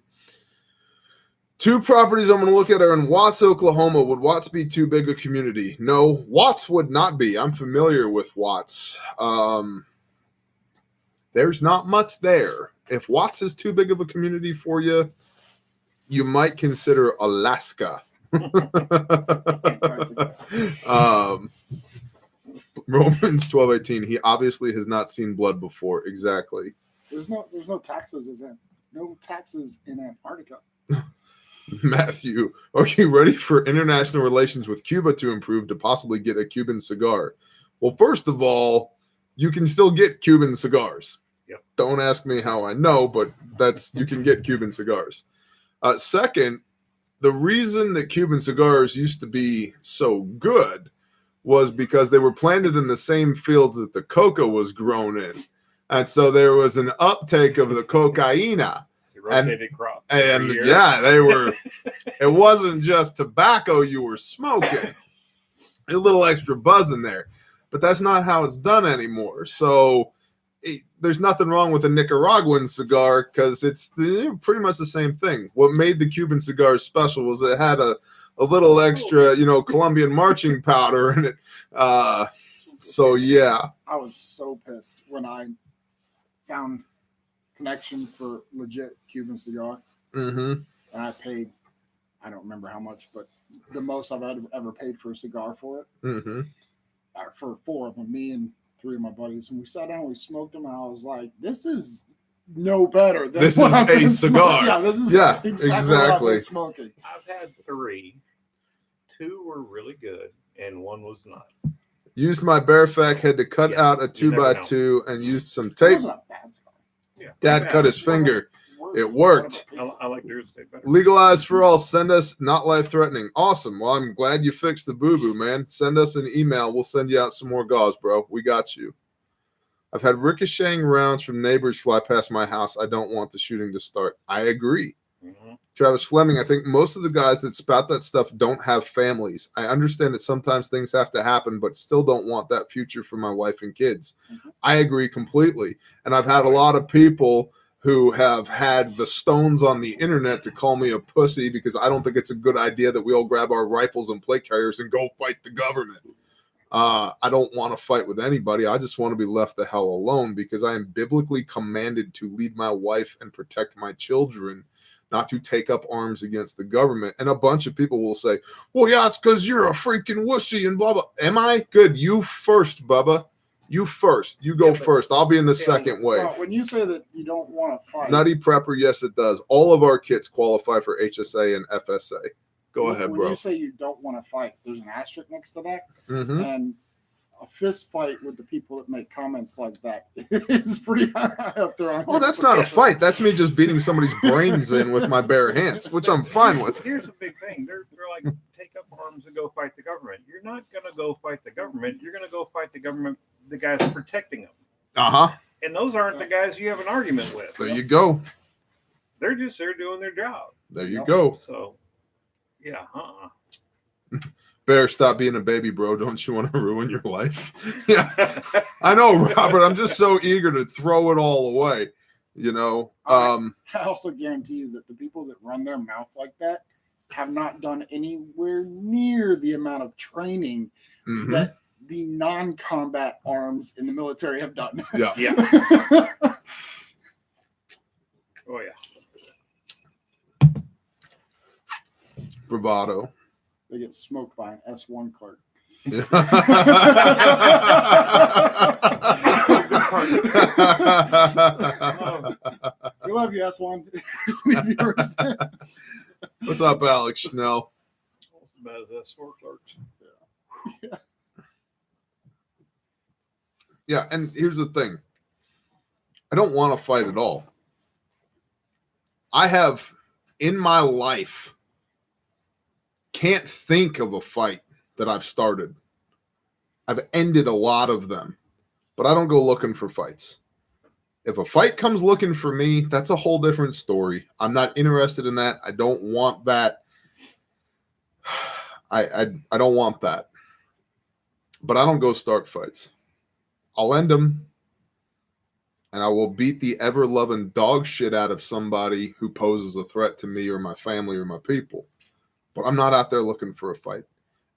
2 properties I'm going to look at are in Watts, Oklahoma. Would Watts be too big a community? No, Watts would not be. I'm familiar with Watts. There's not much there. If Watts is too big of a community for you, you might consider Alaska. Romans 12:18. He obviously has not seen blood before. Exactly. There's no taxes in Antarctica. Matthew, are you ready for international relations with Cuba to improve to possibly get a Cuban cigar? Well, first of all, you can still get Cuban cigars. Yep. Don't ask me how I know, but you can get Cuban cigars. Second, the reason that Cuban cigars used to be so good was because they were planted in the same fields that the coca was grown in. And so there was an uptake of the cocaina. Rotated crop. And yeah, they were, it wasn't just tobacco you were smoking, a little extra buzz in there, but that's not how it's done anymore. So there's nothing wrong with a Nicaraguan cigar because it's pretty much the same thing. What made the Cuban cigars special was it had a little extra, Colombian marching powder in it. So yeah. I was so pissed when I found connection for legit Cuban cigar. Mm-hmm. And I paid, I don't remember how much, but the most I've ever paid for a cigar for it. Mm-hmm. For 4 of them, me and 3 of my buddies. And we sat down, we smoked them, and I was like, this is no better than this what is I've a been cigar. Yeah, this is exactly. What I've been smoking. I've had 3. 2 were really good, and 1 was not. Used my Barefac, had to cut out a 2x2 and used some It tape. wasn't a bad cigar. Yeah. Dad cut his finger. It worked. I like yours better. Legalized for all. Send us, not life-threatening. Awesome. Well, I'm glad you fixed the boo-boo, man. Send us an email. We'll send you out some more gauze, bro. We got you. I've had ricocheting rounds from neighbors fly past my house. I don't want the shooting to start. I agree. Mm-hmm. Travis Fleming, I think most of the guys that spout that stuff don't have families. I understand that sometimes things have to happen, but still don't want that future for my wife and kids. Mm-hmm. I agree completely. And I've had a lot of people who have had the stones on the internet to call me a pussy because I don't think it's a good idea that we all grab our rifles and plate carriers and go fight the government. I don't want to fight with anybody. I just want to be left the hell alone because I am biblically commanded to lead my wife and protect my children, not to take up arms against the government. And a bunch of people will say, well, yeah, it's because you're a freaking wussy and blah, blah. Am I? Good. You first, Bubba. You first. You go first. I'll be in the second wave. Well, when you say that you don't want to fight. Nutty Prepper, yes, it does. All of our kits qualify for HSA and FSA. Go ahead, bro. When you say you don't want to fight, there's an asterisk next to that. Mm-hmm. And a fist fight with the people that make comments like that is pretty high up there. On That's not a fight. That's me just beating somebody's brains in with my bare hands, which I'm fine with. Here's the big thing. They're like, take up arms and go fight the government. You're not going to go fight the government. You're going to go fight the government, the guys protecting them. Uh-huh. And those aren't the guys you have an argument with. There you go. They're just there doing their job. There you go. So, yeah, Bear, stop being a baby, bro. Don't you want to ruin your life? Yeah, I know, Robert. I'm just so eager to throw it all away. I also guarantee you that the people that run their mouth like that have not done anywhere near the amount of training that the non-combat arms in the military have done. Yeah. Yeah. Oh, yeah. Bravado. They get smoked by an S1 clerk. Yeah. We love you, S1. There's any viewers. What's up, Alex Snell? About as S4 clerks. Yeah, and here's the thing. I don't want to fight at all. I have, in my life, can't think of a fight that I've started. I've ended a lot of them, but I don't go looking for fights. If a fight comes looking for me, that's a whole different story. I'm not interested in that. I don't want that. I don't want that. But I don't go start fights. I'll end them, and I will beat the ever-loving dog shit out of somebody who poses a threat to me or my family or my people. But I'm not out there looking for a fight.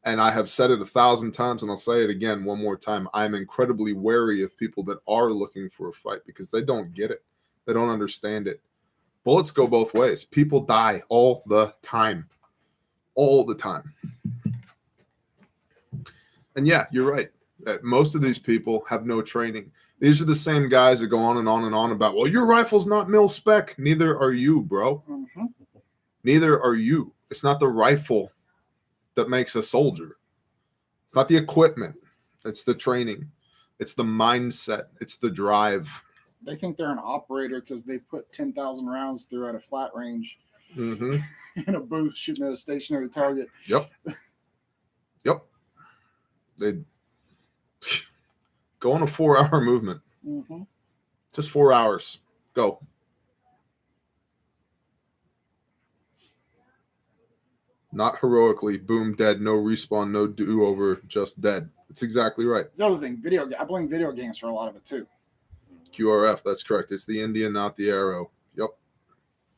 And I have said it 1,000 times, and I'll say it again one more time. I'm incredibly wary of people that are looking for a fight because they don't get it. They don't understand it. Bullets go both ways. People die all the time. all the time. And yeah, you're right. Most of these people have no training. These are the same guys that go on and on and on about, well, your rifle's not mil spec. Neither are you, bro. Mm-hmm. Neither are you. It's not the rifle that makes a soldier. It's not the equipment. It's the training. It's the mindset. It's the drive. They think they're an operator because they've put 10,000 rounds through at a flat range Mm-hmm. in a booth shooting at a stationary target. Yep. They go on a 4-hour movement. Mm-hmm. Just 4 hours. Go. Not heroically. Boom, dead. No respawn, no do-over, just dead. That's exactly right. It's the other thing. I blame video games for a lot of it too. QRF, that's correct. It's the Indian, not the arrow. Yep.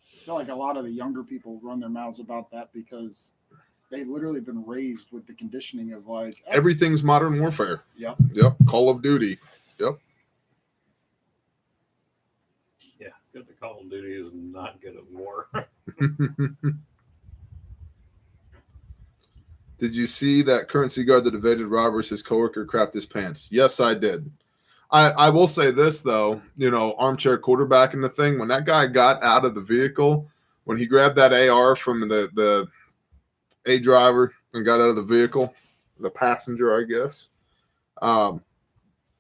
I feel like a lot of the younger people run their mouths about that because they've literally been raised with the conditioning of like Everything's modern warfare. Yep. Call of Duty. Yep. Yeah, good. The Call of Duty is not good at war. Did you see that currency guard that evaded robbers? His coworker crapped his pants. Yes, I did. I will say this, though, armchair quarterback in the thing, when that guy got out of the vehicle, when he grabbed that AR from the A driver and got out of the vehicle, the passenger, I guess,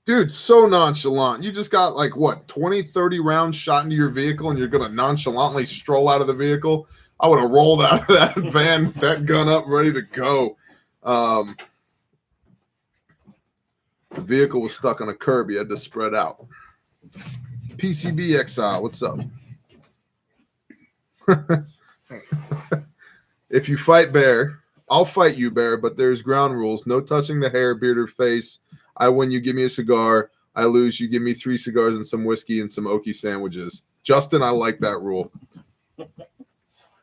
dude, so nonchalant. You just got 20, 30 rounds shot into your vehicle and you're going to nonchalantly stroll out of the vehicle. I would have rolled out of that van, that gun up, ready to go. The vehicle was stuck on a curb. You had to spread out. PCB Exile, what's up? If you fight Bear, I'll fight you, Bear, but there's ground rules. No touching the hair, beard, or face. I win, you give me a cigar. I lose, you give me 3 cigars and some whiskey and some Okie sandwiches. Justin, I like that rule.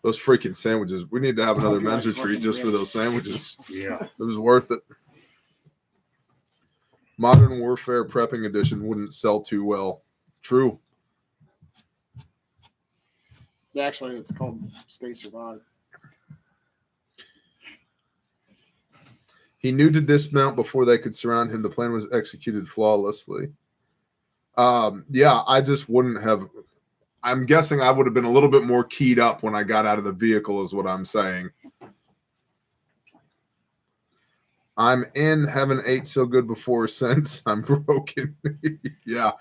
Those freaking sandwiches. We need to have another men's retreat just for those sandwiches. Yeah. It was worth it. Modern Warfare Prepping Edition wouldn't sell too well. True. Yeah, actually, it's called Stay Survive. He knew to dismount before they could surround him. The plan was executed flawlessly. Yeah, I just wouldn't have. I'm guessing I would have been a little bit more keyed up when I got out of the vehicle, is what I'm saying. I'm in, haven't ate so good before since. I'm broken. Yeah.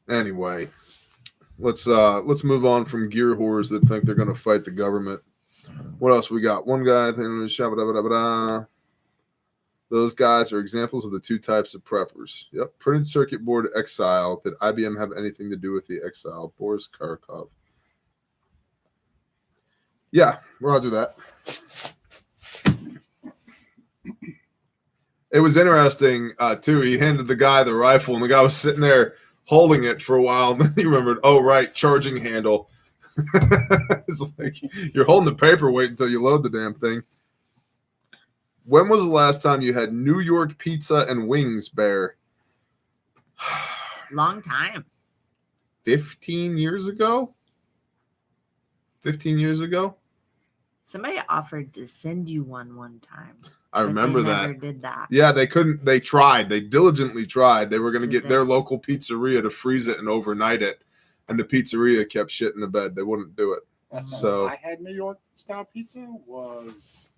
Anyway, let's move on from gear whores that think they're going to fight the government. What else we got? One guy, those guys are examples of the 2 types of preppers. Yep. Printed circuit board Exile. Did IBM have anything to do with the Exile? Boris Karkov. Yeah, roger that. It was interesting, too. He handed the guy the rifle, and the guy was sitting there holding it for a while, and then he remembered, oh, right, charging handle. It's like, you're holding the paperweight until you load the damn thing. When was the last time you had New York pizza and wings, Bear? Long time. 15 years ago? 15 years ago? Somebody offered to send you one time. I remember they that. Never did that. Yeah, they couldn't. They tried. They diligently tried. They were going to get their local pizzeria to freeze it and overnight it, and the pizzeria kept shit in the bed. They wouldn't do it. So I had New York style pizza was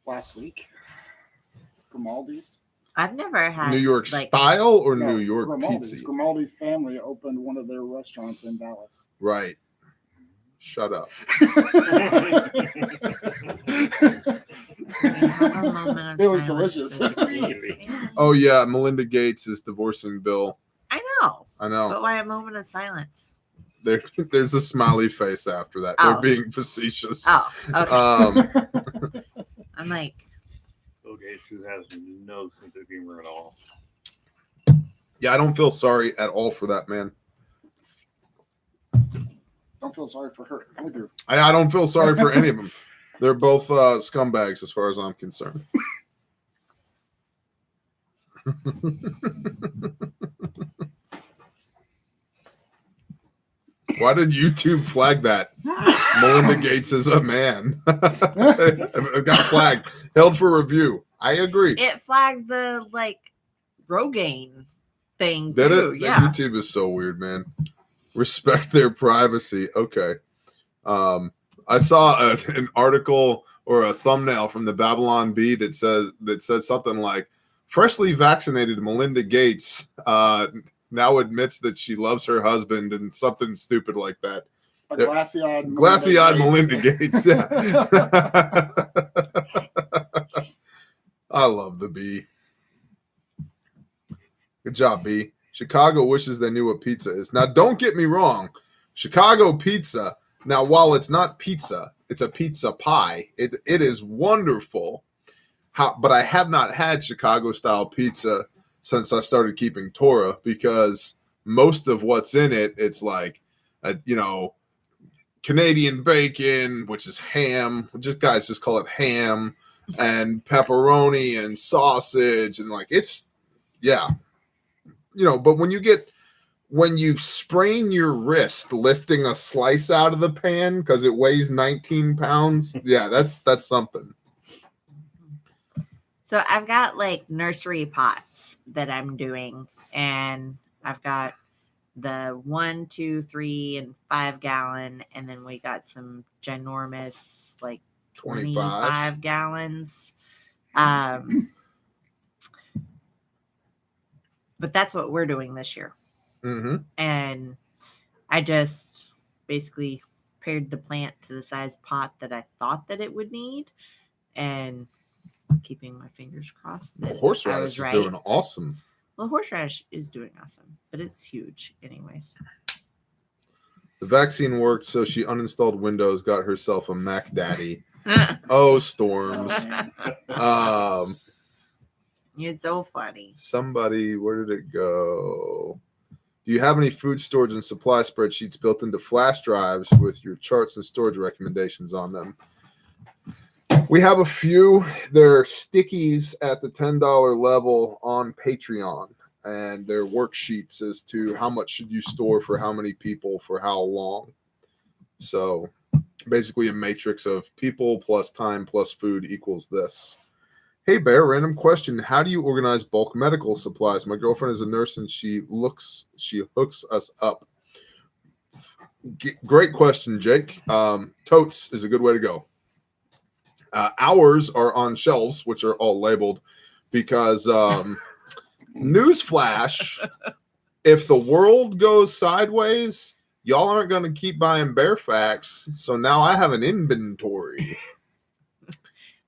last week. Grimaldi's. I've never had New York style or No, New York Grimaldi's. pizza. Grimaldi family opened one of their restaurants in Dallas. Right. Shut up. It was delicious. Oh yeah, Melinda Gates is divorcing Bill. I know. know. But why a moment of silence? There's a smiley face after that. Oh. They're being facetious. Oh, okay. I'm like, Bill Gates, who has no sense of humor at all. Yeah, I don't feel sorry at all for that man. Don't feel sorry for her either. I don't feel sorry for any of them. They're both scumbags as far as I'm concerned. Why did YouTube flag that? Melinda Gates is a man. It got flagged. Held for review. I agree. It flagged the Rogaine thing Did too. it? Yeah. YouTube is so weird, man. Respect their privacy. Okay. I saw an article or a thumbnail from the Babylon Bee that said something like, freshly vaccinated Melinda Gates now admits that she loves her husband, and something stupid like that. A glassy-eyed Melinda Gates. Yeah. I love the Bee. Good job, B. Chicago wishes they knew what pizza is. Now, don't get me wrong. Chicago pizza, now, while it's not pizza, it's a pizza pie. It is wonderful. But I have not had Chicago-style pizza since I started keeping Torah, because most of what's in it, it's like, Canadian bacon, which is ham. Guys just call it ham, and pepperoni and sausage. And but when you sprain your wrist lifting a slice out of the pan because it weighs 19 pounds, yeah, that's something. So I've got nursery pots that I'm doing, and I've got the 1, 2, 3, and 5 gallon, and then we got some ginormous 25 gallons. But that's what we're doing this year. Mm-hmm. And I just basically paired the plant to the size pot that I thought that it would need, and keeping my fingers crossed that Horseradish is doing awesome. Well, horseradish is doing awesome, but it's huge anyways. The vaccine worked, so she uninstalled Windows, got herself a Mac Daddy. Oh, storms. You're so funny. Somebody, where did it go? Do you have any food storage and supply spreadsheets built into flash drives with your charts and storage recommendations on them? We have a few. They're stickies at the $10 level on Patreon, and they're worksheets as to how much should you store for how many people for how long. So basically a matrix of people plus time plus food equals this. Hey, Bear, random question. How do you organize bulk medical supplies? My girlfriend is a nurse, and she hooks us up. Great question, Jake. Totes is a good way to go. Ours are on shelves, which are all labeled, because newsflash, if the world goes sideways, y'all aren't going to keep buying Bear Facts. So now I have an inventory.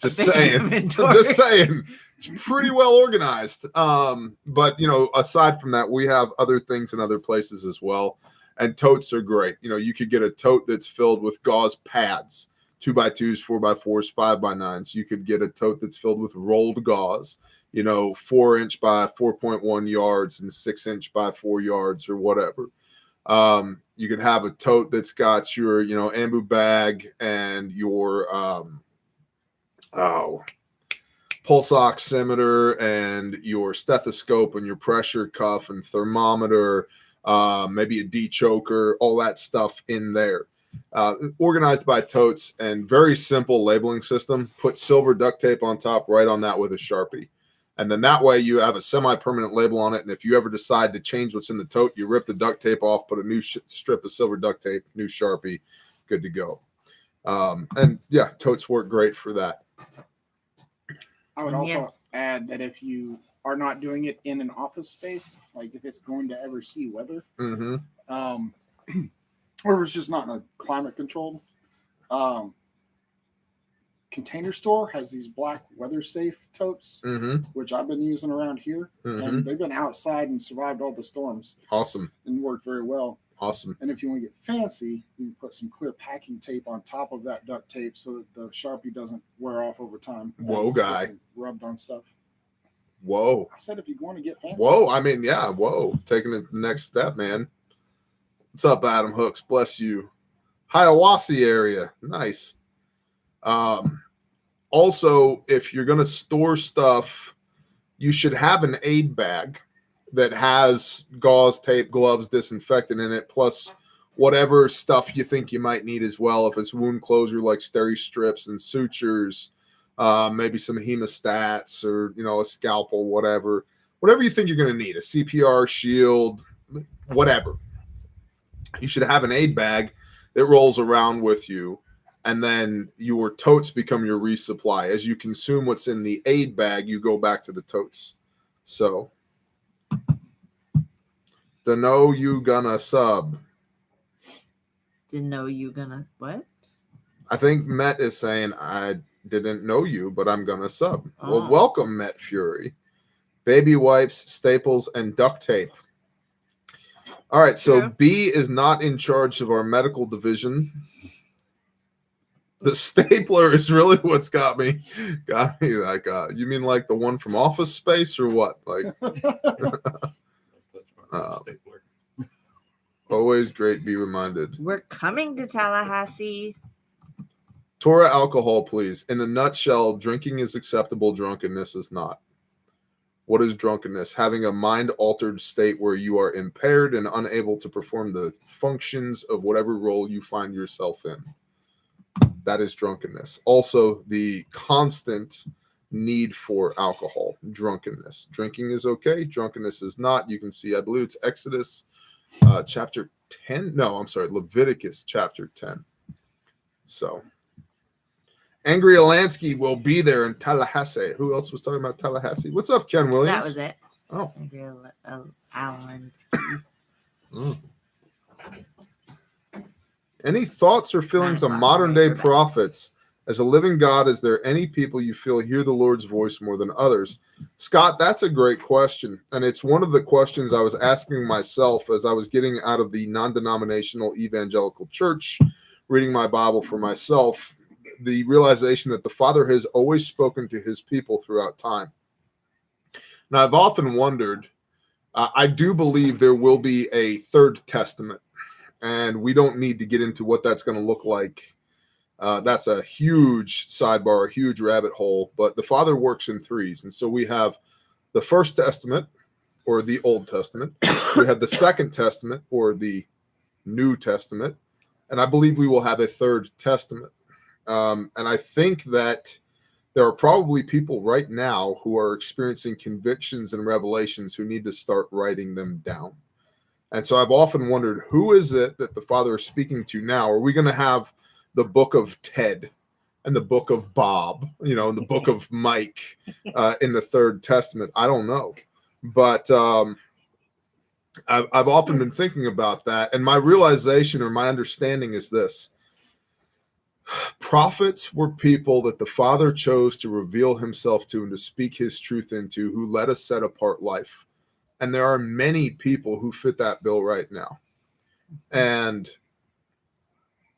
Just saying. It's pretty well organized. But aside from that, we have other things in other places as well. And totes are great. You could get a tote that's filled with gauze pads, 2x2s, 4x4s, 5x9s. You could get a tote that's filled with rolled gauze, 4-inch by 4.1 yards and 6-inch by 4 yards or whatever. You could have a tote that's got your, ambu bag and your pulse oximeter and your stethoscope and your pressure cuff and thermometer, maybe a de-choker, all that stuff in there. Organized by totes, and very simple labeling system. Put silver duct tape on top, right on that with a Sharpie. And then that way you have a semi-permanent label on it. And if you ever decide to change what's in the tote, you rip the duct tape off, put a new strip of silver duct tape, new Sharpie, good to go. And yeah, totes work great for that. I would also add that if you are not doing it in an office space, like if it's going to ever see weather, or it's just not in a climate controlled Container Store has these black weather safe totes, which I've been using around here, and they've been outside and survived all the storms. Awesome. And worked very well. Awesome. And if you want to get fancy, you can put some clear packing tape on top of that duct tape so that the Sharpie doesn't wear off over time. Whoa, guy. Rubbed on stuff. Whoa. I said if you want to get fancy. Whoa. I mean, yeah, whoa. Taking it to the next step, man. What's up, Adam Hooks? Bless you. Hiawassee area. Nice. Also, if you're going to store stuff you should have an aid bag that has gauze, tape, gloves, disinfectant in it, plus whatever stuff you think you might need as well. If it's wound closure like steri strips and sutures, maybe some hemostats or, a scalpel, whatever you think you're going to need, a CPR shield, whatever. You should have an aid bag that rolls around with you, and then your totes become your resupply. As you consume what's in the aid bag, you go back to the totes. So, to know you gonna sub. Didn't know you gonna what? I think Met is saying, I didn't know you, but I'm gonna sub. Oh. Well, welcome, Met Fury. Baby wipes, staples, and duct tape. All right, so True. B is not in charge of our medical division. The stapler is really what's got me like, you mean like the one from Office Space or what? Like, Stapler. always great be reminded. We're coming to Tallahassee. Torah alcohol, please. In a nutshell, drinking is acceptable, drunkenness is not. What is drunkenness? Having a mind-altered state where you are impaired and unable to perform the functions of whatever role you find yourself in. That is drunkenness. Also, the constant need for alcohol, drunkenness. Drinking is okay. Drunkenness is not. You can see, I believe it's Exodus chapter 10. No, I'm sorry, Leviticus chapter 10. So, Angry Alansky will be there in Tallahassee. Who else was talking about Tallahassee? What's up, Ken Williams? That was it. Oh. Alan's. Mm. Any thoughts or feelings on modern day prophets? As a living God, is there any people you feel hear the Lord's voice more than others? Scott, that's a great question. And it's one of the questions I was asking myself as I was getting out of the non-denominational evangelical church, reading my Bible for myself, the realization that the Father has always spoken to his people throughout time. Now, I've often wondered, I do believe there will be a third testament. And we don't need to get into what that's going to look like. That's a huge sidebar, a huge rabbit hole. But the Father works in threes. And so we have the First Testament, or the Old Testament. We have the Second Testament, or the New Testament. And I believe we will have a third testament. And I think that there are probably people right now who are experiencing convictions and revelations who need to start writing them down. And so I've often wondered, who is it that the Father is speaking to now? Are we going to have the book of Ted and the book of Bob, and the book of Mike in the Third Testament? I don't know. But I've often been thinking about that. And my realization or my understanding is this. Prophets were people that the Father chose to reveal himself to and to speak his truth into, who led a set apart life. And there are many people who fit that bill right now. And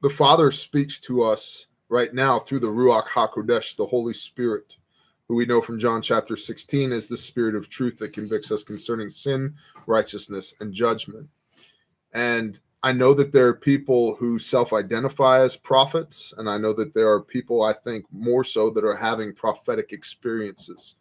the Father speaks to us right now through the Ruach HaKodesh, the Holy Spirit, who we know from John chapter 16 is the Spirit of truth that convicts us concerning sin, righteousness, and judgment. And I know that there are people who self-identify as prophets, and I know that there are people, I think, more so that are having prophetic experiences.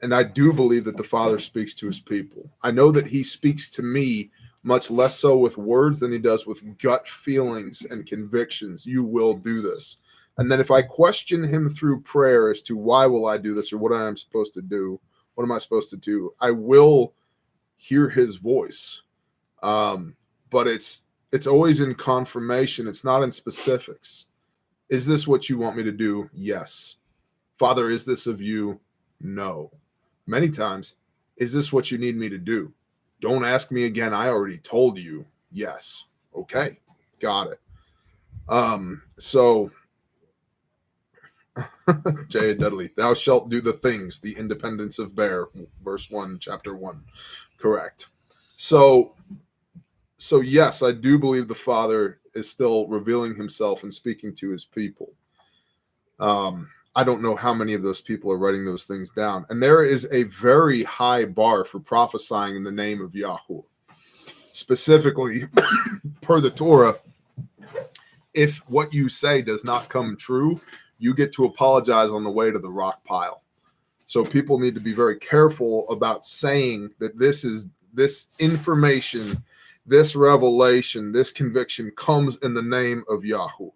And I do believe that the Father speaks to his people. I know that he speaks to me much less so with words than he does with gut feelings and convictions. You will do this. And then if I question him through prayer as to why will I do this or what I am supposed to do, what am I supposed to do, I will hear his voice. But it's always in confirmation. It's not in specifics. Is this what you want me to do? Yes. Father, is this of you? No. Many times, is this what you need me to do? Don't ask me again. I already told you. Yes. Okay. Got it. So J. Dudley, thou shalt do the things, the independence of bear, verse 1, chapter 1. Correct. So yes, I do believe the Father is still revealing himself and speaking to his people. I don't know how many of those people are writing those things down. And there is a very high bar for prophesying in the name of Yahweh. Specifically, per the Torah, if what you say does not come true, you get to apologize on the way to the rock pile. So people need to be very careful about saying that this information, this revelation, this conviction comes in the name of Yahweh.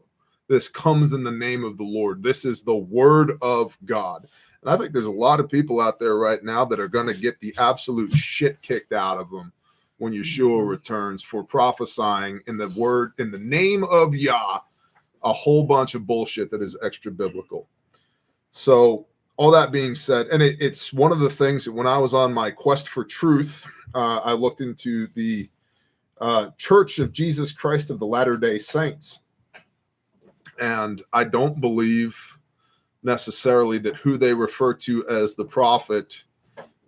This comes in the name of the Lord. This is the word of God. And I think there's a lot of people out there right now that are going to get the absolute shit kicked out of them when Yeshua returns for prophesying in the word, in the name of Yah, a whole bunch of bullshit that is extra biblical. So all that being said, and it's one of the things that when I was on my quest for truth, I looked into the Church of Jesus Christ of the Latter-day Saints. And I don't believe necessarily that who they refer to as the prophet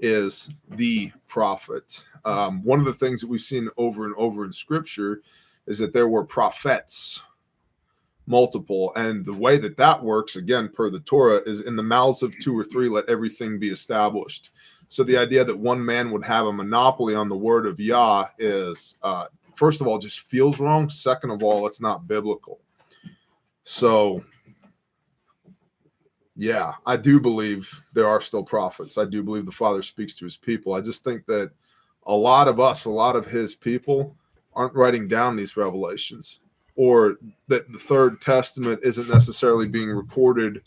is the prophet. One of the things that we've seen over and over in scripture is that there were prophets, multiple. And the way that that works, again, per the Torah, is in the mouths of 2 or 3, let everything be established. So the idea that one man would have a monopoly on the word of Yah is, first of all, just feels wrong. Second of all, it's not biblical. So, yeah, I do believe there are still prophets. I do believe the Father speaks to his people. I just think that a lot of his people aren't writing down these revelations, or that the Third Testament isn't necessarily being recorded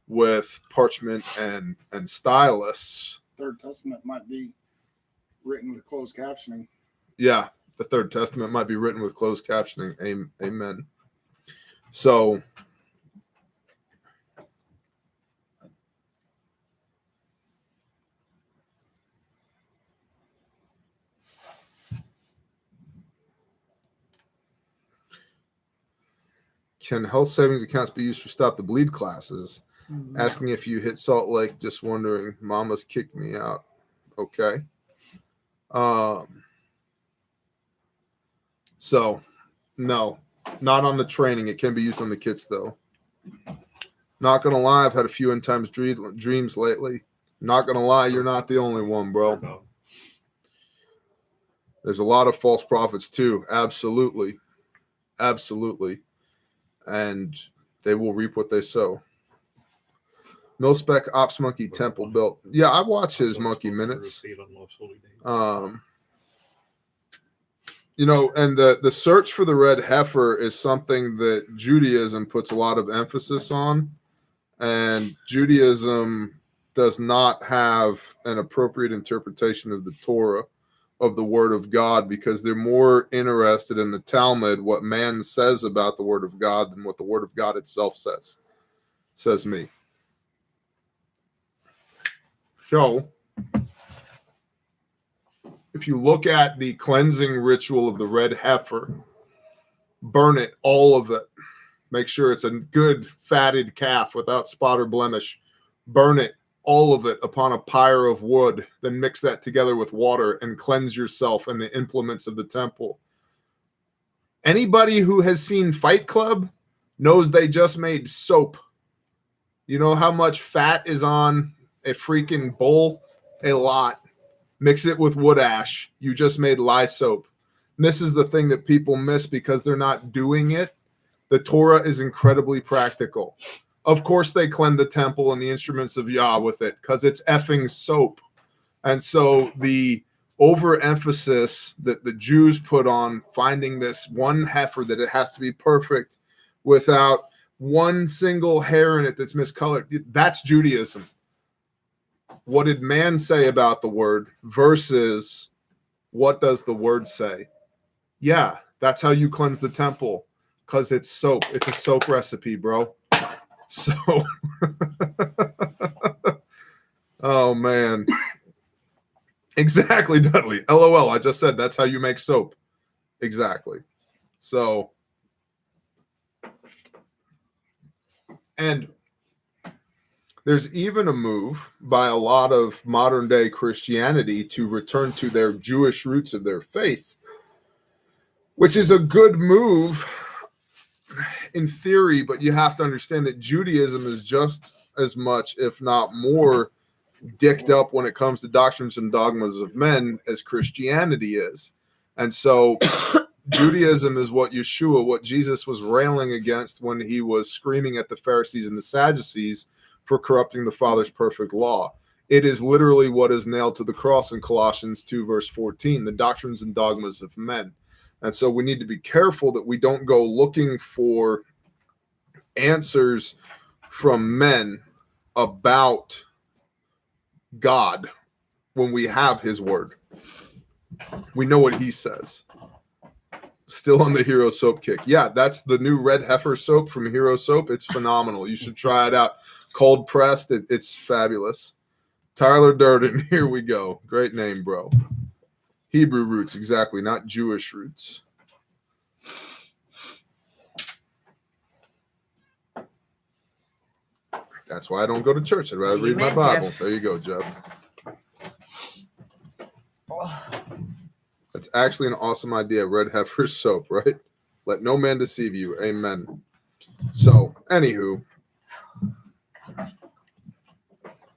with parchment and stylus. Third Testament might be written with closed captioning. Yeah, the Third Testament might be written with closed captioning. Amen. So, can health savings accounts be used for stop the bleed classes? No. Asking if you hit Salt Lake, just wondering. Mama's kicked me out. Okay. So, no, not on the training. It can be used on the kits, though. Not going to lie, I've had a few end times dreams lately. Not going to lie, you're not the only one, bro. There's a lot of false prophets, too. Absolutely. Absolutely. And they will reap what they sow. Mil-spec Ops Monkey Temple built. Yeah, I watch his Monkey Minutes. You know, and the search for the red heifer is something that Judaism puts a lot of emphasis on. And Judaism does not have an appropriate interpretation of the Torah, of the Word of God, because they're more interested in the Talmud, what man says about the Word of God, than what the Word of God itself says. Says me. So, if you look at the cleansing ritual of the red heifer, burn it, all of it. Make sure it's a good fatted calf without spot or blemish. Burn it, all of it, upon a pyre of wood. Then mix that together with water and cleanse yourself and the implements of the temple. Anybody who has seen Fight Club knows they just made soap. You know how much fat is on a freaking bowl? A lot. Mix it with wood ash. You just made lye soap. And this is the thing that people miss because they're not doing it. The Torah is incredibly practical. Of course, they cleanse the temple and the instruments of Yah with it because it's effing soap. And so the overemphasis that the Jews put on finding this one heifer, that it has to be perfect without one single hair in it that's miscolored, that's Judaism. What did man say about the word versus what does the word say? Yeah, that's how you cleanse the temple, because it's soap. It's a soap recipe, bro. So, oh, man. Exactly, Dudley. LOL, I just said that's how you make soap. Exactly. So, and there's even a move by a lot of modern day Christianity to return to their Jewish roots of their faith, which is a good move in theory, but you have to understand that Judaism is just as much, if not more, dicked up when it comes to doctrines and dogmas of men as Christianity is. And so Judaism is what Jesus was railing against when he was screaming at the Pharisees and the Sadducees for corrupting the Father's perfect law. It is literally what is nailed to the cross in Colossians 2, verse 14, the doctrines and dogmas of men. And so we need to be careful that we don't go looking for answers from men about God when we have his word. We know what he says. Still on the Hero Soap kick. Yeah, that's the new red heifer soap from Hero Soap. It's phenomenal. You should try it out. Cold pressed. It's fabulous. Tyler Durden. Here we go. Great name, bro. Hebrew roots, exactly, not Jewish roots. That's why I don't go to church. I'd rather read my Bible. Jeff. There you go, Jeff. That's actually an awesome idea. Red heifer soap, right? Let no man deceive you. Amen. So, anywho,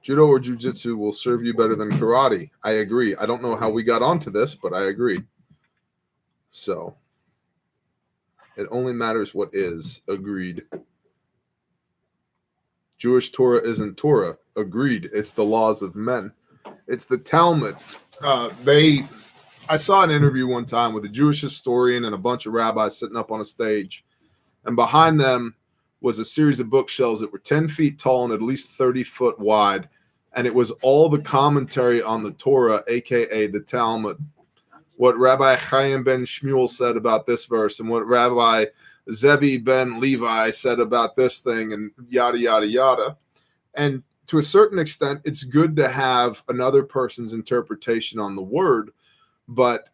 judo or jujitsu will serve you better than karate. I agree. I don't know how we got onto this, but I agree. So, it only matters what is. Agreed. Jewish Torah isn't Torah. Agreed. It's the laws of men. It's the Talmud. I saw an interview one time with a Jewish historian and a bunch of rabbis sitting up on a stage. And behind them was a series of bookshelves that were 10 feet tall and at least 30 foot wide. And it was all the commentary on the Torah, a.k.a. the Talmud. What Rabbi Chaim ben Shmuel said about this verse and what Rabbi Zevi ben Levi said about this thing and yada, yada, yada. And to a certain extent, it's good to have another person's interpretation on the word. But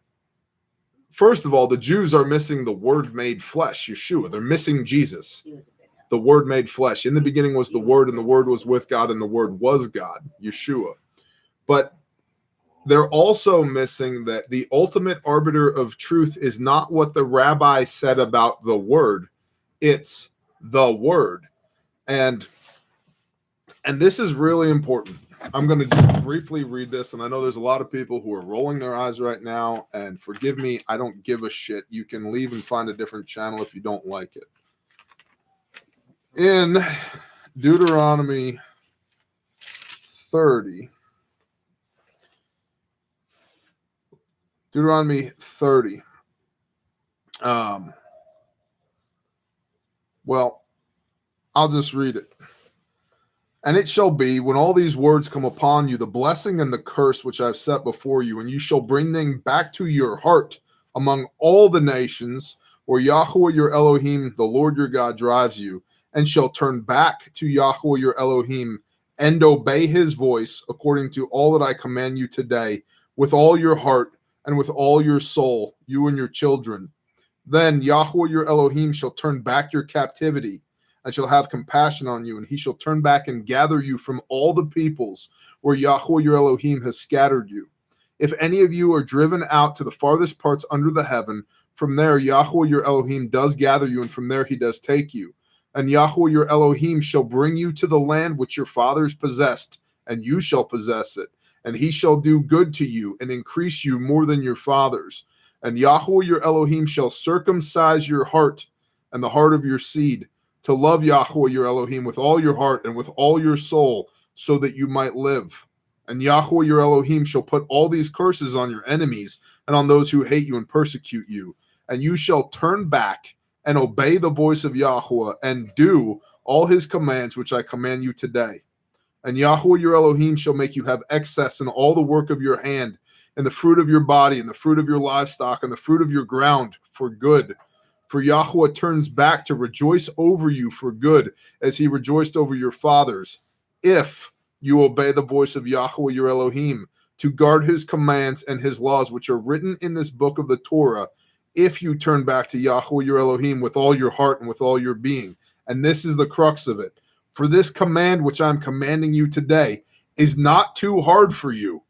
first of all, the Jews are missing the word made flesh, Yeshua. They're missing Jesus, the word made flesh. In the beginning was the word, and the word was with God, and the word was God, Yeshua. But they're also missing that the ultimate arbiter of truth is not what the rabbi said about the word. It's the word. And this is really important. I'm going to just briefly read this, and I know there's a lot of people who are rolling their eyes right now, and forgive me, I don't give a shit. You can leave and find a different channel if you don't like it. In Deuteronomy 30, well, I'll just read it. And it shall be, when all these words come upon you, the blessing and the curse which I have set before you, and you shall bring them back to your heart among all the nations where Yahweh your Elohim, the Lord your God, drives you, and shall turn back to Yahweh your Elohim and obey his voice according to all that I command you today, with all your heart and with all your soul, you and your children. Then Yahweh your Elohim shall turn back your captivity, and shall have compassion on you, and he shall turn back and gather you from all the peoples where Yahweh your Elohim has scattered you. If any of you are driven out to the farthest parts under the heaven, from there Yahweh your Elohim does gather you, and from there he does take you. And Yahweh your Elohim shall bring you to the land which your fathers possessed, and you shall possess it. And he shall do good to you, and increase you more than your fathers. And Yahweh your Elohim shall circumcise your heart and the heart of your seed, to love Yahweh your Elohim with all your heart and with all your soul, so that you might live. And Yahweh your Elohim shall put all these curses on your enemies and on those who hate you and persecute you. And you shall turn back and obey the voice of Yahweh and do all his commands which I command you today. And Yahweh your Elohim shall make you have excess in all the work of your hand, and the fruit of your body, and the fruit of your livestock, and the fruit of your ground for good. For Yahweh turns back to rejoice over you for good, as he rejoiced over your fathers, if you obey the voice of Yahweh your Elohim, to guard his commands and his laws, which are written in this book of the Torah, if you turn back to Yahweh your Elohim with all your heart and with all your being. And this is the crux of it. For this command which I'm commanding you today is not too hard for you,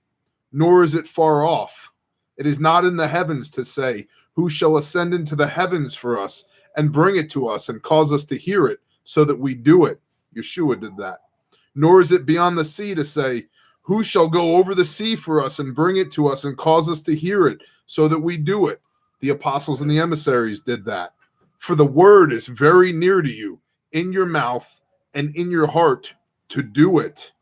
nor is it far off. It is not in the heavens to say, who shall ascend into the heavens for us and bring it to us and cause us to hear it so that we do it. Yeshua did that. Nor is it beyond the sea to say, who shall go over the sea for us and bring it to us and cause us to hear it so that we do it. The apostles and the emissaries did that. For the word is very near to you, in your mouth and in your heart, to do it.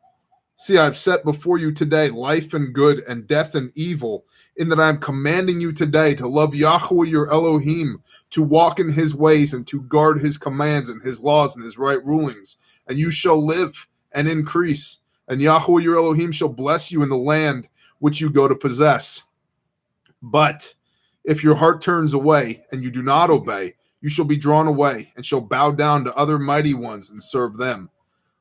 See, I've set before you today life and good and death and evil, in that I am commanding you today to love Yahweh your Elohim, to walk in his ways and to guard his commands and his laws and his right rulings. And you shall live and increase. And Yahweh your Elohim shall bless you in the land which you go to possess. But if your heart turns away and you do not obey, you shall be drawn away and shall bow down to other mighty ones and serve them.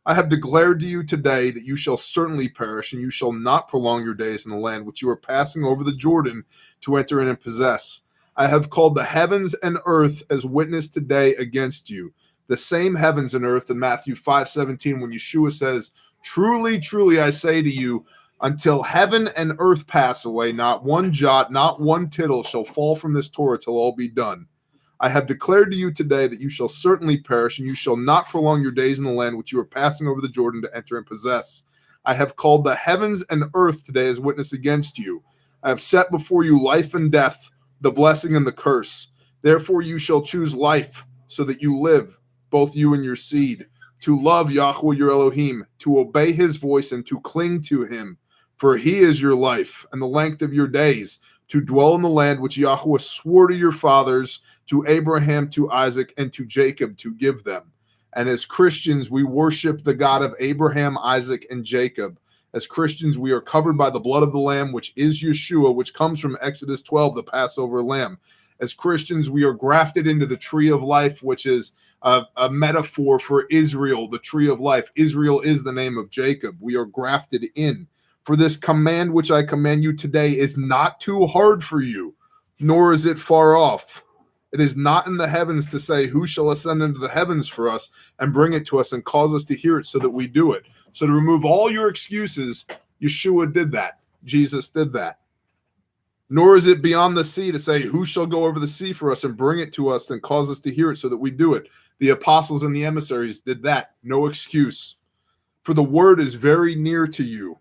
I have declared to you today that you shall certainly perish, and you shall not prolong your days in the land which you are passing over the Jordan to enter in and possess. I have called the heavens and earth as witness today against you. The same heavens and earth in Matthew 5:17, when Yeshua says, truly, truly, I say to you, until heaven and earth pass away, not one jot, not one tittle shall fall from this Torah till all be done. I have declared to you today that you shall certainly perish, and you shall not prolong your days in the land which you are passing over the Jordan to enter and possess. I have called the heavens and earth today as witness against you. I have set before you life and death, the blessing and the curse. Therefore you shall choose life, so that you live, both you and your seed, to love Yahweh your Elohim, to obey his voice and to cling to him. For he is your life and the length of your days, to dwell in the land which Yahweh swore to your fathers, to Abraham, to Isaac, and to Jacob, to give them. And as Christians, we worship the God of Abraham, Isaac, and Jacob. As Christians, we are covered by the blood of the Lamb, which is Yeshua, which comes from Exodus 12, the Passover lamb. As Christians, we are grafted into the tree of life, which is a metaphor for Israel, the tree of life. Israel is the name of Jacob. We are grafted in. For this command which I command you today is not too hard for you, nor is it far off. It is not in the heavens to say, who shall ascend into the heavens for us and bring it to us and cause us to hear it so that we do it. So to remove all your excuses, Yeshua did that. Jesus did that. Nor is it beyond the sea to say, who shall go over the sea for us and bring it to us and cause us to hear it so that we do it. The apostles and the emissaries did that. No excuse. For the word is very near to you,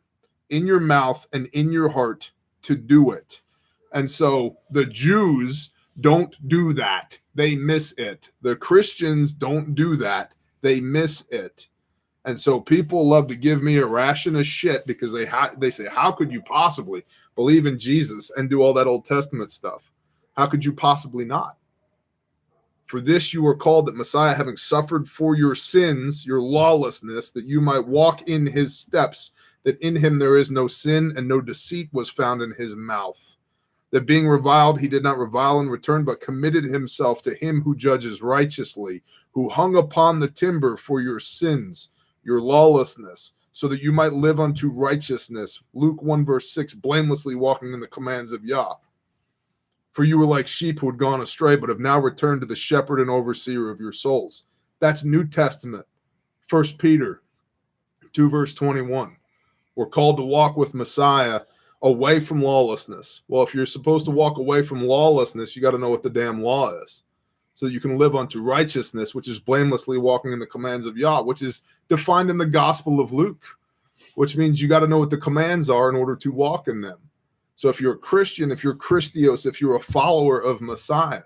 in your mouth and in your heart, to do it. And so the Jews don't do that. They miss it. The Christians don't do that. They miss it. And so people love to give me a ration of shit because they say, how could you possibly believe in Jesus and do all that Old Testament stuff? How could you possibly not? For this you are called, that Messiah, having suffered for your sins, your lawlessness, that you might walk in his steps, that in him there is no sin and no deceit was found in his mouth. That being reviled, he did not revile in return, but committed himself to him who judges righteously, who hung upon the timber for your sins, your lawlessness, so that you might live unto righteousness. Luke 1 verse 6, blamelessly walking in the commands of Yah. For you were like sheep who had gone astray, but have now returned to the shepherd and overseer of your souls. That's New Testament. 1 Peter 2 verse 21. We're called to walk with Messiah away from lawlessness. Well, if you're supposed to walk away from lawlessness, you got to know what the damn law is, so that you can live unto righteousness, which is blamelessly walking in the commands of Yah, which is defined in the Gospel of Luke, which means you got to know what the commands are in order to walk in them. So if you're a Christian, if you're Christios, if you're a follower of Messiah,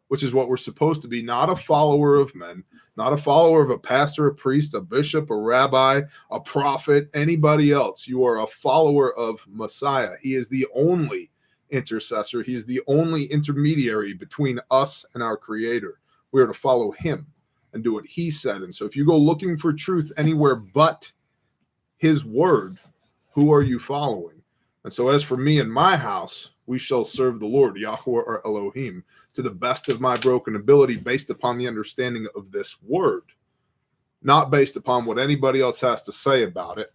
which is what we're supposed to be, not a follower of men, not a follower of a pastor, a priest, a bishop, a rabbi, a prophet, anybody else. You are a follower of Messiah. He is the only intercessor. He is the only intermediary between us and our Creator. We are to follow him and do what he said. And so if you go looking for truth anywhere but his word, who are you following? And so as for me and my house, we shall serve the Lord, Yahweh our Elohim, to the best of my broken ability, based upon the understanding of this word, not based upon what anybody else has to say about it,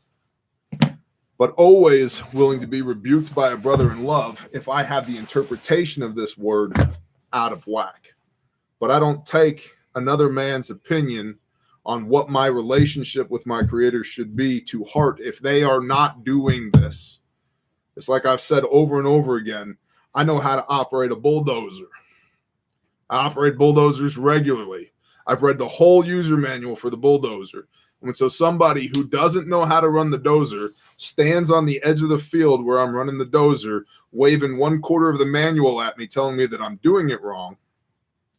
but always willing to be rebuked by a brother in love if I have the interpretation of this word out of whack. But I don't take another man's opinion on what my relationship with my Creator should be to heart if they are not doing this. It's like I've said over and over again, I know how to operate a bulldozer. I operate bulldozers regularly. I've read the whole user manual for the bulldozer. And so somebody who doesn't know how to run the dozer stands on the edge of the field where I'm running the dozer, waving 1/4 of the manual at me, telling me that I'm doing it wrong,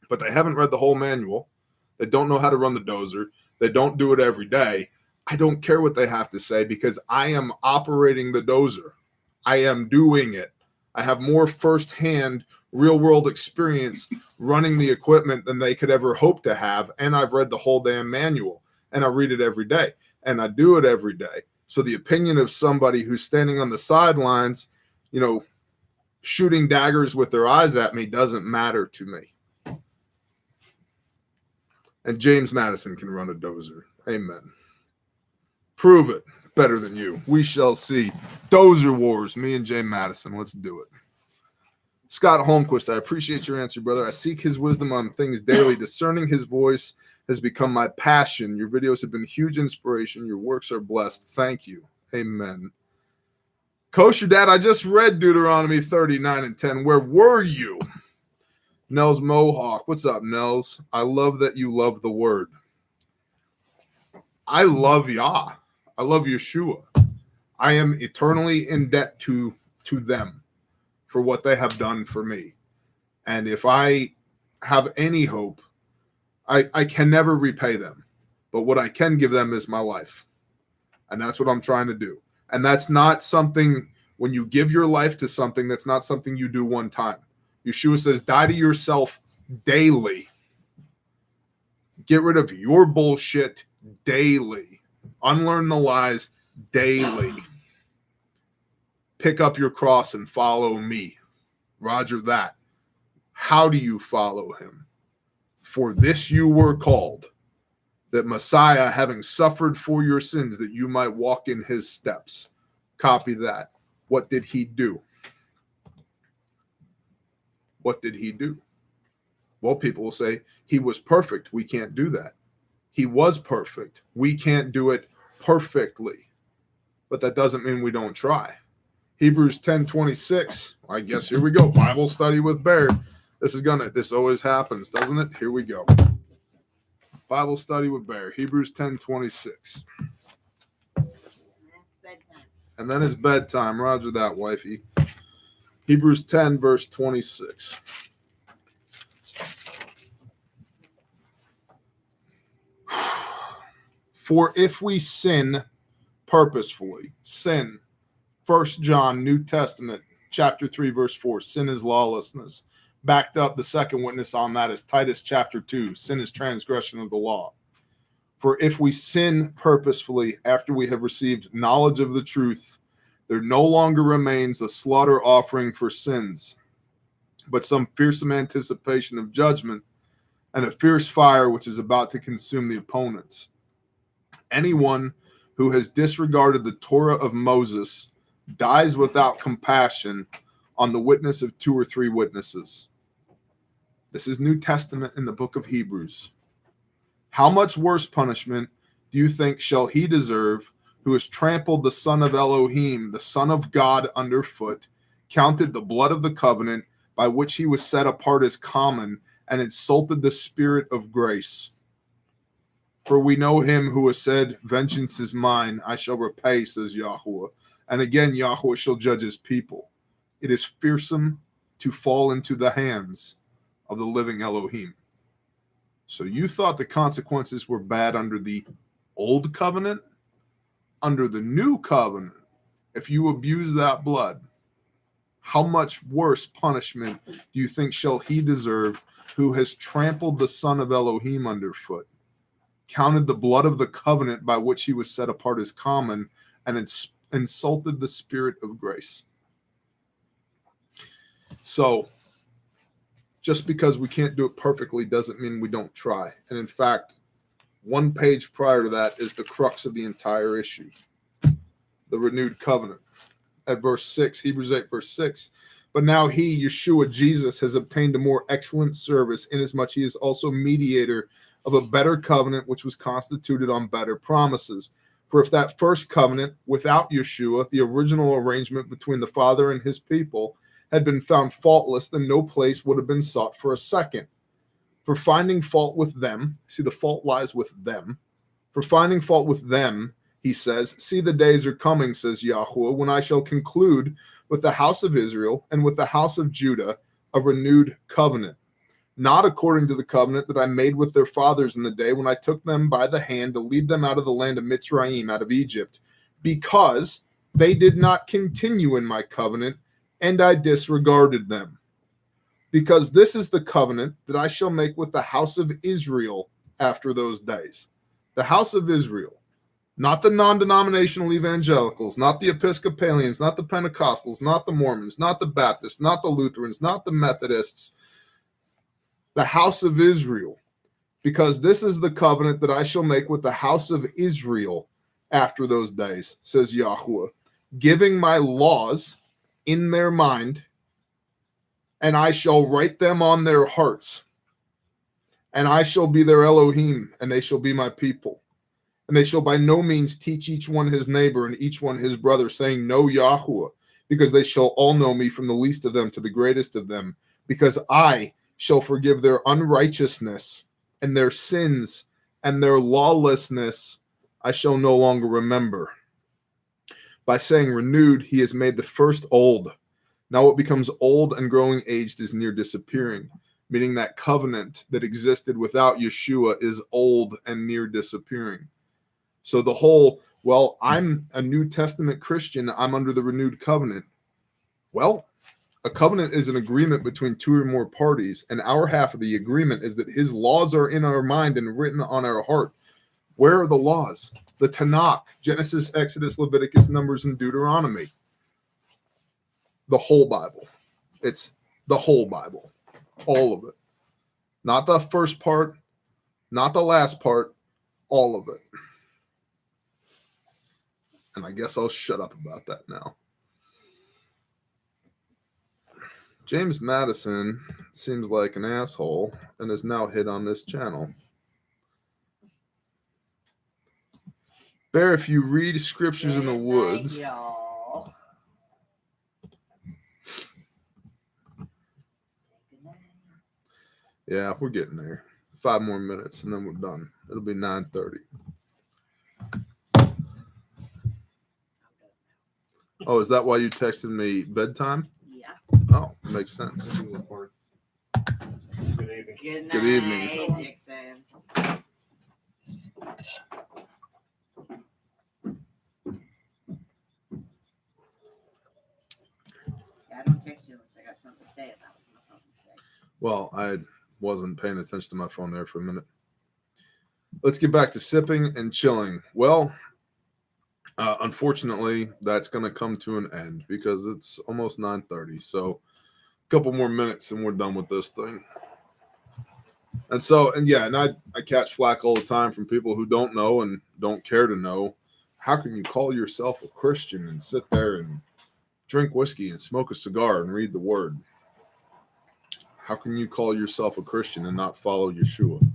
but they haven't read the whole manual. They don't know how to run the dozer. They don't do it every day. I don't care what they have to say because I am operating the dozer. I am doing it. I have more firsthand real world experience running the equipment than they could ever hope to have. And I've read the whole damn manual, and I read it every day, and I do it every day. So the opinion of somebody who's standing on the sidelines, shooting daggers with their eyes at me doesn't matter to me. And James Madison can run a dozer. Amen. Prove it. Better than you. We shall see. Dozer Wars. Me and James Madison. Let's do it. Scott Holmquist, I appreciate your answer, brother. I seek his wisdom on things daily. Discerning his voice has become my passion. Your videos have been huge inspiration. Your works are blessed. Thank you. Amen. Kosher Dad, I just read Deuteronomy 39 and 10. Where were you? Nels Mohawk. What's up, Nels? I love that you love the word. I love Yah. I love Yeshua. I am eternally in debt to them for what they have done for me. And if I have any hope, I can never repay them. But what I can give them is my life. And that's what I'm trying to do. And that's not something, when you give your life to something, that's not something you do one time. Yeshua says, die to yourself daily. Get rid of your bullshit daily. Unlearn the lies daily. Pick up your cross and follow me. Roger that. How do you follow him? For this you were called, that Messiah, having suffered for your sins, that you might walk in his steps. Copy that. What did he do? What did he do? Well, people will say, he was perfect. We can't do that. He was perfect. We can't do it perfectly. But that doesn't mean we don't try. Hebrews 10:26. I guess here we go. Bible study with Bear. This always happens, doesn't it? Here we go. Bible study with Bear. Hebrews 10:26. And then it's bedtime. Roger that, wifey. Hebrews 10, verse 26. For if we sin purposefully, sin, 1 John, New Testament, chapter 3, verse 4, sin is lawlessness. Backed up, the second witness on that is Titus chapter 2, sin is transgression of the law. For if we sin purposefully after we have received knowledge of the truth, there no longer remains a slaughter offering for sins, but some fearsome anticipation of judgment and a fierce fire which is about to consume the opponents. Anyone who has disregarded the Torah of Moses dies without compassion on the witness of 2 or 3 witnesses. This is New Testament in the book of Hebrews. How much worse punishment do you think shall he deserve who has trampled the Son of Elohim, the Son of God, underfoot, counted the blood of the covenant by which he was set apart as common, and insulted the Spirit of grace? For we know him who has said, vengeance is mine, I shall repay, says Yahweh. And again, Yahweh shall judge his people. It is fearsome to fall into the hands of the living Elohim. So you thought the consequences were bad under the old covenant? Under the new covenant, if you abuse that blood, how much worse punishment do you think shall he deserve who has trampled the Son of Elohim underfoot, counted the blood of the covenant by which he was set apart as common, and insulted the Spirit of grace? So, just because we can't do it perfectly doesn't mean we don't try. And in fact, one page prior to that is the crux of the entire issue, the renewed covenant. At verse 6, Hebrews 8, verse 6, but now he, Yeshua, Jesus, has obtained a more excellent service, inasmuch he is also mediator of a better covenant, which was constituted on better promises. For if that first covenant, without Yeshua, the original arrangement between the Father and his people, had been found faultless, then no place would have been sought for a second. For finding fault with them, see, the fault lies with them. For finding fault with them, he says, see, the days are coming, says Yahweh, when I shall conclude with the house of Israel and with the house of Judah a renewed covenant, not according to the covenant that I made with their fathers in the day when I took them by the hand to lead them out of the land of Mitzrayim, out of Egypt, because they did not continue in my covenant, and I disregarded them. Because this is the covenant that I shall make with the house of Israel after those days. The house of Israel, not the non-denominational evangelicals, not the Episcopalians, not the Pentecostals, not the Mormons, not the Baptists, not the Lutherans, not the Methodists, the house of Israel. Because this is the covenant that I shall make with the house of Israel after those days, says Yahweh, giving my laws in their mind, and I shall write them on their hearts. And I shall be their Elohim, and they shall be my people. And they shall by no means teach each one his neighbor and each one his brother, saying, Know Yahweh, because they shall all know me, from the least of them to the greatest of them, because I shall forgive their unrighteousness and their sins and their lawlessness I shall no longer remember. By saying renewed, he has made the first old. Now what becomes old and growing aged is near disappearing, meaning that covenant that existed without Yeshua is old and near disappearing. So the whole, well, I'm a New Testament Christian, I'm under the renewed covenant. Well, a covenant is an agreement between two or more parties, and our half of the agreement is that his laws are in our mind and written on our heart. Where are the laws? The Tanakh, Genesis, Exodus, Leviticus, Numbers, and Deuteronomy. The whole Bible. It's the whole Bible. All of it. Not the first part, not the last part, all of it. And I guess I'll shut up about that now. James Madison seems like an asshole and is now hit on this channel. Bear, if you read scriptures in the woods. Y'all. Yeah, we're getting there. 5 more minutes and then we're done. It'll be 9:30. Oh, is that why you texted me bedtime? Yeah. Oh, makes sense. Good evening. Good night, Good evening. Dixon. Yeah, I don't text you unless I got something to say about it. Something to say. Well, I wasn't paying attention to my phone there for a minute. Let's get back to sipping and chilling. Well, unfortunately, that's going to come to an end because it's almost 9:30. So a couple more minutes and we're done with this thing. And so, and yeah, and I catch flack all the time from people who don't know and don't care to know. How can you call yourself a Christian and sit there and drink whiskey and smoke a cigar and read the word? How can you call yourself a Christian and not follow Yeshua?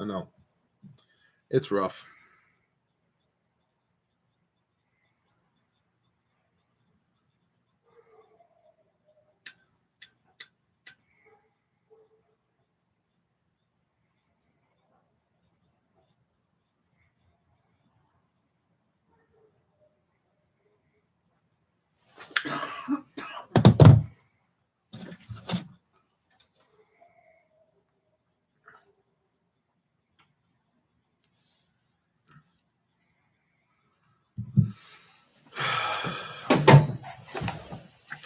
I know. It's rough.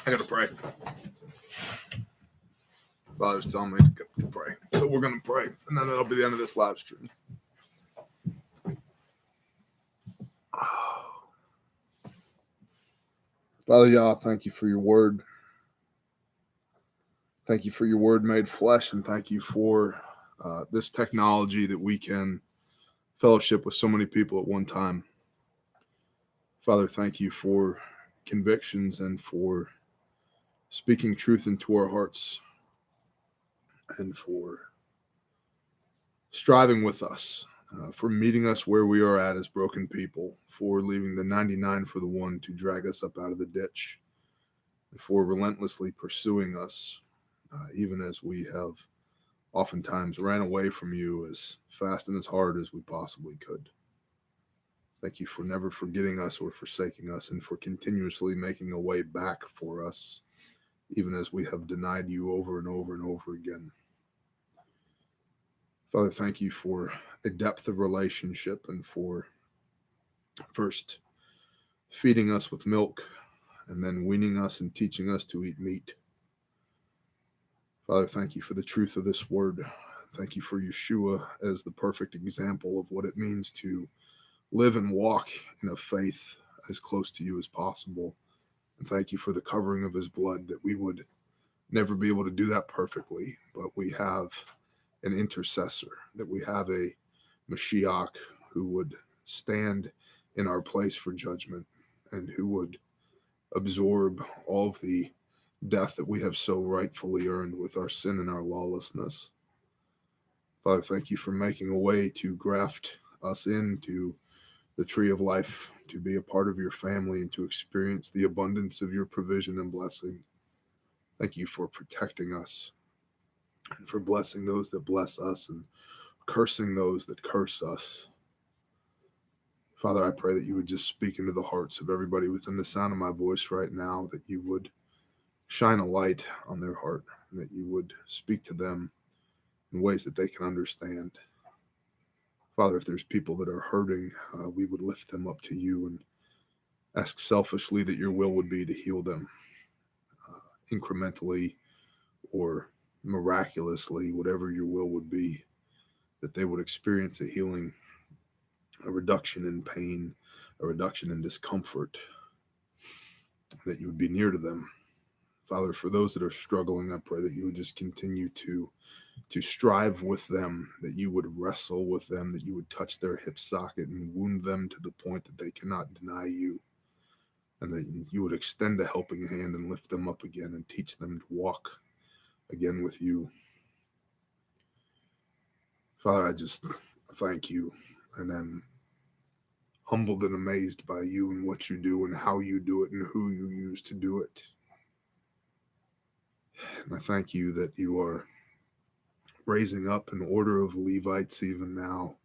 I gotta pray. Father's telling me to pray. So we're gonna pray. And then that'll be the end of this live stream. Father Yah, thank you for your word. Thank you for your word made flesh, and thank you for this technology that we can fellowship with so many people at one time. Father, thank you for convictions and for speaking truth into our hearts and for striving with us, for meeting us where we are at as broken people, for leaving the 99 for the one to drag us up out of the ditch, and for relentlessly pursuing us, even as we have oftentimes ran away from you as fast and as hard as we possibly could. Thank you for never forgetting us or forsaking us, and for continuously making a way back for us, even as we have denied you over and over and over again. Father, thank you for a depth of relationship, and for first feeding us with milk and then weaning us and teaching us to eat meat. Father, thank you for the truth of this word. Thank you for Yeshua as the perfect example of what it means to live and walk in a faith as close to you as possible. And thank you for the covering of his blood, that we would never be able to do that perfectly, but we have an intercessor, that we have a Mashiach who would stand in our place for judgment, and who would absorb all of the death that we have so rightfully earned with our sin and our lawlessness. Father, thank you for making a way to graft us into the tree of life, to be a part of your family, and to experience the abundance of your provision and blessing. Thank you for protecting us, and for blessing those that bless us, and cursing those that curse us. Father, I pray that you would just speak into the hearts of everybody within the sound of my voice right now, that you would shine a light on their heart, and that you would speak to them in ways that they can understand. Father, if there's people that are hurting, we would lift them up to you and ask selfishly that your will would be to heal them incrementally or miraculously, whatever your will would be, that they would experience a healing, a reduction in pain, a reduction in discomfort, that you would be near to them. Father, for those that are struggling, I pray that you would just continue to strive with them, that you would wrestle with them, that you would touch their hip socket and wound them to the point that they cannot deny you, and that you would extend a helping hand and lift them up again and teach them to walk again with you. Father, I just thank you, and I'm humbled and amazed by you and what you do and how you do it and who you use to do it. And I thank you that you are raising up an order of Levites even now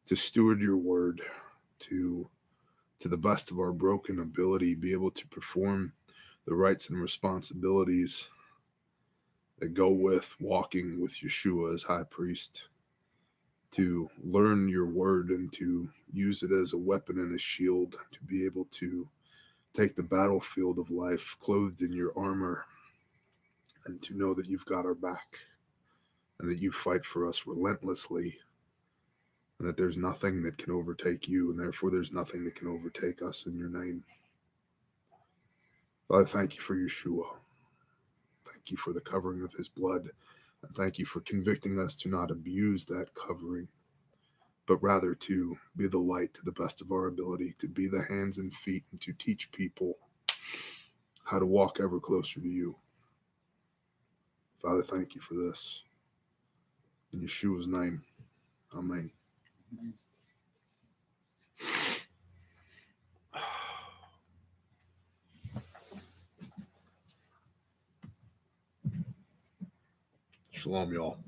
to steward your word, to the best of our broken ability, be able to perform the rights and responsibilities that go with walking with Yeshua as high priest, to learn your word and to use it as a weapon and a shield, to be able to take the battlefield of life clothed in your armor, and to know that you've got our back, and that you fight for us relentlessly, and that there's nothing that can overtake you, and therefore there's nothing that can overtake us in your name. Father, thank you for Yeshua. Thank you for the covering of his blood, and thank you for convicting us to not abuse that covering, but rather to be the light to the best of our ability, to be the hands and feet, and to teach people how to walk ever closer to you. Father, thank you for this. In Yeshua's name, amen. Shalom, y'all.